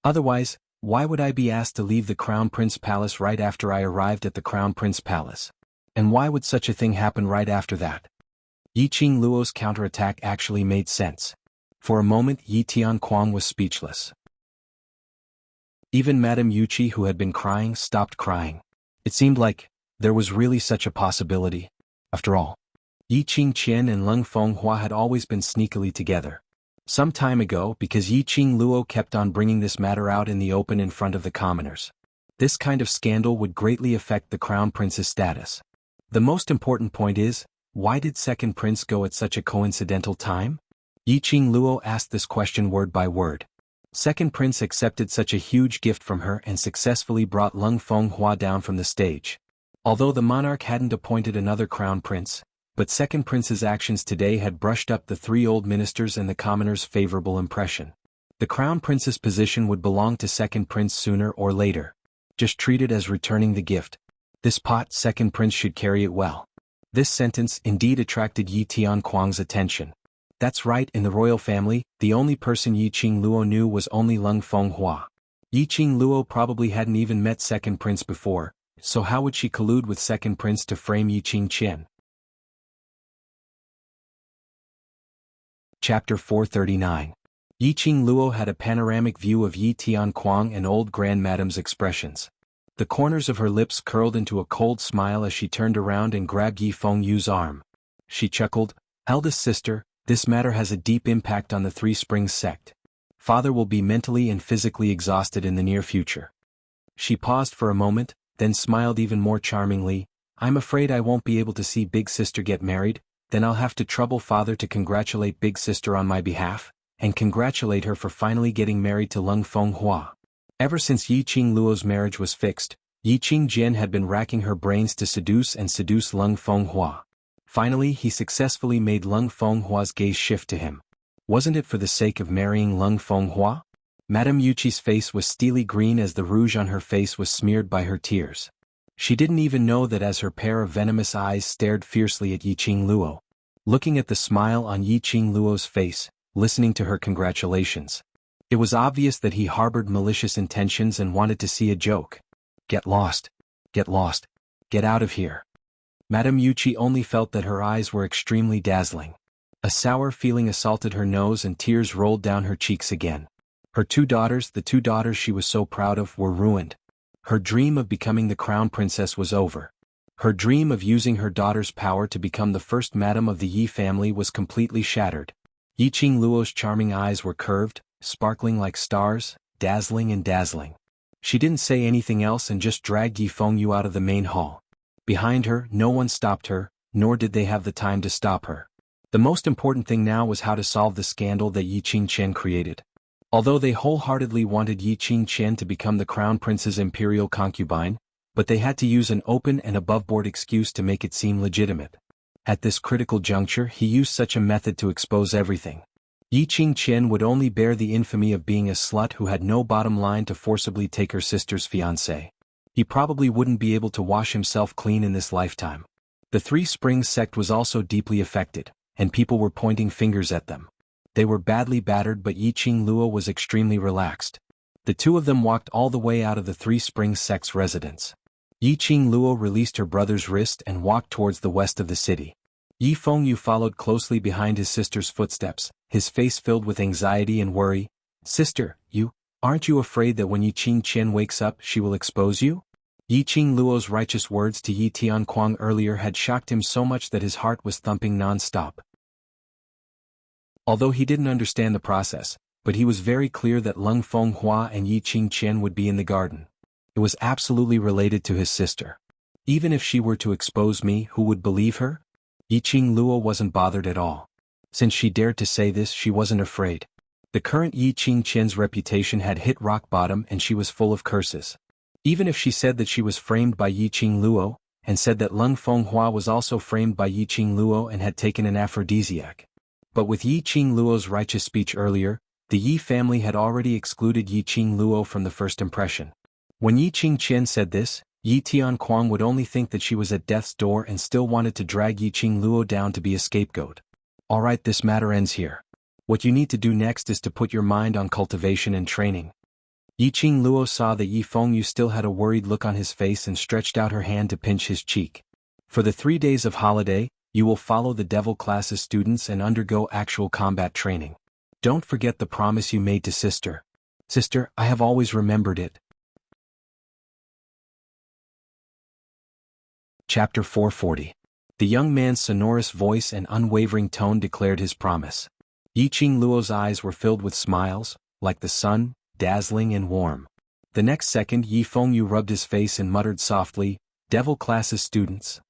Otherwise, why would I be asked to leave the Crown Prince Palace right after I arrived at the Crown Prince Palace? And why would such a thing happen right after that? Yi Qingluo's counterattack actually made sense. For a moment Yi Tianquang was speechless. Even Madame Yuqi, who had been crying, stopped crying. It seemed like there was really such a possibility. After all, Yi Qingqian and Lung Fenghua had always been sneakily together. Some time ago, because Yi Qingluo kept on bringing this matter out in the open in front of the commoners. This kind of scandal would greatly affect the Crown Prince's status. The most important point is, why did Second Prince go at such a coincidental time? Yi Qingluo asked this question word by word. Second Prince accepted such a huge gift from her and successfully brought Lung Fenghua down from the stage. Although the monarch hadn't appointed another crown prince, but Second Prince's actions today had brushed up the three old ministers and the commoners' favorable impression. The crown prince's position would belong to Second Prince sooner or later. Just treat it as returning the gift. This pot Second Prince should carry it well. This sentence indeed attracted Yi Tianquang's attention. That's right, in the royal family, the only person Yi Qingluo knew was only Lung Fenghua. Yi Qingluo probably hadn't even met Second Prince before, so how would she collude with Second Prince to frame Yi Qingqian? Chapter 439. Yiqing Luo had a panoramic view of Yi Tianquang and old grandmadame's expressions. The corners of her lips curled into a cold smile as she turned around and grabbed Yi Fengyu's arm. She chuckled, "Eldest sister, this matter has a deep impact on the Three Springs sect. Father will be mentally and physically exhausted in the near future." She paused for a moment, then smiled even more charmingly. "I'm afraid I won't be able to see Big Sister get married, then I'll have to trouble Father to congratulate Big Sister on my behalf, and congratulate her for finally getting married to Lung Fenghua." Ever since Yiqing Luo's marriage was fixed, Yiqing Jian had been racking her brains to seduce Lung Fenghua. Finally he successfully made Lung Fenghua's gaze shift to him. Wasn't it for the sake of marrying Lung Fenghua? Madame Yuqi's face was steely green as the rouge on her face was smeared by her tears. She didn't even know that as her pair of venomous eyes stared fiercely at Yiqing Luo. Looking at the smile on Yiqing Luo's face, listening to her congratulations. It was obvious that he harbored malicious intentions and wanted to see a joke. Get lost. Get lost. Get out of here. Madame Yuqi only felt that her eyes were extremely dazzling. A sour feeling assaulted her nose and tears rolled down her cheeks again. Her two daughters, the two daughters she was so proud of, were ruined. Her dream of becoming the crown princess was over. Her dream of using her daughter's power to become the first madam of the Yi family was completely shattered. Yiqing Luo's charming eyes were curved, sparkling like stars, dazzling and dazzling. She didn't say anything else and just dragged Yi Fengyu out of the main hall. Behind her, no one stopped her, nor did they have the time to stop her. The most important thing now was how to solve the scandal that Yiqing Chen created. Although they wholeheartedly wanted Yiqing Chen to become the crown prince's imperial concubine, but they had to use an open and above-board excuse to make it seem legitimate. At this critical juncture he used such a method to expose everything. Yiqing Chen would only bear the infamy of being a slut who had no bottom line to forcibly take her sister's fiancé. He probably wouldn't be able to wash himself clean in this lifetime. The Three Springs sect was also deeply affected, and people were pointing fingers at them. They were badly battered, but Yiqing Luo was extremely relaxed. The two of them walked all the way out of the Three Springs sect's residence. Yiqing Luo released her brother's wrist and walked towards the west of the city. Yi Fengyu followed closely behind his sister's footsteps, his face filled with anxiety and worry. "Sister, aren't you afraid that when Yiqing Chen wakes up she will expose you?" Yiqing Luo's righteous words to Yi Tianquang earlier had shocked him so much that his heart was thumping non-stop. Although he didn't understand the process, but he was very clear that Lung Fenghua and Yiqing Chen would be in the garden. It was absolutely related to his sister. Even if she were to expose me, who would believe her? Yiqing Luo wasn't bothered at all. Since she dared to say this, she wasn't afraid. The current Yiqing Chen's reputation had hit rock bottom and she was full of curses. Even if she said that she was framed by Yiqing Luo, and said that Lung Fenghua was also framed by Yiqing Luo and had taken an aphrodisiac. But with Yiqing Luo's righteous speech earlier, the Yi family had already excluded Yiqing Luo from the first impression. When Yiqing Chen said this, Yi Tianquang would only think that she was at death's door and still wanted to drag Yiqing Luo down to be a scapegoat. Alright, this matter ends here. What you need to do next is to put your mind on cultivation and training. Yiqing Luo saw that Yi Fengyu still had a worried look on his face and stretched out her hand to pinch his cheek. For the 3 days of holiday, you will follow the devil class's students and undergo actual combat training. Don't forget the promise you made to sister. Sister, I have always remembered it. Chapter 440. The young man's sonorous voice and unwavering tone declared his promise. Yiqing Luo's eyes were filled with smiles, like the sun, dazzling and warm. The next second Yi Fengyu rubbed his face and muttered softly, "Devil class's students?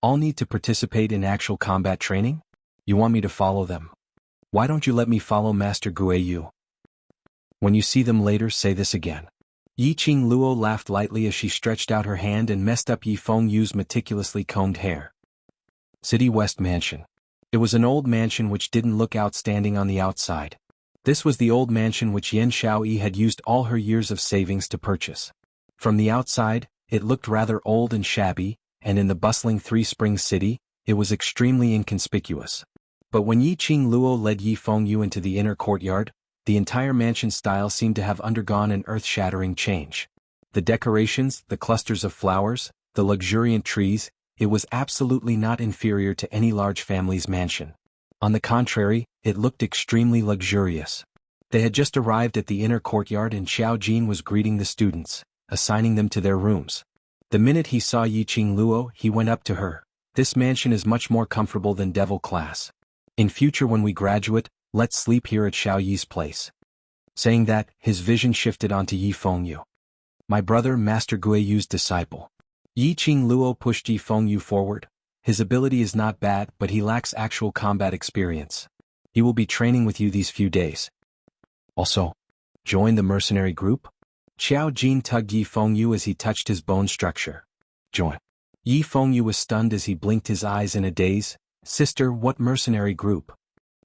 All need to participate in actual combat training? You want me to follow them? Why don't you let me follow Master Guiyu? When you see them later, say this again." Yiqing Luo laughed lightly as she stretched out her hand and messed up Yi Fengyu's meticulously combed hair. City West Mansion. It was an old mansion which didn't look outstanding on the outside. This was the old mansion which Yan Xiaoyi had used all her years of savings to purchase. From the outside, it looked rather old and shabby, and in the bustling Three Springs city, it was extremely inconspicuous. But when Yiqing Luo led Yi Fengyu into the inner courtyard, the entire mansion style seemed to have undergone an earth-shattering change. The decorations, the clusters of flowers, the luxuriant trees, it was absolutely not inferior to any large family's mansion. On the contrary, it looked extremely luxurious. They had just arrived at the inner courtyard and Xiao Jin was greeting the students, assigning them to their rooms. The minute he saw Yiqing Luo, he went up to her. This mansion is much more comfortable than Devil Class. In future when we graduate, let's sleep here at Xiao Yi's place. Saying that, his vision shifted onto Yi Fengyu. My brother Master Guiyu's disciple. Yiqing Luo pushed Yi Fengyu forward. His ability is not bad but he lacks actual combat experience. He will be training with you these few days. Also, join the mercenary group? Xiao Jin tugged Yi Fengyu as he touched his bone structure. Join. Yi Fengyu was stunned as he blinked his eyes in a daze. Sister, what mercenary group?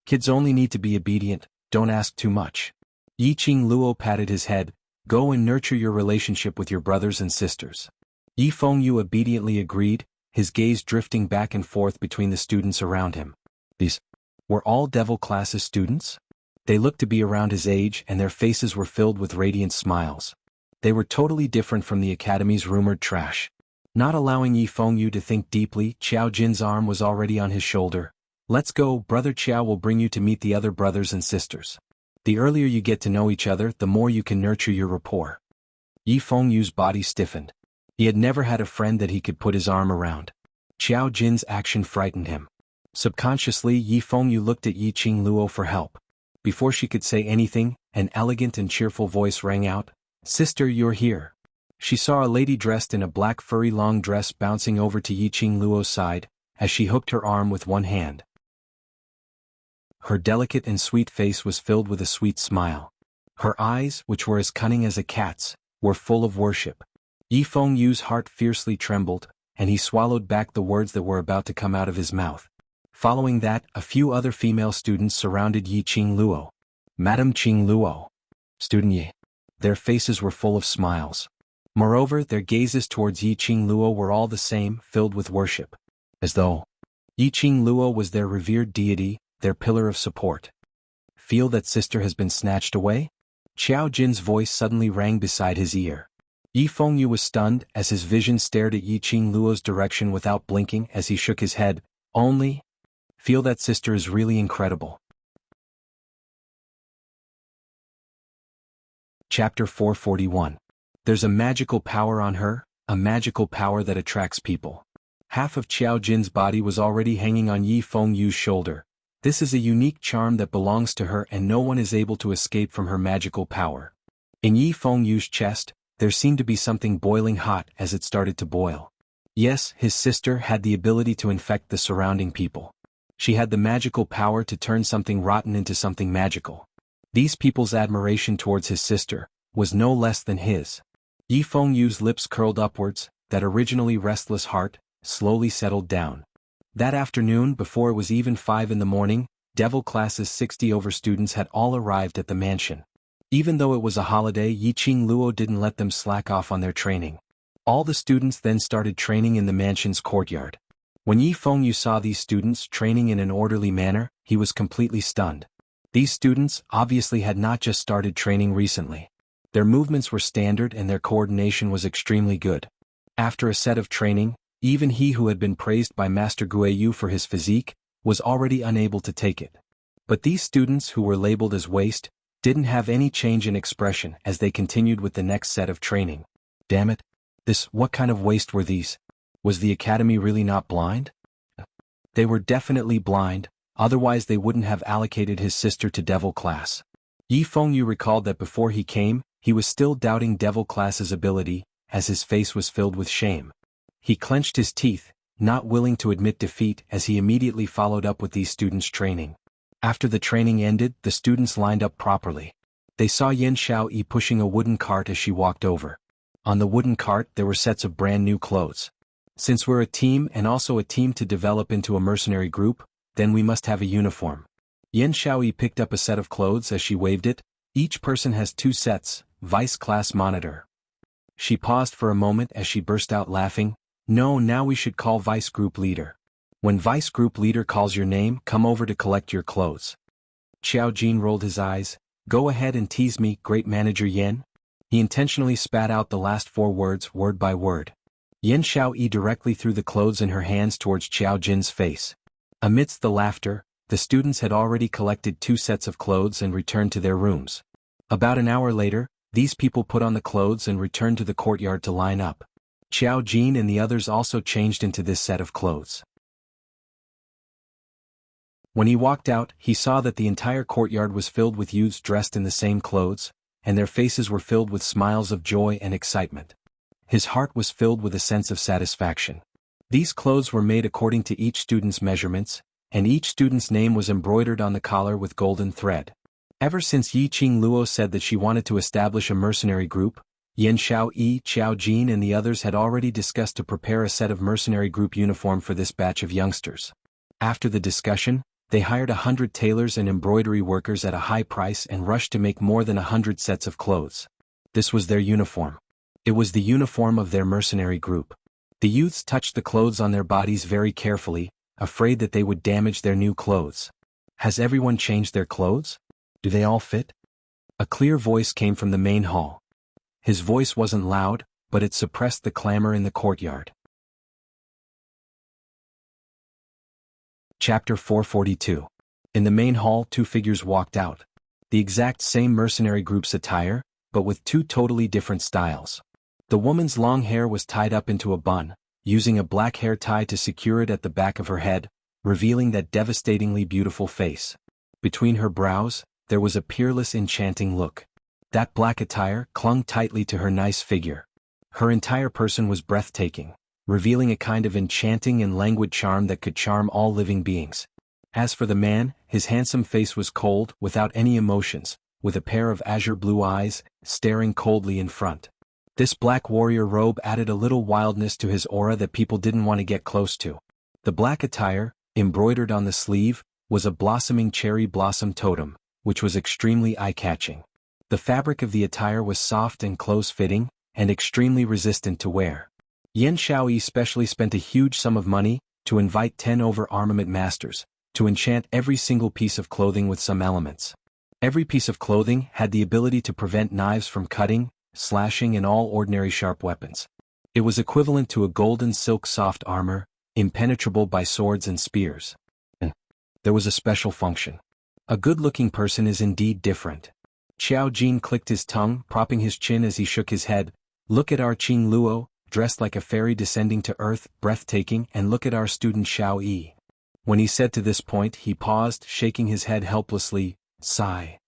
Kids only need to be obedient, don't ask too much. Yiqing Luo patted his head. Go and nurture your relationship with your brothers and sisters. Yi Fengyu obediently agreed, his gaze drifting back and forth between the students around him. These were all Devil Classes students? They looked to be around his age and their faces were filled with radiant smiles. They were totally different from the academy's rumored trash. Not allowing Yi Fengyu to think deeply, Xiao Jin's arm was already on his shoulder. Let's go, Brother Xiao will bring you to meet the other brothers and sisters. The earlier you get to know each other, the more you can nurture your rapport. Yi Fengyu's body stiffened. He had never had a friend that he could put his arm around. Xiao Jin's action frightened him. Subconsciously, Yi Fengyu looked at Yiqing Luo for help. Before she could say anything, an elegant and cheerful voice rang out. Sister, you're here. She saw a lady dressed in a black furry long dress bouncing over to Yiqing Luo's side, as she hooked her arm with one hand. Her delicate and sweet face was filled with a sweet smile. Her eyes, which were as cunning as a cat's, were full of worship. Yi Fengyu's heart fiercely trembled, and he swallowed back the words that were about to come out of his mouth. Following that, a few other female students surrounded Yiqing Luo. Madam Qing Luo. Student Yi. Their faces were full of smiles. Moreover, their gazes towards Yiqing Luo were all the same, filled with worship. As though Yiqing Luo was their revered deity, their pillar of support. Feel that sister has been snatched away? Xiao Jin's voice suddenly rang beside his ear. Yi Fengyu was stunned as his vision stared at Yiqing Luo's direction without blinking as he shook his head. Only? Feel that sister is really incredible. Chapter 441. There's a magical power on her, a magical power that attracts people. Half of Xiao Jin's body was already hanging on Yi Fengyu's shoulder. This is a unique charm that belongs to her and no one is able to escape from her magical power. In Yi Fengyu's chest, there seemed to be something boiling hot as it started to boil. Yes, his sister had the ability to infect the surrounding people. She had the magical power to turn something rotten into something magical. These people's admiration towards his sister was no less than his. Yi Fengyu's lips curled upwards, that originally restless heart slowly settled down. That afternoon, before it was even 5 in the morning, Devil Classes 60 over students had all arrived at the mansion. Even though it was a holiday, Yiqing Luo didn't let them slack off on their training. All the students then started training in the mansion's courtyard. When Yi Fengyu saw these students training in an orderly manner, he was completely stunned. These students obviously had not just started training recently. Their movements were standard and their coordination was extremely good. After a set of training, even he who had been praised by Master Guiyu for his physique, was already unable to take it. But these students who were labeled as waste, didn't have any change in expression as they continued with the next set of training. Damn it! What kind of waste were these? Was the academy really not blind? They were definitely blind, otherwise they wouldn't have allocated his sister to Devil Class. Yi Fengyu recalled that before he came, he was still doubting Devil Class's ability, as his face was filled with shame. He clenched his teeth, not willing to admit defeat as he immediately followed up with these students' training. After the training ended, the students lined up properly. They saw Yan Xiaoyi pushing a wooden cart as she walked over. On the wooden cart there were sets of brand new clothes. Since we're a team and also a team to develop into a mercenary group, then we must have a uniform. Yan Xiaoyi picked up a set of clothes as she waved it. Each person has 2 sets, Vice Class Monitor. She paused for a moment as she burst out laughing. No, now we should call Vice Group Leader. When Vice Group Leader calls your name, come over to collect your clothes. Xiao Jin rolled his eyes. Go ahead and tease me, Great Manager Yan. He intentionally spat out the last 4 words, word by word. Yan Xiaoyi directly threw the clothes in her hands towards Xiao Jin's face. Amidst the laughter, the students had already collected 2 sets of clothes and returned to their rooms. About an hour later, these people put on the clothes and returned to the courtyard to line up. Xiao Jin and the others also changed into this set of clothes. When he walked out, he saw that the entire courtyard was filled with youths dressed in the same clothes, and their faces were filled with smiles of joy and excitement. His heart was filled with a sense of satisfaction. These clothes were made according to each student's measurements, and each student's name was embroidered on the collar with golden thread. Ever since Yiqing Luo said that she wanted to establish a mercenary group, Yan Xiaoyi, Xiao Jin and the others had already discussed to prepare a set of mercenary group uniform for this batch of youngsters. After the discussion, they hired 100 tailors and embroidery workers at a high price and rushed to make more than 100 sets of clothes. This was their uniform. It was the uniform of their mercenary group. The youths touched the clothes on their bodies very carefully, afraid that they would damage their new clothes. Has everyone changed their clothes? Do they all fit? A clear voice came from the main hall. His voice wasn't loud, but it suppressed the clamor in the courtyard. Chapter 442. In the main hall, 2 figures walked out. The exact same mercenary group's attire, but with 2 totally different styles. The woman's long hair was tied up into a bun, using a black hair tie to secure it at the back of her head, revealing that devastatingly beautiful face. Between her brows, there was a peerless, enchanting look. That black attire clung tightly to her nice figure. Her entire person was breathtaking, revealing a kind of enchanting and languid charm that could charm all living beings. As for the man, his handsome face was cold, without any emotions, with a pair of azure blue eyes, staring coldly in front. This black warrior robe added a little wildness to his aura that people didn't want to get close to. The black attire, embroidered on the sleeve, was a blossoming cherry blossom totem, which was extremely eye-catching. The fabric of the attire was soft and close-fitting, and extremely resistant to wear. Yan Xiaoyi specially spent a huge sum of money to invite 10 armament masters to enchant every single piece of clothing with some elements. Every piece of clothing had the ability to prevent knives from cutting, slashing and all ordinary sharp weapons. It was equivalent to a golden silk soft armor, impenetrable by swords and spears. And there was a special function. A good-looking person is indeed different. Xiao Jin clicked his tongue, propping his chin as he shook his head. Look at our Qing Luo, dressed like a fairy descending to earth, breathtaking, and look at our student Xiao Yi. When he said to this point, he paused, shaking his head helplessly. Sigh.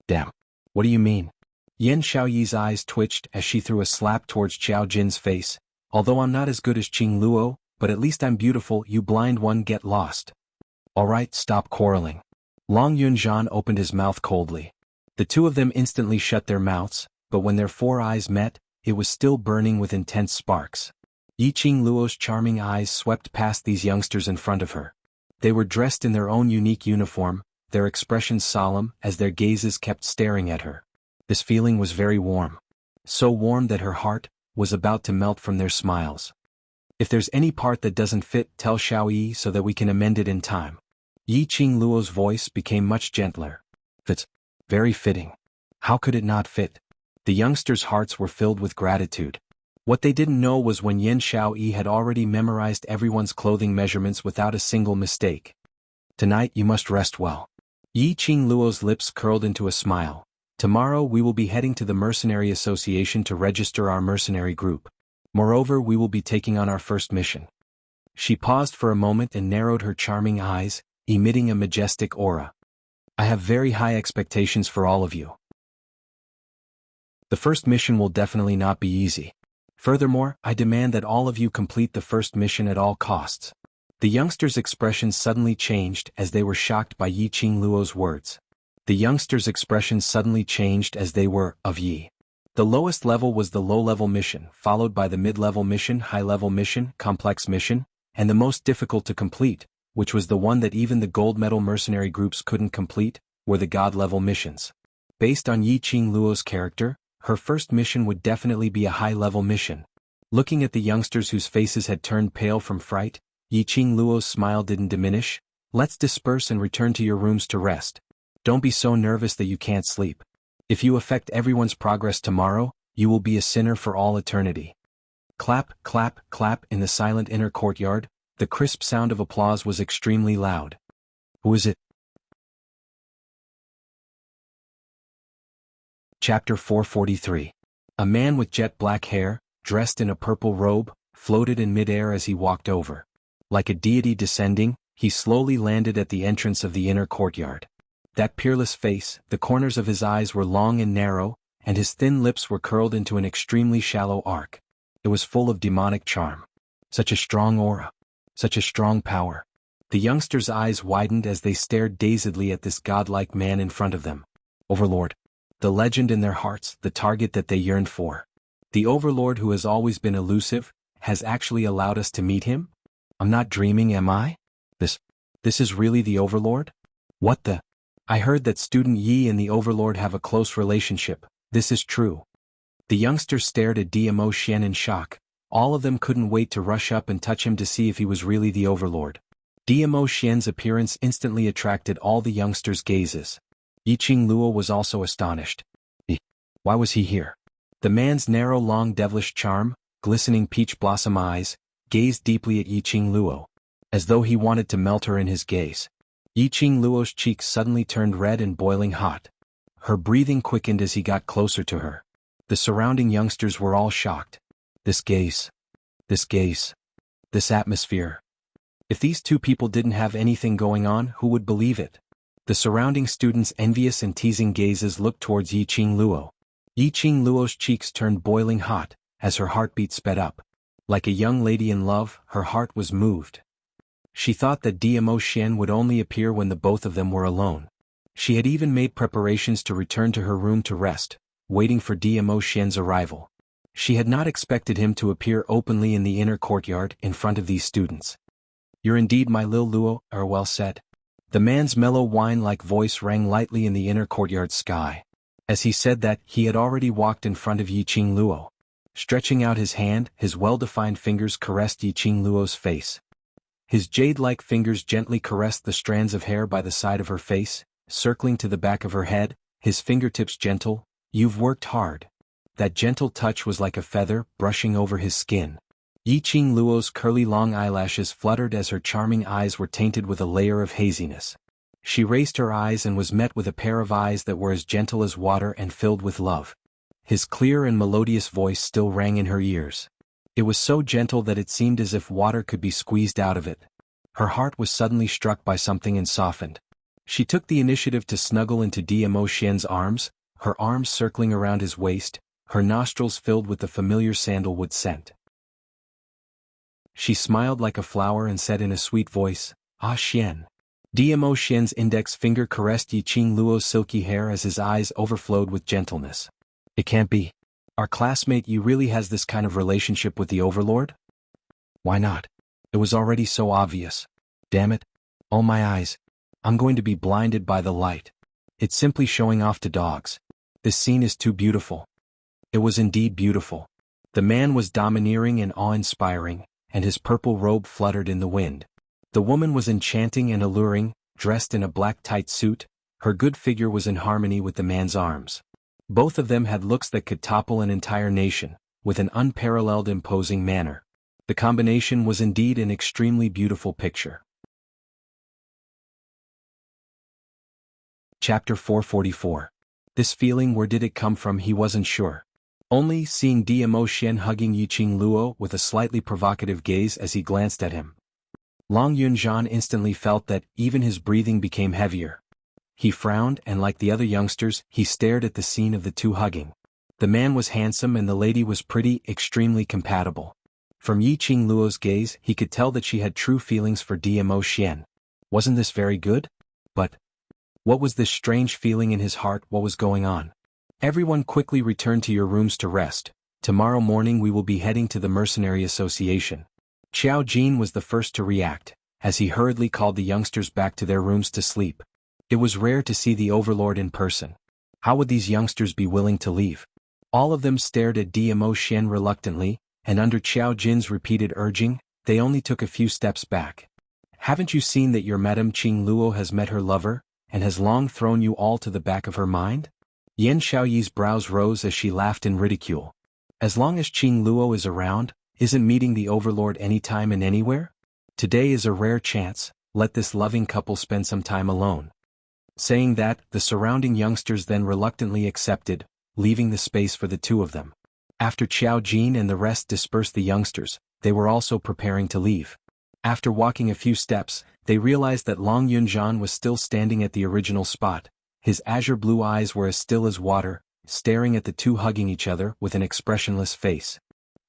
Damn. What do you mean? Yan Xiaoyi's eyes twitched as she threw a slap towards Xiao Jin's face. Although I'm not as good as Qing Luo, but at least I'm beautiful, you blind one, get lost. Alright, stop quarreling. Long Yunzhan opened his mouth coldly. The 2 of them instantly shut their mouths, but when their 4 eyes met, it was still burning with intense sparks. Yiqing Luo's charming eyes swept past these youngsters in front of her. They were dressed in their own unique uniform, their expressions solemn as their gazes kept staring at her. This feeling was very warm. So warm that her heart was about to melt from their smiles. If there's any part that doesn't fit, tell Xiaoyi so that we can amend it in time. Yiqing Luo's voice became much gentler. Fits. Very fitting. How could it not fit? The youngsters' hearts were filled with gratitude. What they didn't know was when Yan Xiaoyi had already memorized everyone's clothing measurements without a single mistake. Tonight you must rest well. Yiqing Luo's lips curled into a smile. Tomorrow we will be heading to the Mercenary Association to register our mercenary group. Moreover, we will be taking on our first mission. She paused for a moment and narrowed her charming eyes, emitting a majestic aura. I have very high expectations for all of you. The first mission will definitely not be easy. Furthermore, I demand that all of you complete the first mission at all costs. The youngsters' expressions suddenly changed as they were shocked by Yiqing Luo's words. The youngsters' expressions suddenly changed as they were of Yi. The lowest level was the low-level mission, followed by the mid-level mission, high-level mission, complex mission, and the most difficult to complete, which was the one that even the gold medal mercenary groups couldn't complete, were the god-level missions. Based on Yiqing Luo's character, her first mission would definitely be a high-level mission. Looking at the youngsters whose faces had turned pale from fright, Yiqing Luo's smile didn't diminish. Let's disperse and return to your rooms to rest. Don't be so nervous that you can't sleep. If you affect everyone's progress tomorrow, you will be a sinner for all eternity. Clap, clap, clap in the silent inner courtyard, the crisp sound of applause was extremely loud. Who is it? Chapter 443. A man with jet black hair, dressed in a purple robe, floated in midair as he walked over. Like a deity descending, he slowly landed at the entrance of the inner courtyard. That peerless face, the corners of his eyes were long and narrow, and his thin lips were curled into an extremely shallow arc. It was full of demonic charm. Such a strong aura. Such a strong power. The youngsters' eyes widened as they stared dazedly at this godlike man in front of them. Overlord. The legend in their hearts, the target that they yearned for. The Overlord who has always been elusive, has actually allowed us to meet him? I'm not dreaming, am I? This is really the Overlord? What the? I heard that Student Yi and the Overlord have a close relationship. This is true. The youngsters stared at DMO Xian in shock. All of them couldn't wait to rush up and touch him to see if he was really the Overlord. DMO Xian's appearance instantly attracted all the youngsters' gazes. Yiqing Luo was also astonished. Why was he here? The man's narrow long devilish charm, glistening peach blossom eyes, gazed deeply at Yiqing Luo, as though he wanted to melt her in his gaze. Yiqing Luo's cheeks suddenly turned red and boiling hot. Her breathing quickened as he got closer to her. The surrounding youngsters were all shocked. This gaze. This atmosphere. If these two people didn't have anything going on, who would believe it? The surrounding students' envious and teasing gazes looked towards Yiqing Luo. Yiqing Luo's cheeks turned boiling hot, as her heartbeat sped up. Like a young lady in love, her heart was moved. She thought that DMO Xian would only appear when the both of them were alone. She had even made preparations to return to her room to rest, waiting for DMO Xian's arrival. She had not expected him to appear openly in the inner courtyard in front of these students. You're indeed my Lil Luo, well said. The man's mellow wine-like voice rang lightly in the inner courtyard sky. As he said that, he had already walked in front of Yiqing Luo. Stretching out his hand, his well-defined fingers caressed Yiqing Luo's face. His jade-like fingers gently caressed the strands of hair by the side of her face, circling to the back of her head, his fingertips gentle. You've worked hard. That gentle touch was like a feather, brushing over his skin. Yiqing Luo's curly long eyelashes fluttered as her charming eyes were tainted with a layer of haziness. She raised her eyes and was met with a pair of eyes that were as gentle as water and filled with love. His clear and melodious voice still rang in her ears. It was so gentle that it seemed as if water could be squeezed out of it. Her heart was suddenly struck by something and softened. She took the initiative to snuggle into DMO Xian's arms, her arms circling around his waist, her nostrils filled with the familiar sandalwood scent. She smiled like a flower and said in a sweet voice, Ah Xian. DMO Xian's index finger caressed Yiqing Luo's silky hair as his eyes overflowed with gentleness. It can't be. Our classmate Yi really has this kind of relationship with the Overlord? Why not? It was already so obvious. Damn it. Oh my eyes. I'm going to be blinded by the light. It's simply showing off to dogs. This scene is too beautiful. It was indeed beautiful. The man was domineering and awe-inspiring, and his purple robe fluttered in the wind. The woman was enchanting and alluring, dressed in a black tight suit. Her good figure was in harmony with the man's arms. Both of them had looks that could topple an entire nation, with an unparalleled imposing manner. The combination was indeed an extremely beautiful picture. Chapter 444. This feeling, where did it come from? He wasn't sure. Only seeing DMO Xian hugging Yiqing Luo with a slightly provocative gaze as he glanced at him. Long Yunzhan instantly felt that even his breathing became heavier. He frowned and, like the other youngsters, he stared at the scene of the two hugging. The man was handsome and the lady was pretty, extremely compatible. From Yiqing Luo's gaze, he could tell that she had true feelings for DMO Xian. Wasn't this very good? But what was this strange feeling in his heart? What was going on? Everyone quickly return to your rooms to rest. Tomorrow morning we will be heading to the Mercenary Association. Xiao Jin was the first to react, as he hurriedly called the youngsters back to their rooms to sleep. It was rare to see the Overlord in person. How would these youngsters be willing to leave? All of them stared at DMO Xian reluctantly, and under Xiao Jin's repeated urging, they only took a few steps back. Haven't you seen that your Madame Qing Luo has met her lover, and has long thrown you all to the back of her mind? Yan Xiaoyi's brows rose as she laughed in ridicule. As long as Qing Luo is around, isn't meeting the Overlord anytime and anywhere? Today is a rare chance, let this loving couple spend some time alone. Saying that, the surrounding youngsters then reluctantly accepted, leaving the space for the two of them. After Qiao Jin and the rest dispersed the youngsters, they were also preparing to leave. After walking a few steps, they realized that Long Yunjian was still standing at the original spot. His azure blue eyes were as still as water, staring at the two hugging each other with an expressionless face.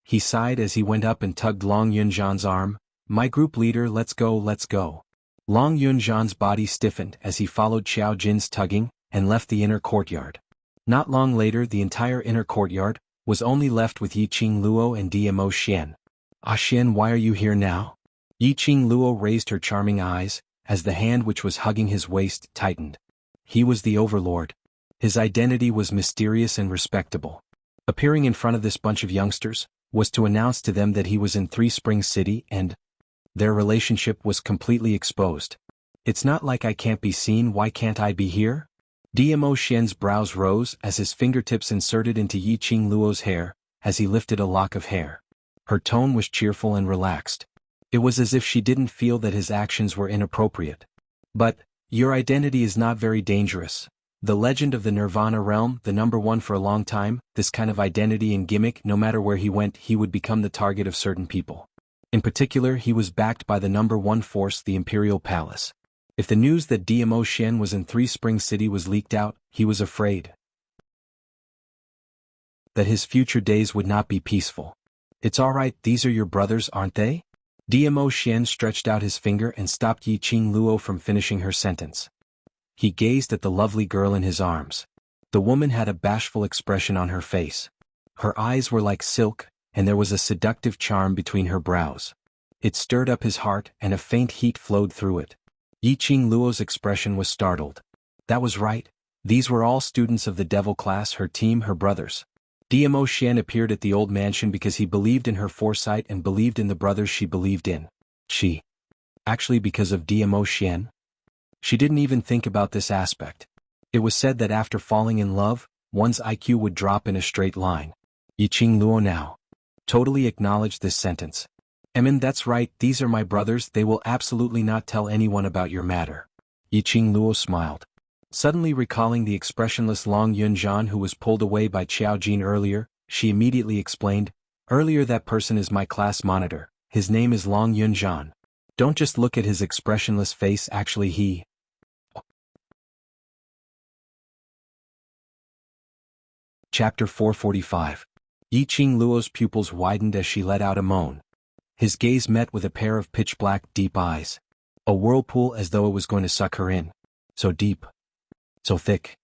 He sighed as he went up and tugged Long Yunjian's arm. "My group leader, let's go, let's go." Long Yunjian's body stiffened as he followed Qiao Jin's tugging, and left the inner courtyard. Not long later the entire inner courtyard was only left with Yiqing Luo and Dmo Xian. "Ah Xian, why are you here now?" Yiqing Luo raised her charming eyes, as the hand which was hugging his waist tightened. He was the overlord. His identity was mysterious and respectable. Appearing in front of this bunch of youngsters was to announce to them that he was in Three Springs City and their relationship was completely exposed. "It's not like I can't be seen, why can't I be here?" Dmo Xian's brows rose as his fingertips inserted into Yiqing Luo's hair, as he lifted a lock of hair. Her tone was cheerful and relaxed. It was as if she didn't feel that his actions were inappropriate. "But, your identity is not very dangerous. The legend of the Nirvana realm, the #1 for a long time, this kind of identity and gimmick, no matter where he went he would become the target of certain people. In particular he was backed by the #1 force, the Imperial Palace. If the news that Dmo Xian was in Three Springs City was leaked out, he was afraid that his future days would not be peaceful. It's alright, these are your brothers, aren't they?" Dmo Xian stretched out his finger and stopped Yiqing Luo from finishing her sentence. He gazed at the lovely girl in his arms. The woman had a bashful expression on her face. Her eyes were like silk, and there was a seductive charm between her brows. It stirred up his heart, and a faint heat flowed through it. Yiqing Luo's expression was startled. That was right. These were all students of the devil class, her team, her brothers. Dmo Xian appeared at the old mansion because he believed in her foresight and believed in the brothers she believed in. Actually, because of Dmo Xian? She didn't even think about this aspect. It was said that after falling in love, one's IQ would drop in a straight line. Yiqing Luo now totally acknowledged this sentence. That's right, these are my brothers, they will absolutely not tell anyone about your matter." Yiqing Luo smiled. Suddenly recalling the expressionless Long Yunjian who was pulled away by Qiao Jin earlier, she immediately explained, "Earlier that person is my class monitor, his name is Long Yunjian. Don't just look at his expressionless face, actually he..." Chapter 445. Yiqing Luo's pupils widened as she let out a moan. His gaze met with a pair of pitch-black, deep eyes. A whirlpool, as though it was going to suck her in. So deep. So thick.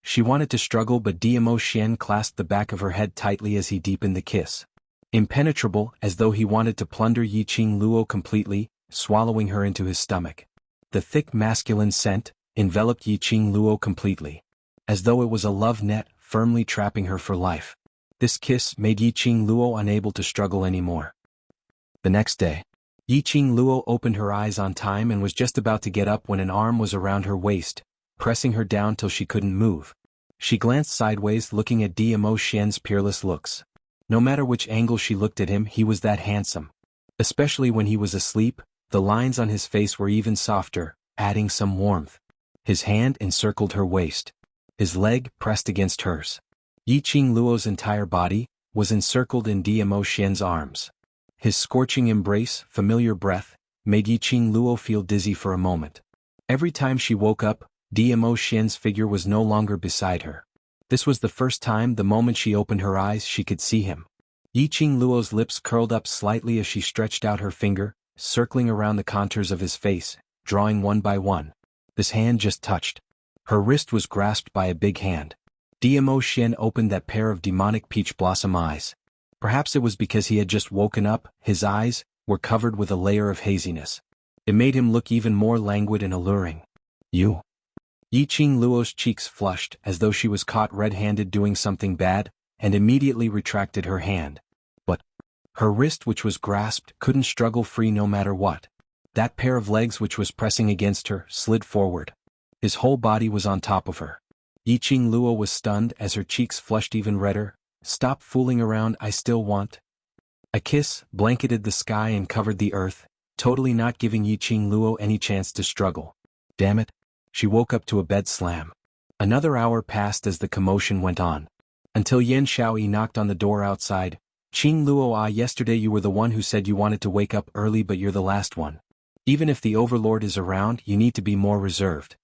She wanted to struggle, but Dmo Xian clasped the back of her head tightly as he deepened the kiss. Impenetrable, as though he wanted to plunder Yiqing Luo completely, swallowing her into his stomach. The thick masculine scent enveloped Yiqing Luo completely. As though it was a love net, firmly trapping her for life. This kiss made Yiqing Luo unable to struggle anymore. The next day, Yiqing Luo opened her eyes on time and was just about to get up when an arm was around her waist, pressing her down till she couldn't move. She glanced sideways, looking at Dmo Xian's peerless looks. No matter which angle she looked at him, he was that handsome. Especially when he was asleep, the lines on his face were even softer, adding some warmth. His hand encircled her waist. His leg pressed against hers. Yiqing Luo's entire body was encircled in Dmo Xian's arms. His scorching embrace, familiar breath, made Yiqing Luo feel dizzy for a moment. Every time she woke up, Dmo Xian's figure was no longer beside her. This was the first time the moment she opened her eyes she could see him. Yiqing Luo's lips curled up slightly as she stretched out her finger, circling around the contours of his face, drawing one by one. This hand just touched. Her wrist was grasped by a big hand. Dmo Xian opened that pair of demonic peach blossom eyes. Perhaps it was because he had just woken up, his eyes were covered with a layer of haziness. It made him look even more languid and alluring. "You?" Yiqing Luo's cheeks flushed as though she was caught red-handed doing something bad, and immediately retracted her hand. But her wrist, which was grasped, couldn't struggle free no matter what. That pair of legs which was pressing against her slid forward. His whole body was on top of her. Yiqing Luo was stunned as her cheeks flushed even redder. "Stop fooling around, I still want..." A kiss blanketed the sky and covered the earth, totally not giving Yiqing Luo any chance to struggle. Damn it. She woke up to a bed slam. Another hour passed as the commotion went on. Until Yan Xiaoyi knocked on the door outside. Qing Luo, yesterday you were the one who said you wanted to wake up early, but you're the last one. Even if the overlord is around, you need to be more reserved.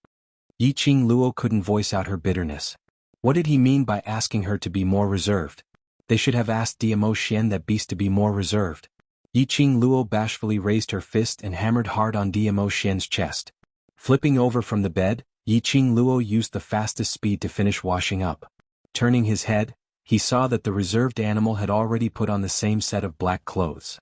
Yiqing Luo couldn't voice out her bitterness. What did he mean by asking her to be more reserved? They should have asked Diamo Xian, that beast, to be more reserved. Yiqing Luo bashfully raised her fist and hammered hard on Diamo Xian's chest. Flipping over from the bed, Yiqing Luo used the fastest speed to finish washing up. Turning his head, he saw that the reserved animal had already put on the same set of black clothes.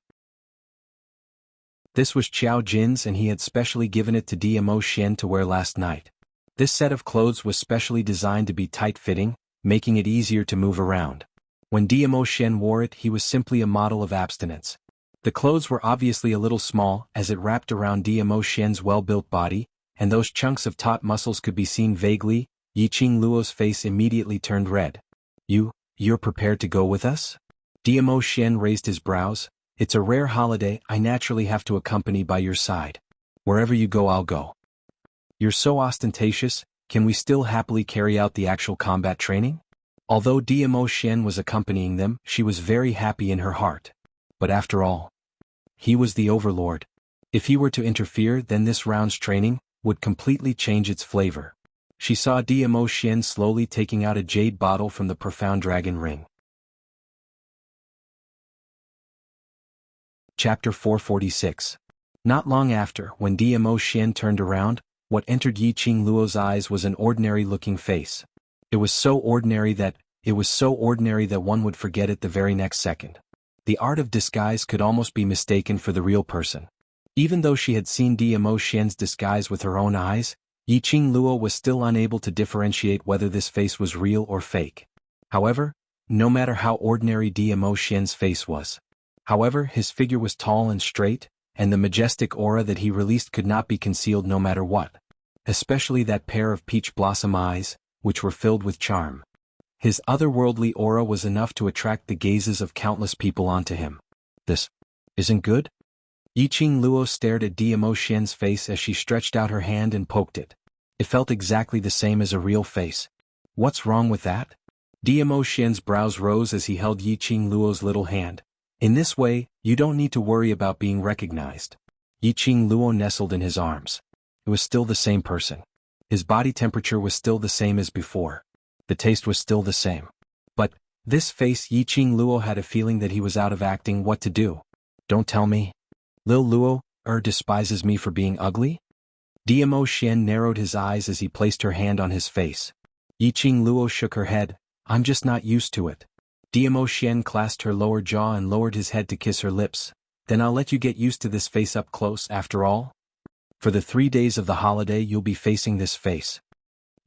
This was Qiao Jin's, and he had specially given it to Diamo Xian to wear last night. This set of clothes was specially designed to be tight-fitting, making it easier to move around. When Diamo Xian wore it, he was simply a model of abstinence. The clothes were obviously a little small, as it wrapped around Diamo Xian's well-built body, and those chunks of taut muscles could be seen vaguely. Yiqing Luo's face immediately turned red. You're prepared to go with us? Diamo Xian raised his brows. It's a rare holiday, I naturally have to accompany by your side. Wherever you go, I'll go. You're so ostentatious, can we still happily carry out the actual combat training? Although Diamo Xian was accompanying them, she was very happy in her heart. But after all, he was the overlord. If he were to interfere, then this round's training would completely change its flavor. She saw Diamo Xian slowly taking out a jade bottle from the profound dragon ring. Chapter 446. Not long after, when Diamo Xian turned around, what entered Yiqing Luo's eyes was an ordinary-looking face. It was so ordinary that one would forget it the very next second. The art of disguise could almost be mistaken for the real person. Even though she had seen Diamo Xian's disguise with her own eyes, Yiqing Luo was still unable to differentiate whether this face was real or fake. However, no matter how ordinary Diamo Xian's face was. However, his figure was tall and straight, and the majestic aura that he released could not be concealed no matter what. Especially that pair of peach blossom eyes, which were filled with charm. His otherworldly aura was enough to attract the gazes of countless people onto him. This isn't good? Yiqing Luo stared at Diamo Xian's face as she stretched out her hand and poked it. It felt exactly the same as a real face. What's wrong with that? Diamo Xian's brows rose as he held Yiqing Luo's little hand. In this way, you don't need to worry about being recognized. Yiqing Luo nestled in his arms. It was still the same person. His body temperature was still the same as before. The taste was still the same. But, this face, Yiqing Luo had a feeling that he was out of acting. What to do? Don't tell me. Lil Luo, despises me for being ugly? Diamo Xian narrowed his eyes as he placed her hand on his face. Yiqing Luo shook her head. I'm just not used to it. Diamo Xian clasped her lower jaw and lowered his head to kiss her lips. Then I'll let you get used to this face up close, after all. For the 3 days of the holiday you'll be facing this face.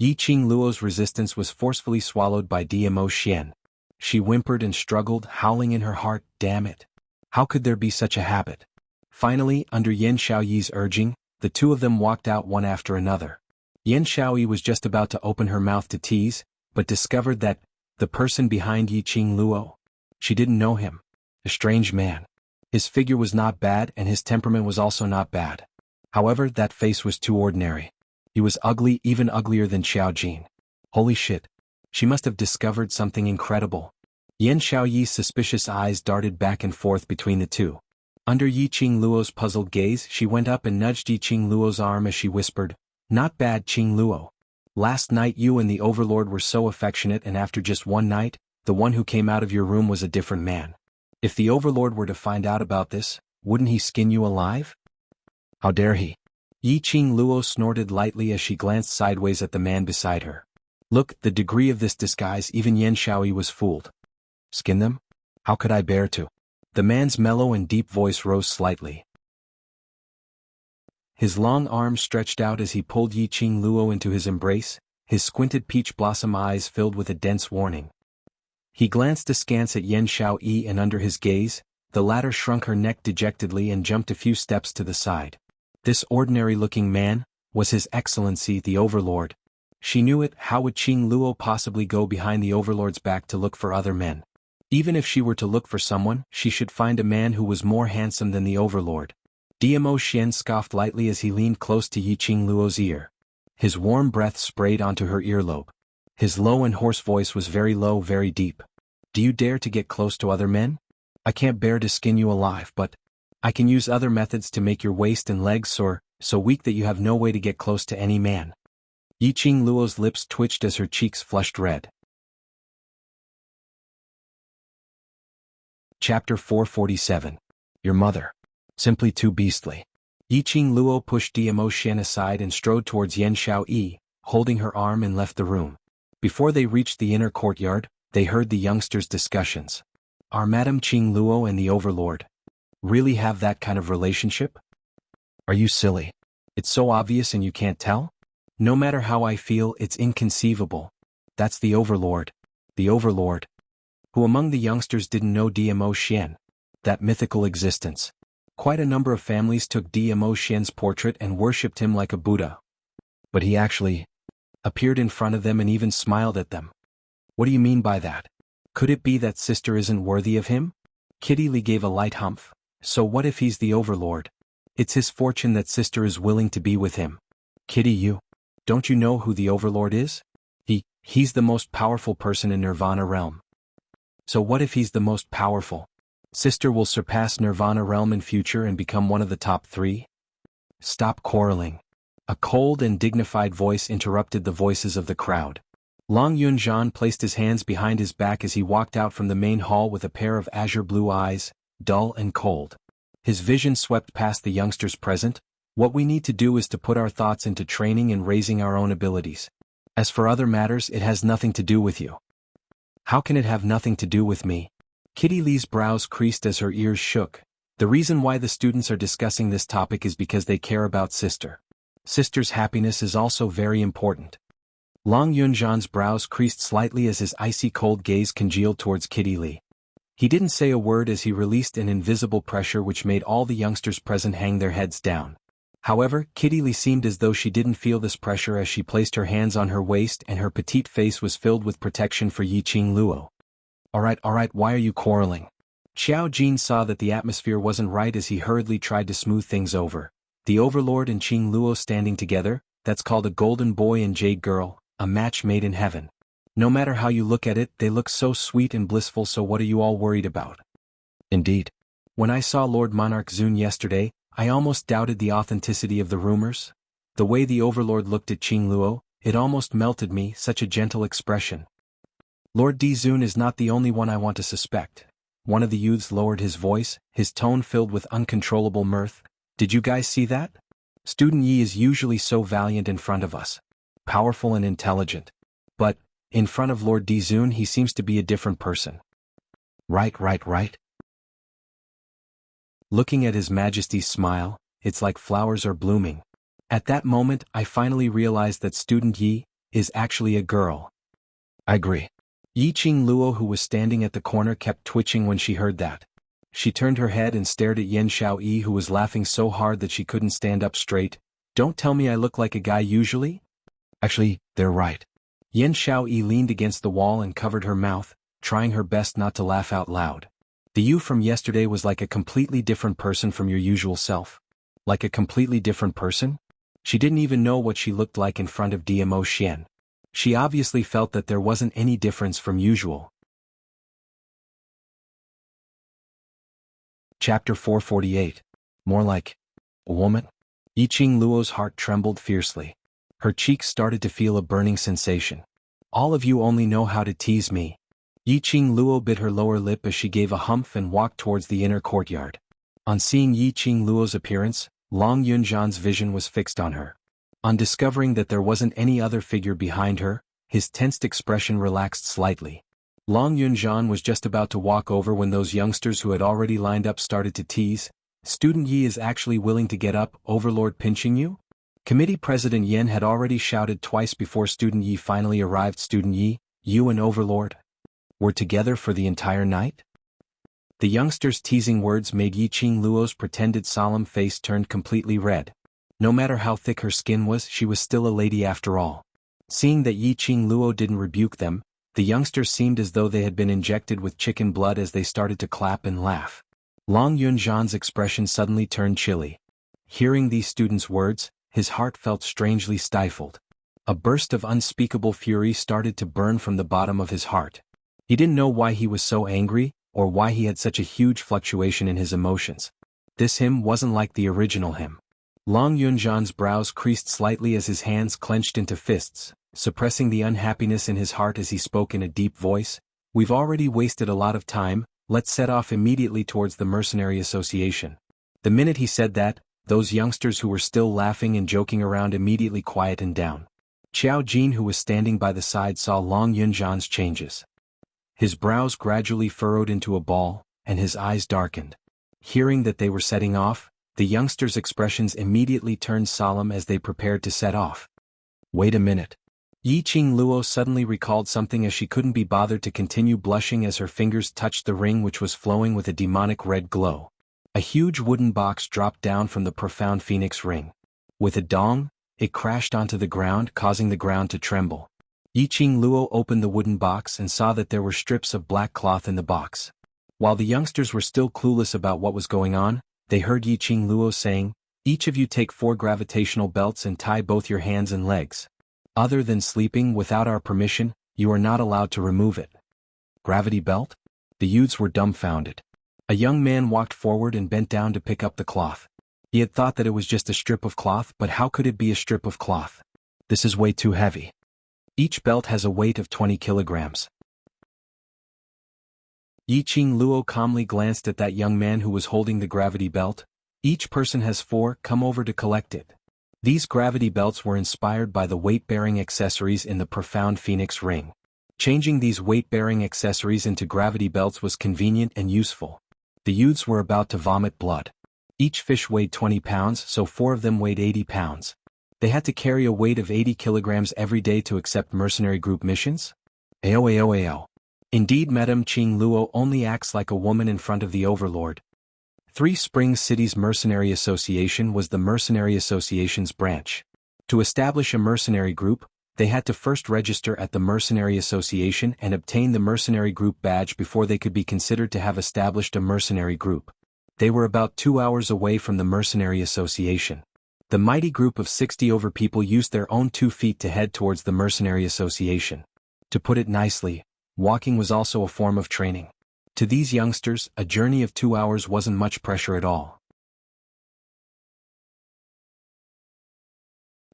Yiqing Luo's resistance was forcefully swallowed by Diamo Xian. She whimpered and struggled, howling in her heart, damn it. How could there be such a habit? Finally, under Yan Xiaoyi's urging, the two of them walked out one after another. Yan Xiaoyi was just about to open her mouth to tease, but discovered that the person behind Yiqing Luo. She didn't know him. A strange man. His figure was not bad and his temperament was also not bad. However, that face was too ordinary. He was ugly, even uglier than Qiao Jin. Holy shit. She must have discovered something incredible. Yan Xiaoyi's suspicious eyes darted back and forth between the two. Under Yiqing Luo's puzzled gaze, she went up and nudged Yiqing Luo's arm as she whispered, Not bad, Qing Luo. Last night you and the Overlord were so affectionate, and after just one night, the one who came out of your room was a different man. If the Overlord were to find out about this, wouldn't he skin you alive? How dare he? Yiqing Luo snorted lightly as she glanced sideways at the man beside her. Look, the degree of this disguise, even Yan Xiaoyi was fooled. Skin them? How could I bear to? The man's mellow and deep voice rose slightly. His long arms stretched out as he pulled Yiqing Luo into his embrace, his squinted peach blossom eyes filled with a dense warning. He glanced askance at Yan Xiaoyi, and under his gaze, the latter shrunk her neck dejectedly and jumped a few steps to the side. This ordinary-looking man was His Excellency the Overlord. She knew it. How would Qing Luo possibly go behind the Overlord's back to look for other men? Even if she were to look for someone, she should find a man who was more handsome than the Overlord. Dmo Xian scoffed lightly as he leaned close to Yiqing Luo's ear. His warm breath sprayed onto her earlobe. His low and hoarse voice was very low, very deep. Do you dare to get close to other men? I can't bear to skin you alive, but I can use other methods to make your waist and legs sore, so weak that you have no way to get close to any man. Yiqing Luo's lips twitched as her cheeks flushed red. Chapter 447. Your mother. Simply too beastly. Yiqing Luo pushed Dmo Xian aside and strode towards Yan Xiaoyi, holding her arm, and left the room. Before they reached the inner courtyard, they heard the youngsters' discussions. Are Madame Qing Luo and the Overlord really have that kind of relationship? Are you silly? It's so obvious and you can't tell? No matter how I feel, it's inconceivable. That's the Overlord. The Overlord. Who among the youngsters didn't know Dmo Xian? That mythical existence. Quite a number of families took Dmo Xian's portrait and worshipped him like a Buddha. But he actually appeared in front of them and even smiled at them. What do you mean by that? Could it be that sister isn't worthy of him? Kitty Lee gave a light humph. So what if he's the Overlord? It's his fortune that sister is willing to be with him. Kitty, don't you know who the Overlord is? He's the most powerful person in Nirvana realm. So what if he's the most powerful? Sister will surpass Nirvana realm in future and become one of the top 3? Stop quarreling. A cold and dignified voice interrupted the voices of the crowd. Long Yunzhan placed his hands behind his back as he walked out from the main hall with a pair of azure blue eyes, dull and cold. His vision swept past the youngsters present. What we need to do is to put our thoughts into training and raising our own abilities. As for other matters, it has nothing to do with you. How can it have nothing to do with me? Kitty Lee's brows creased as her ears shook. The reason why the students are discussing this topic is because they care about sister. Sister's happiness is also very important. Long Yunzhan's brows creased slightly as his icy cold gaze congealed towards Kitty Lee. He didn't say a word as he released an invisible pressure which made all the youngsters present hang their heads down. However, Kitty Lee seemed as though she didn't feel this pressure as she placed her hands on her waist and her petite face was filled with protection for Yiqing Luo. Alright, why are you quarreling? Xiao Jin saw that the atmosphere wasn't right as he hurriedly tried to smooth things over. The Overlord and Qing Luo standing together, that's called a golden boy and jade girl, a match made in heaven. No matter how you look at it, they look so sweet and blissful, so what are you all worried about? Indeed. When I saw Lord Monarch Zun yesterday, I almost doubted the authenticity of the rumors. The way the Overlord looked at Qing Luo, it almost melted me, such a gentle expression. Lord D. Zun is not the only one I want to suspect. One of the youths lowered his voice, his tone filled with uncontrollable mirth. Did you guys see that? Student Yi is usually so valiant in front of us. Powerful and intelligent. But, in front of Lord D. Zun he seems to be a different person. Right. Looking at His Majesty's smile, it's like flowers are blooming. At that moment I finally realized that Student Yi is actually a girl. I agree. Yiqing Luo, who was standing at the corner, kept twitching when she heard that. She turned her head and stared at Yan Xiaoyi, who was laughing so hard that she couldn't stand up straight. Don't tell me I look like a guy usually? Actually, they're right. Yan Xiaoyi leaned against the wall and covered her mouth, trying her best not to laugh out loud. The you from yesterday was like a completely different person from your usual self. Like a completely different person? She didn't even know what she looked like in front of Dmo Xian. She obviously felt that there wasn't any difference from usual. Chapter 448. More like a woman? Yiqing Luo's heart trembled fiercely. Her cheeks started to feel a burning sensation. All of you only know how to tease me. Yiqing Luo bit her lower lip as she gave a humph and walked towards the inner courtyard. On seeing Yiqing Luo's appearance, Long Yunzhan's vision was fixed on her. On discovering that there wasn't any other figure behind her, his tensed expression relaxed slightly. Long Yunzhan was just about to walk over when those youngsters who had already lined up started to tease. Student Yi is actually willing to get up, Overlord pinching you? Committee President Yen had already shouted twice before Student Yi finally arrived. Student Yi, you and Overlord were together for the entire night? The youngsters' teasing words made Yiqing Luo's pretended solemn face turn completely red. No matter how thick her skin was, she was still a lady after all. Seeing that Yiqing Luo didn't rebuke them, the youngsters seemed as though they had been injected with chicken blood as they started to clap and laugh. Long Yunzhan's expression suddenly turned chilly. Hearing these students' words, his heart felt strangely stifled. A burst of unspeakable fury started to burn from the bottom of his heart. He didn't know why he was so angry, or why he had such a huge fluctuation in his emotions. This him wasn't like the original him. Long Yunjan's brows creased slightly as his hands clenched into fists, suppressing the unhappiness in his heart as he spoke in a deep voice. "We've already wasted a lot of time, let's set off immediately towards the Mercenary Association." The minute he said that, those youngsters who were still laughing and joking around immediately quietened down. Xiao Jin, who was standing by the side, saw Long Yunjan's changes. His brows gradually furrowed into a ball, and his eyes darkened. Hearing that they were setting off, the youngsters' expressions immediately turned solemn as they prepared to set off. Wait a minute. Yi Qing Luo suddenly recalled something as she couldn't be bothered to continue blushing as her fingers touched the ring, which was flowing with a demonic red glow. A huge wooden box dropped down from the profound phoenix ring. With a dong, it crashed onto the ground, causing the ground to tremble. Yi Qing Luo opened the wooden box and saw that there were strips of black cloth in the box. While the youngsters were still clueless about what was going on, they heard Yi Qing Luo saying, "Each of you take 4 gravitational belts and tie both your hands and legs. Other than sleeping without our permission, you are not allowed to remove it." Gravity belt? The youths were dumbfounded. A young man walked forward and bent down to pick up the cloth. He had thought that it was just a strip of cloth, but how could it be a strip of cloth? This is way too heavy. Each belt has a weight of 20 kilograms. Yi Qing Luo calmly glanced at that young man who was holding the gravity belt. "Each person has 4, come over to collect it." These gravity belts were inspired by the weight-bearing accessories in the profound phoenix ring. Changing these weight-bearing accessories into gravity belts was convenient and useful. The youths were about to vomit blood. Each fish weighed 20 pounds, so 4 of them weighed 80 pounds. They had to carry a weight of 80 kilograms every day to accept mercenary group missions? Ao. Indeed, Madame Qing Luo only acts like a woman in front of the overlord. Three Springs City's Mercenary Association was the Mercenary Association's branch. To establish a mercenary group, they had to first register at the Mercenary Association and obtain the Mercenary Group badge before they could be considered to have established a mercenary group. They were about 2 hours away from the Mercenary Association. The mighty group of 60 over people used their own 2 feet to head towards the Mercenary Association. To put it nicely, walking was also a form of training. To these youngsters, a journey of 2 hours wasn't much pressure at all.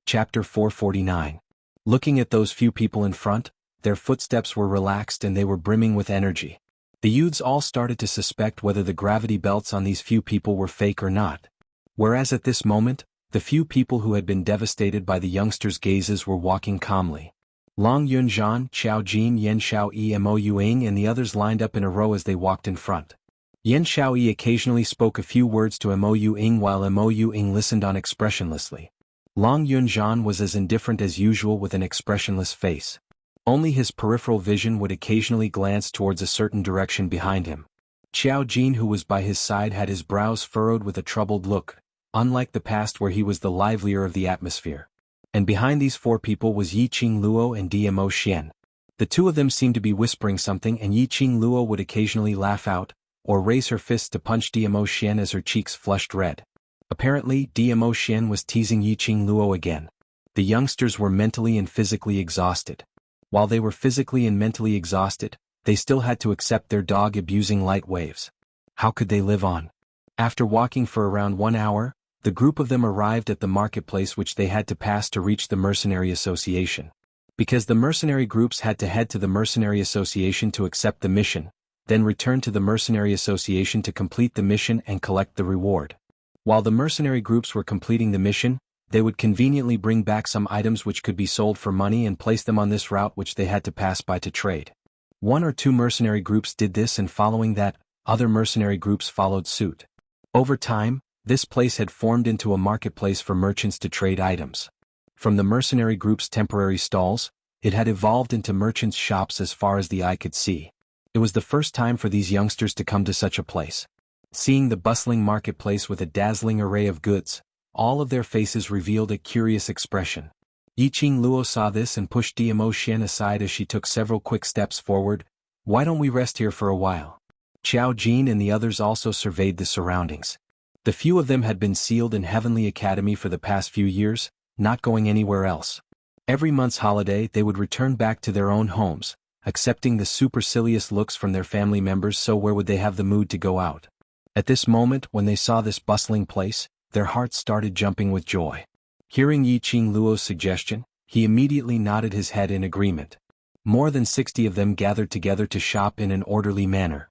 Chapter 449. Looking at those few people in front, their footsteps were relaxed and they were brimming with energy. The youths all started to suspect whether the gravity belts on these few people were fake or not. Whereas at this moment, the few people who had been devastated by the youngsters' gazes were walking calmly. Long Yunzhan, Xiao Jin, Yan Xiaoyi, Mo Yuing and the others lined up in a row as they walked in front. Yan Xiaoyi occasionally spoke a few words to Mo Yuing while Mo Yuing listened on expressionlessly. Long Yunzhan was as indifferent as usual with an expressionless face. Only his peripheral vision would occasionally glance towards a certain direction behind him. Xiao Jin, who was by his side, had his brows furrowed with a troubled look, unlike the past where he was the livelier of the atmosphere. And behind these 4 people was Yi Qing Luo and Dmo Xian. The 2 of them seemed to be whispering something, and Yi Qing Luo would occasionally laugh out, or raise her fists to punch Dmo Xian as her cheeks flushed red. Apparently, Dmo Xian was teasing Yi Qing Luo again. The youngsters were mentally and physically exhausted. While they were physically and mentally exhausted, they still had to accept their dog abusing light waves. How could they live on? After walking for around 1 hour, the group of them arrived at the marketplace which they had to pass to reach the Mercenary Association. Because the mercenary groups had to head to the Mercenary Association to accept the mission, then return to the Mercenary Association to complete the mission and collect the reward. While the mercenary groups were completing the mission, they would conveniently bring back some items which could be sold for money and place them on this route which they had to pass by to trade. 1 or 2 mercenary groups did this, and following that, other mercenary groups followed suit. Over time, this place had formed into a marketplace for merchants to trade items. From the mercenary group's temporary stalls, it had evolved into merchants' shops as far as the eye could see. It was the first time for these youngsters to come to such a place. Seeing the bustling marketplace with a dazzling array of goods, all of their faces revealed a curious expression. Yi Qing Luo saw this and pushed Dmo Xian aside as she took several quick steps forward. "Why don't we rest here for a while?" Xiao Jin and the others also surveyed the surroundings. The few of them had been sealed in Heavenly Academy for the past few years, not going anywhere else. Every month's holiday they would return back to their own homes, accepting the supercilious looks from their family members, so where would they have the mood to go out? At this moment, when they saw this bustling place, their hearts started jumping with joy. Hearing Yiqing Luo's suggestion, he immediately nodded his head in agreement. More than 60 of them gathered together to shop in an orderly manner.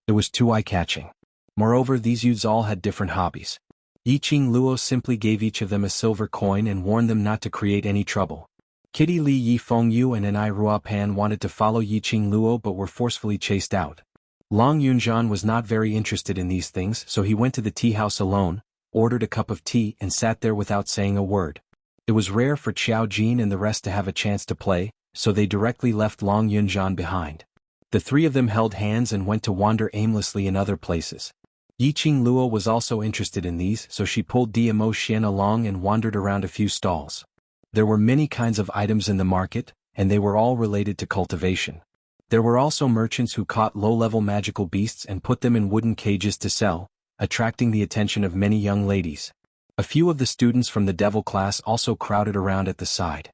It was too eye-catching. Moreover, these youths all had different hobbies. Yiqing Luo simply gave each of them a silver coin and warned them not to create any trouble. Kitty Li Yifeng Yu and Enai Ruopan wanted to follow Yiqing Luo but were forcefully chased out. Long Yunzhan was not very interested in these things, so he went to the tea house alone, ordered a cup of tea and sat there without saying a word. It was rare for Qiao Jin and the rest to have a chance to play, so they directly left Long Yunzhan behind. The three of them held hands and went to wander aimlessly in other places. Yiqing Luo was also interested in these, so she pulled Diamo Xian along and wandered around a few stalls. There were many kinds of items in the market, and they were all related to cultivation. There were also merchants who caught low-level magical beasts and put them in wooden cages to sell, attracting the attention of many young ladies. A few of the students from the devil class also crowded around at the side.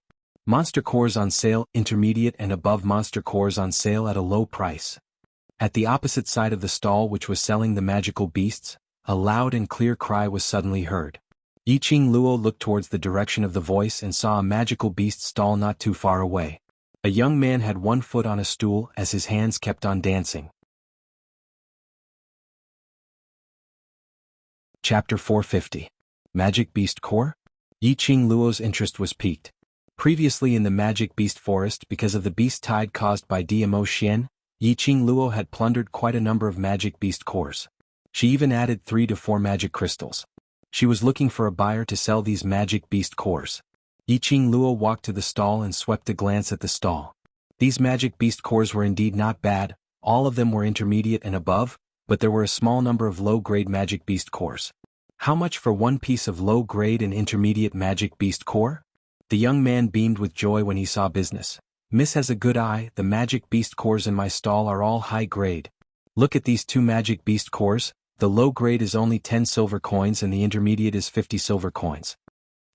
Monster cores on sale, intermediate and above monster cores on sale at a low price. At the opposite side of the stall which was selling the magical beasts, a loud and clear cry was suddenly heard. Yiqing Luo looked towards the direction of the voice and saw a magical beast stall not too far away. A young man had one foot on a stool as his hands kept on dancing. Chapter 450. Magic Beast Core? Yiqing Luo's interest was piqued. Previously in the Magic Beast Forest, because of the beast tide caused by Diamo Xian, Yiqing Luo had plundered quite a number of Magic Beast cores. She even added 3 to 4 magic crystals. She was looking for a buyer to sell these Magic Beast cores. Yiqing Luo walked to the stall and swept a glance at the stall. These Magic Beast cores were indeed not bad, all of them were intermediate and above, but there were a small number of low-grade Magic Beast cores. How much for one piece of low-grade and intermediate Magic Beast core? The young man beamed with joy when he saw business. Miss has a good eye, the Magic Beast cores in my stall are all high grade. Look at these 2 Magic Beast cores, the low grade is only 10 silver coins and the intermediate is 50 silver coins.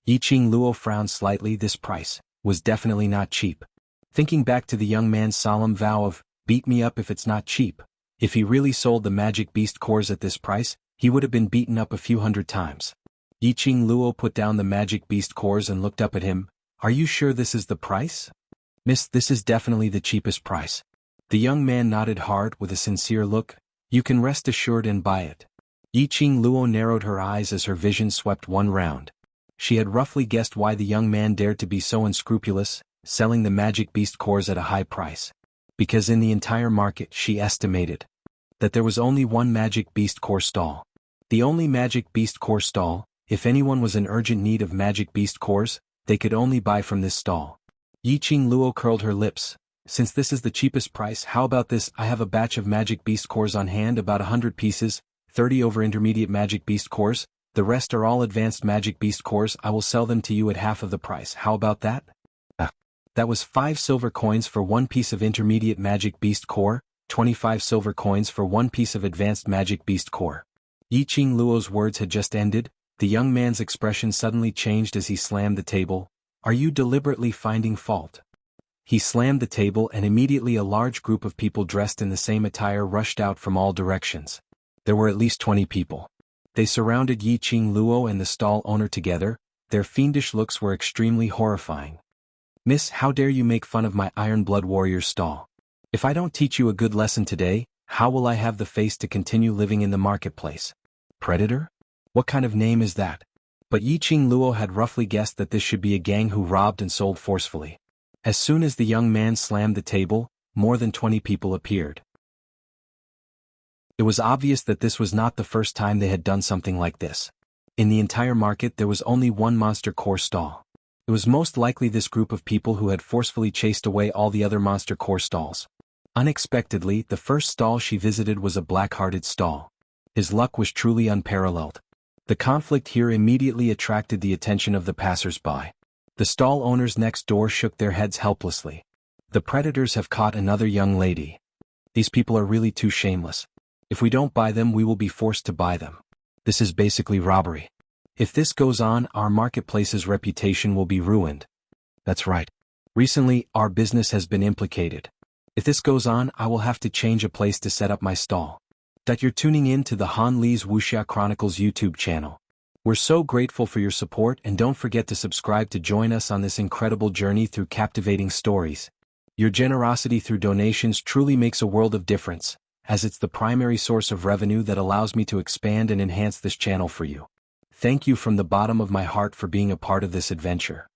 Yiqing Luo frowned slightly. This price was definitely not cheap. Thinking back to the young man's solemn vow of, beat me up if it's not cheap, if he really sold the Magic Beast cores at this price, he would have been beaten up a few hundred times. Yiqing Luo put down the Magic Beast cores and looked up at him. Are you sure this is the price? Miss, this is definitely the cheapest price. The young man nodded hard with a sincere look. You can rest assured and buy it. Yiqing Luo narrowed her eyes as her vision swept one round. She had roughly guessed why the young man dared to be so unscrupulous, selling the Magic Beast cores at a high price. Because in the entire market, she estimated that there was only one Magic Beast core stall. The only Magic Beast core stall. If anyone was in urgent need of Magic Beast cores, they could only buy from this stall. Yiqing Luo curled her lips. Since this is the cheapest price, how about this? I have a batch of Magic Beast cores on hand, about 100 pieces, 30 over intermediate Magic Beast cores, the rest are all advanced Magic Beast cores. I will sell them to you at half of the price. How about that? That was 5 silver coins for one piece of intermediate Magic Beast core, 25 silver coins for one piece of advanced Magic Beast core. Yiqing Luo's words had just ended. The young man's expression suddenly changed as he slammed the table. Are you deliberately finding fault? He slammed the table and immediately a large group of people dressed in the same attire rushed out from all directions. There were at least 20 people. They surrounded Yiqing Luo and the stall owner together. Their fiendish looks were extremely horrifying. Miss, how dare you make fun of my Iron Blood Warrior's stall? If I don't teach you a good lesson today, how will I have the face to continue living in the marketplace? Predator? What kind of name is that? But Yiqing Luo had roughly guessed that this should be a gang who robbed and sold forcefully. As soon as the young man slammed the table, more than 20 people appeared. It was obvious that this was not the first time they had done something like this. In the entire market there was only one monster core stall. It was most likely this group of people who had forcefully chased away all the other monster core stalls. Unexpectedly, the first stall she visited was a black-hearted stall. His luck was truly unparalleled. The conflict here immediately attracted the attention of the passers-by. The stall owners next door shook their heads helplessly. The predators have caught another young lady. These people are really too shameless. If we don't buy them, we will be forced to buy them. This is basically robbery. If this goes on, our marketplace's reputation will be ruined. That's right. Recently, our business has been implicated. If this goes on, I will have to change a place to set up my stall. That you're tuning in to the Han Lee's Wuxia Chronicles YouTube channel. We're so grateful for your support, and don't forget to subscribe to join us on this incredible journey through captivating stories. Your generosity through donations truly makes a world of difference, as it's the primary source of revenue that allows me to expand and enhance this channel for you. Thank you from the bottom of my heart for being a part of this adventure.